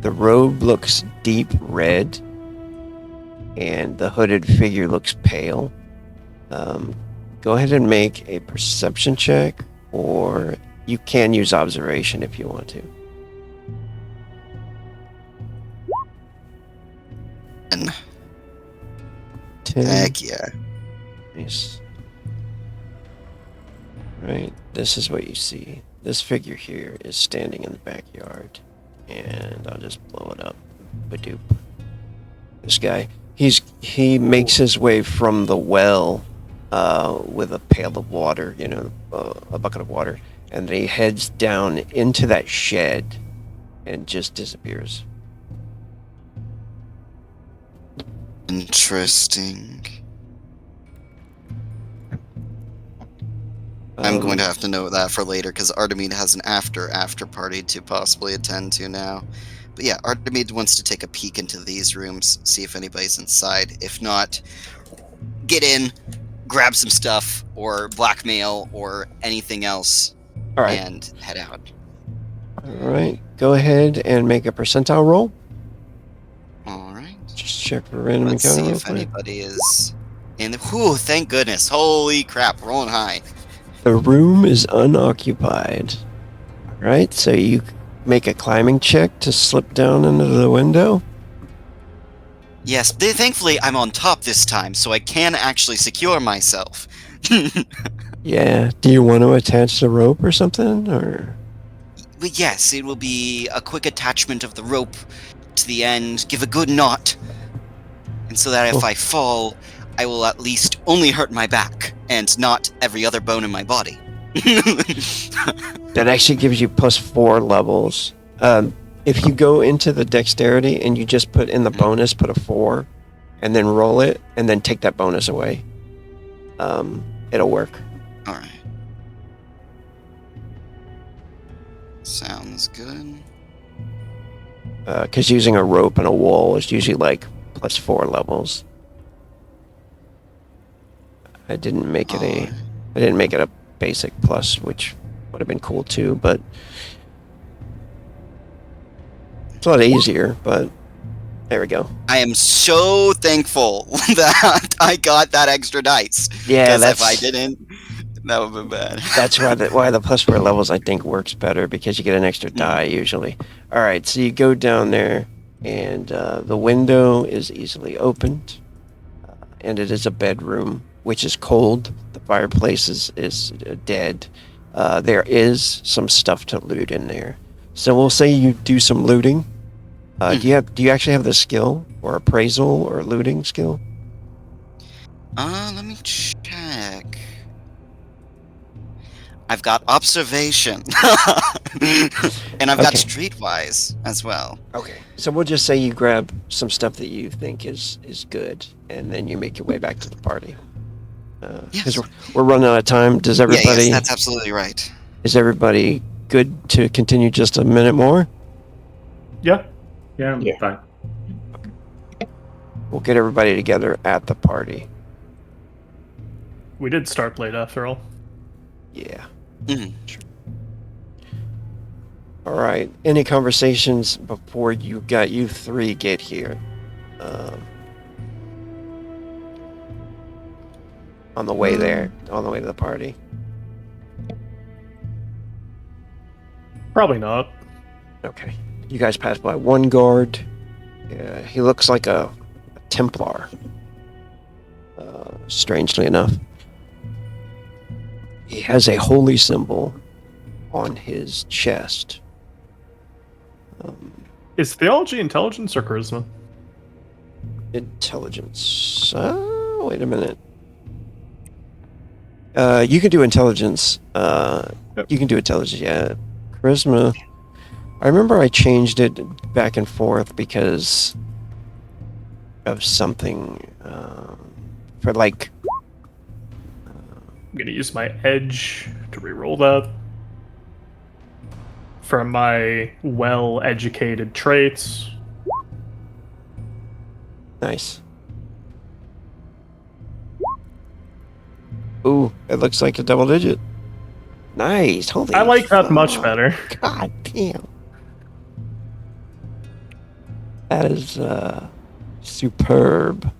robe looks deep red, and the hooded figure looks pale. Go ahead and make a perception check, or you can use observation if you want to. And 10. heck yeah. Nice. Right, this is what you see. This figure here is standing in the backyard, and I'll just blow it up. Badoop. This guy, he makes his way from the well with a pail of water, a bucket of water, and then he heads down into that shed and just disappears. Interesting. I'm going to have to note that for later because Artemide has an after party to possibly attend to now. But yeah, Artemide wants to take a peek into these rooms, see if anybody's inside. If not, get in, grab some stuff, or blackmail, or anything else, All right. and head out. All right. Go ahead and make a percentile roll. All right. Just check for random Let's encounter see real if quick. anybody is in the. Whew, thank goodness. Holy crap, rolling high. The room is unoccupied. All right. So you make a climbing check to slip down into the window. Yes, thankfully I'm on top this time, so I can actually secure myself. Yeah. Do you want to attach the rope or something, or? But yes, it will be a quick attachment of the rope to the end, give a good knot, and so that if Cool. I fall, I will at least only hurt my back, and not every other bone in my body. That actually gives you +4 levels. If you go into the dexterity and you just put in the bonus, put a 4, and then roll it, and then take that bonus away, it'll work. Alright. Sounds good. Because using a rope and a wall is usually like +4 levels. I didn't make it Alright. I didn't make it a basic plus, which would have been cool too, but it's a lot easier, but there we go. I am so thankful that I got that extra dice. Yeah, Because if I didn't, that would have been bad. That's why the +4 levels I think works better, because you get an extra die usually. All right, so you go down there, and the window is easily opened, and it is a bedroom, which is cold. The fireplace is dead. There is some stuff to loot in there, so we'll say you do some looting. Do you actually have the skill or appraisal or looting skill? Let me check. I've got observation. And I've got Okay. streetwise as well. Okay. So we'll just say you grab some stuff that you think is good, and then you make your way back to the party. Because Yes. we're running out of time. Does Yeah, everybody? yes, that's absolutely right. Is everybody good to continue just a minute more? Yeah. Yeah, Yeah. fine. We'll get everybody together at the party. We did start late after all. Yeah. Mhm. All right. Any conversations before you three get here? On the way there, on the way to the party. Probably not. Okay. You guys pass by one guard. He looks like a Templar. Strangely enough. He has a holy symbol on his chest. Is theology intelligence or charisma? Intelligence. Wait a minute. You can do intelligence. Yep. You can do intelligence, yeah. Charisma. I remember I changed it back and forth because of something. For like. I'm gonna use my edge to reroll that. for my well-educated traits. Nice. Ooh, it looks like a double digit. Nice. Holy I like that much fuck. better. God damn. That is superb.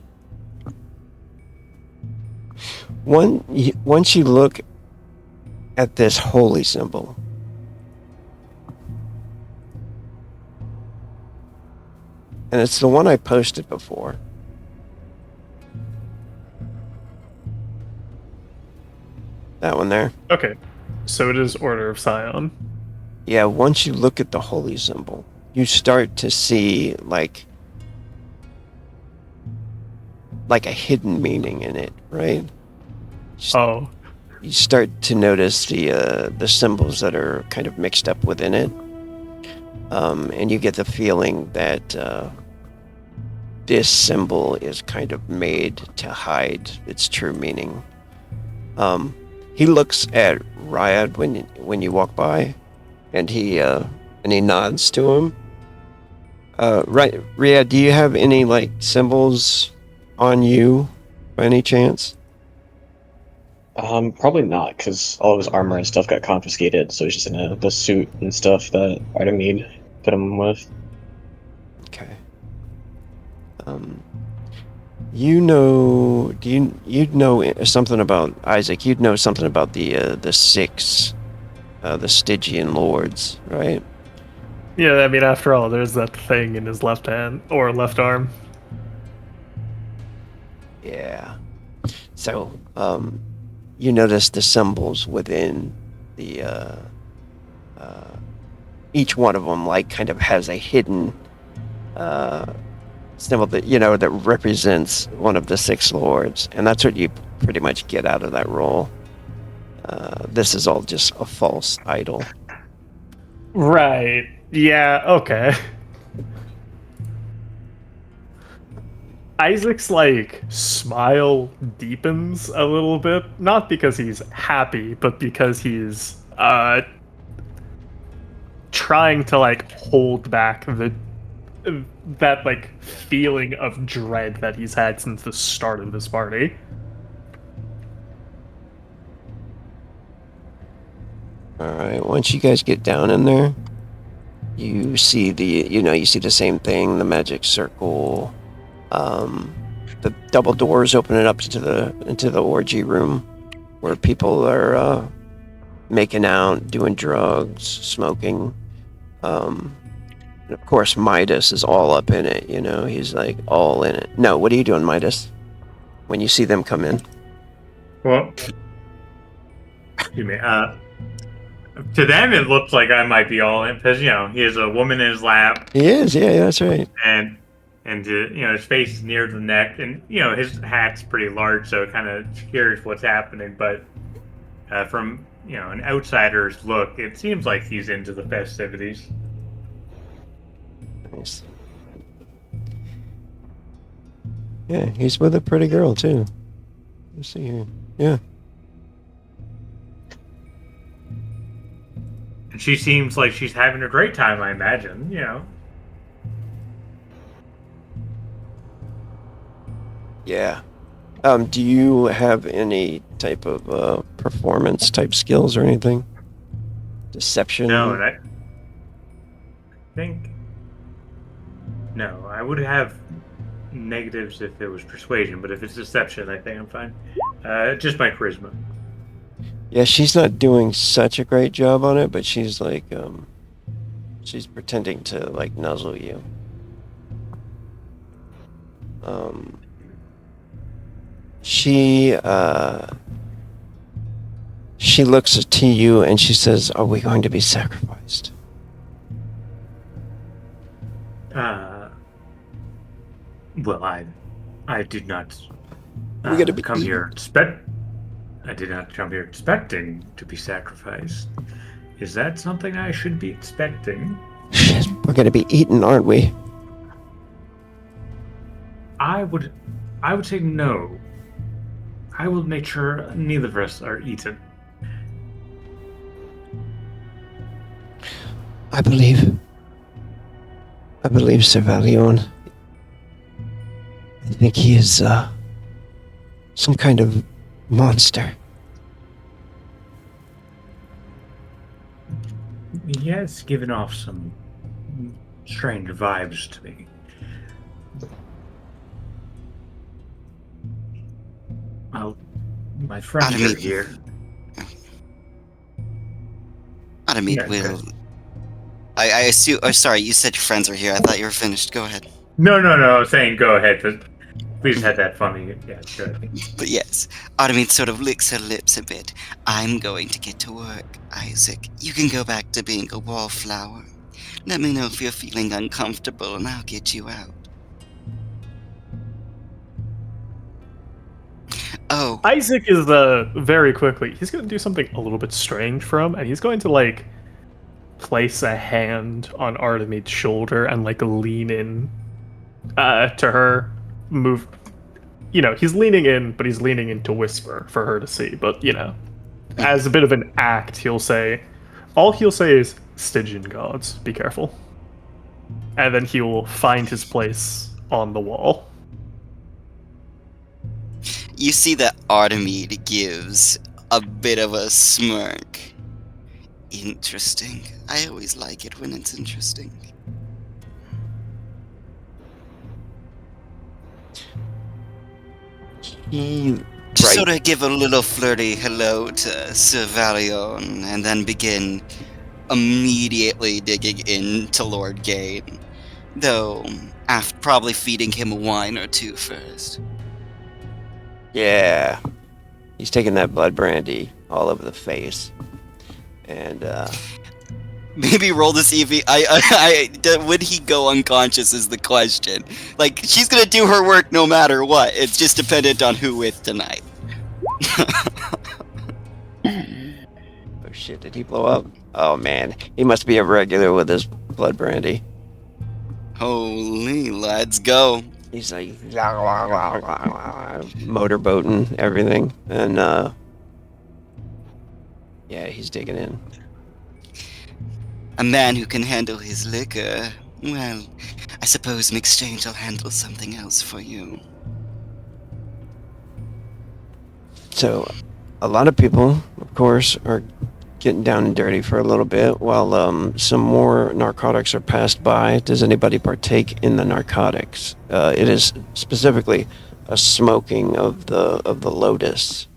Once you look at this holy symbol, and it's the one I posted before. That one there. Okay, so it is Order of Scion. Yeah, once you look at the holy symbol, you start to see like a hidden meaning in it, right? Oh, You start to notice the symbols that are kind of mixed up within it, and you get the feeling that this symbol is kind of made to hide its true meaning. He looks at Ryad when you walk by, and he nods to him. Right, Ryad, do you have any like symbols on you by any chance? Probably not, because all of his armor and stuff got confiscated, so he's just in the suit and stuff that Artemide put him with. Okay. You know, you'd know something about Isaac? You'd know something about the six, the Stygian lords, right? yeah. I mean, after all, there's that thing in his left hand or left arm. Yeah. So, you notice the symbols within the each one of them, like, kind of has a hidden symbol that represents one of the six lords, and that's what you pretty much get out of that roll. This is all just a false idol. Right. Yeah. Okay. Isaac's like smile deepens a little bit, not because he's happy, but because he's trying to like hold back that like feeling of dread that he's had since the start of this party. All right. Once you guys get down in there, you see you see the same thing, the magic circle. The double doors open it up into the orgy room, where people are making out, doing drugs, smoking. And of course, Midas is all up in it. He's like all in it. No, what are you doing, Midas? When you see them come in? Well, excuse me. To them, it looks like I might be all in because he has a woman in his lap. He is, yeah, that's right. And his face is near the neck, and his hat's pretty large, so it kind of scares what's happening. But from an outsider's look, it seems like he's into the festivities. Nice. Yeah, he's with a pretty girl too. Let's see here. Yeah. And she seems like she's having a great time, I imagine, Yeah. Do you have any type of performance type skills or anything? Deception? No, and I think... No, I would have negatives if it was persuasion, but if it's deception, I think I'm fine. Just my charisma. Yeah, she's not doing such a great job on it, but she's like, she's pretending to like nuzzle you. She looks to you and she says, "Are we going to be sacrificed?" Well, I did not We're gonna be come eaten. here I did not come here expecting to be sacrificed. Is that something I should be expecting? Shit, we're gonna be eaten, aren't we? I would say no. I will make sure neither of us are eaten. I believe Sir Valion. I think he is some kind of monster. He has given off some strange vibes to me. Well, my friends are here. Adamit Yeah, will. I assume. Oh, sorry, you said your friends are here. I thought you were finished. Go ahead. No, I was saying go ahead, but please have that funny. Yeah, good. But yes, Artemis sort of licks her lips a bit. I'm going to get to work, Isaac. You can go back to being a wallflower. Let me know if you're feeling uncomfortable and I'll get you out. Oh, Isaac is very quickly. He's going to do something a little bit strange for him, and he's going to like place a hand on Artemis' shoulder and like lean in to her. Move. You know, he's leaning in, but he's leaning in to whisper for her to see. But you know, as a bit of an act, all he'll say is Stygian gods, be careful. And then he will find his place on the wall. you see that Artemis gives a bit of a smirk. Interesting. I always like it when it's interesting. Just sort of give a little flirty hello to Sir Valion, and then begin immediately digging into Lord Gain. Though, after probably feeding him a wine or two first. Yeah. He's taking that blood brandy all over the face. And, Maybe roll to see if would he go unconscious is the question. Like, she's gonna do her work no matter what. It's just dependent on who with tonight. oh shit, did he blow up? Oh man, he must be a regular with his blood brandy. Holy, let's go. He's like, motorboating everything. And, yeah, he's digging in. A man who can handle his liquor. Well, I suppose in exchange I'll handle something else for you. So, a lot of people, of course, are getting down and dirty for a little bit while some more narcotics are passed by. Does anybody partake in the narcotics? It is specifically a smoking of the lotus.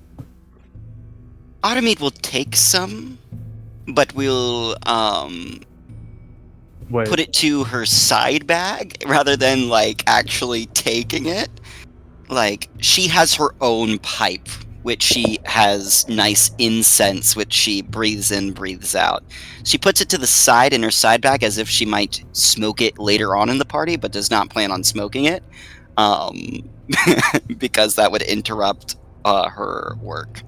Artemis will take some, but we'll Wait, put it to her side bag rather than like actually taking it. Like, she has her own pipe, which she has nice incense, which she breathes in, breathes out. She puts it to the side in her side bag as if she might smoke it later on in the party, but does not plan on smoking it, because that would interrupt her work.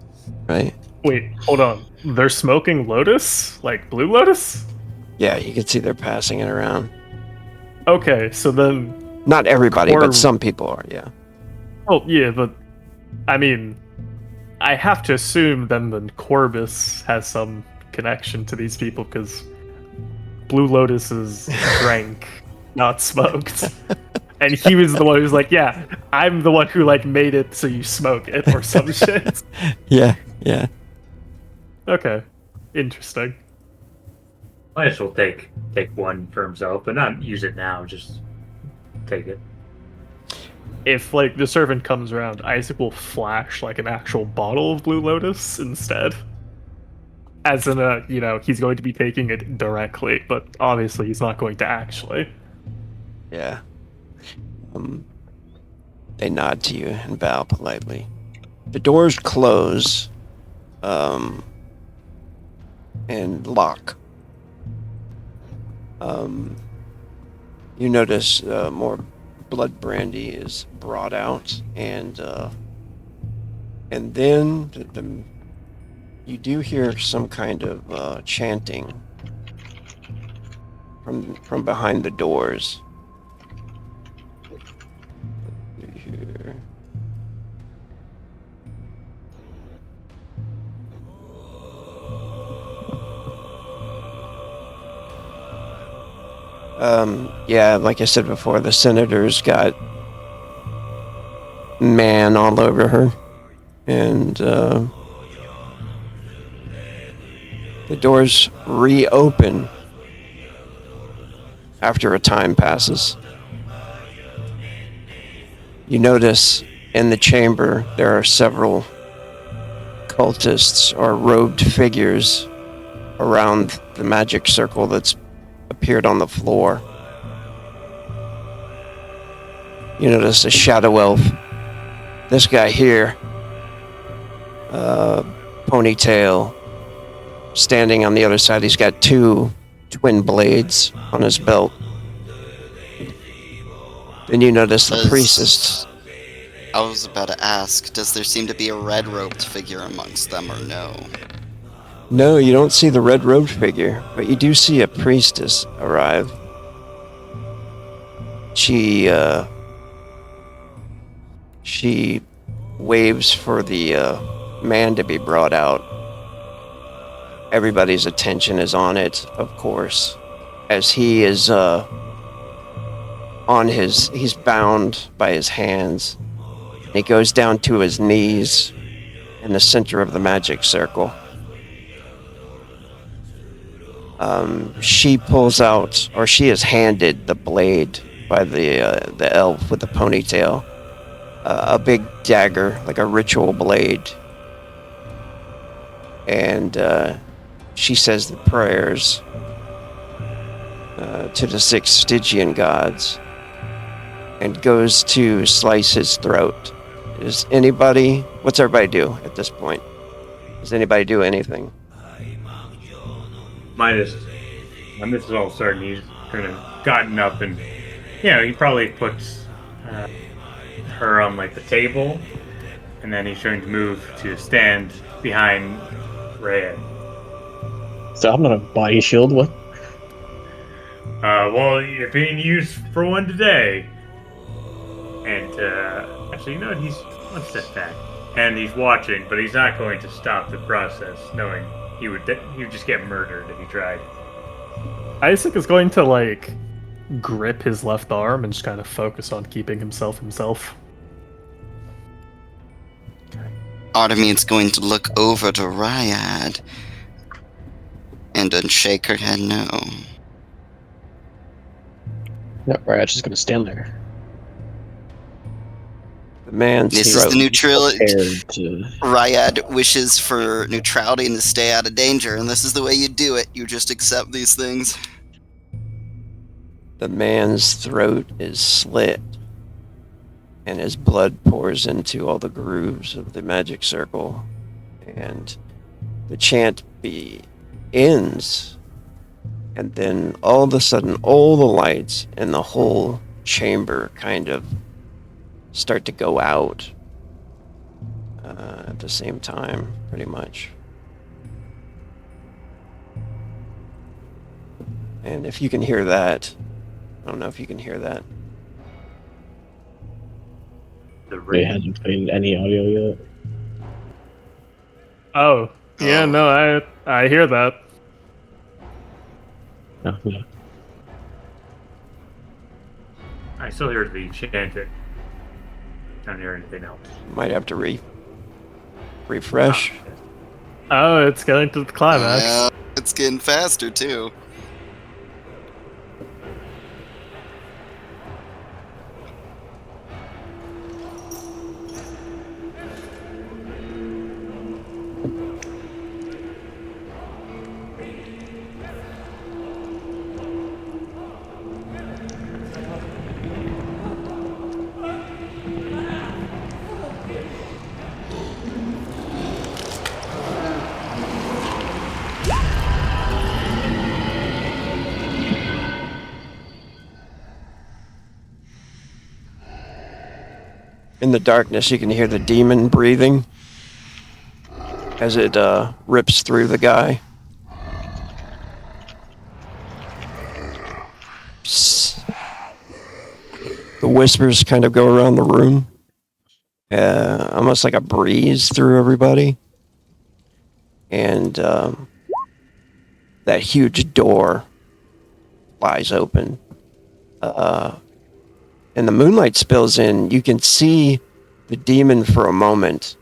Right? wait, hold on. They're smoking lotus? Like blue lotus? Yeah, you can see they're passing it around. Okay, so then... Not everybody, Or- but some people are, yeah. Oh, yeah, but... I mean... I have to assume then that Corbus has some connection to these people, because Blue Lotus is drank, not smoked. And he was the one who's like, yeah, I'm the one who like made it so you smoke it or some shit. Yeah. Okay. Interesting. Might as well take one for himself, but not use it now. Just take it. If like the servant comes around, Isaac will flash like an actual bottle of Blue Lotus instead. As in he's going to be taking it directly, but obviously he's not going to actually. Yeah. They nod to you and bow politely. The doors close, and lock. You notice more blood brandy is brought out, and then you do hear some kind of chanting from behind the doors. Here. Yeah, like I said before, the senator's got man all over her. And the doors reopen after a time passes. You notice in the chamber there are several cultists or robed figures around the magic circle that's appeared on the floor. You notice a shadow elf. This guy here, ponytail, standing on the other side. He's got 2 twin blades on his belt. Then you notice the priestess. I was about to ask, does there seem to be a red-robed figure amongst them or no? No, you don't see the red-robed figure, but you do see a priestess arrive. She waves for the man to be brought out. Everybody's attention is on it, of course, as he is he's bound by his hands. He goes down to his knees in the center of the magic circle. She pulls out, or she is handed the blade by the elf with the ponytail. A big dagger, like a ritual blade. And she says the prayers to the 6 Stygian gods and goes to slice his throat. What's everybody do at this point? Does anybody do anything? Midas, when this is all starting, he's kind of gotten up and, he probably puts her on like the table, and then he's trying to move to stand behind Rhea. So I'm not a body shield. What? Well, you're being used for one today. And, actually, he's one step back. And he's watching, but he's not going to stop the process, knowing he would just get murdered if he tried. Isaac is going to, grip his left arm and just kind of focus on keeping himself. Artemis going to look over to Ryad and then shake her head no. No, right. Just gonna stand there. The man's This throat. is the neutrality. Prepared to. Ryad wishes for neutrality and to stay out of danger, and this is the way you do it. You just accept these things. The man's throat is slit, and his blood pours into all the grooves of the magic circle, and the chant ends, and then all of a sudden, all the lights in the whole chamber kind of start to go out at the same time, pretty much. And if you can hear that, I don't know if you can hear that. The They ring. hasn't played any audio yet. Oh, yeah, Oh. no, I hear that. No, yeah. I still hear the chanting. Don't hear anything else. Might have to refresh. Oh, it's getting to the climax. Yeah, it's getting faster too. In the darkness, you can hear the demon breathing as it rips through the guy. Psst. The whispers kind of go around the room, almost like a breeze through everybody. And that huge door flies open, and the moonlight spills in, you can see the demon for a moment,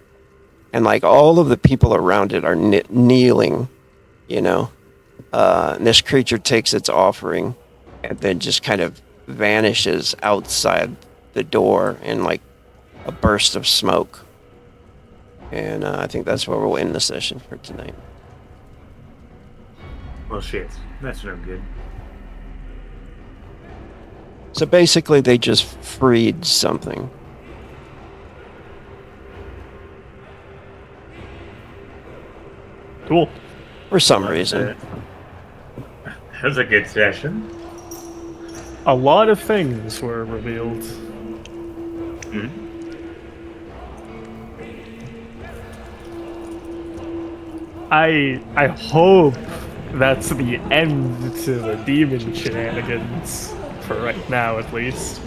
and like all of the people around it are kneeling, you know. And this creature takes its offering, and then just kind of vanishes outside the door in like a burst of smoke. And I think that's where we'll end the session for tonight. Well, shit. That's no good. So basically, they just freed something. Cool. For some reason. That was a good session. A lot of things were revealed. Mhm. I hope that's the end to the demon shenanigans, for right now at least.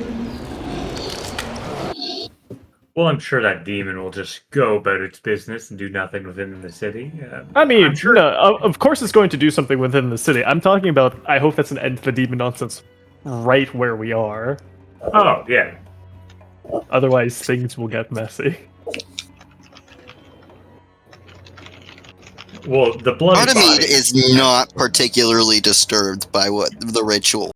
Well, I'm sure that demon will just go about its business and do nothing within the city. I mean, I'm sure. no, of course it's going to do something within the city. I'm talking about, I hope that's an end to the demon nonsense right where we are. Oh, yeah. Otherwise, things will get messy. Well, the bloody Artemide body. is not particularly disturbed by what the ritual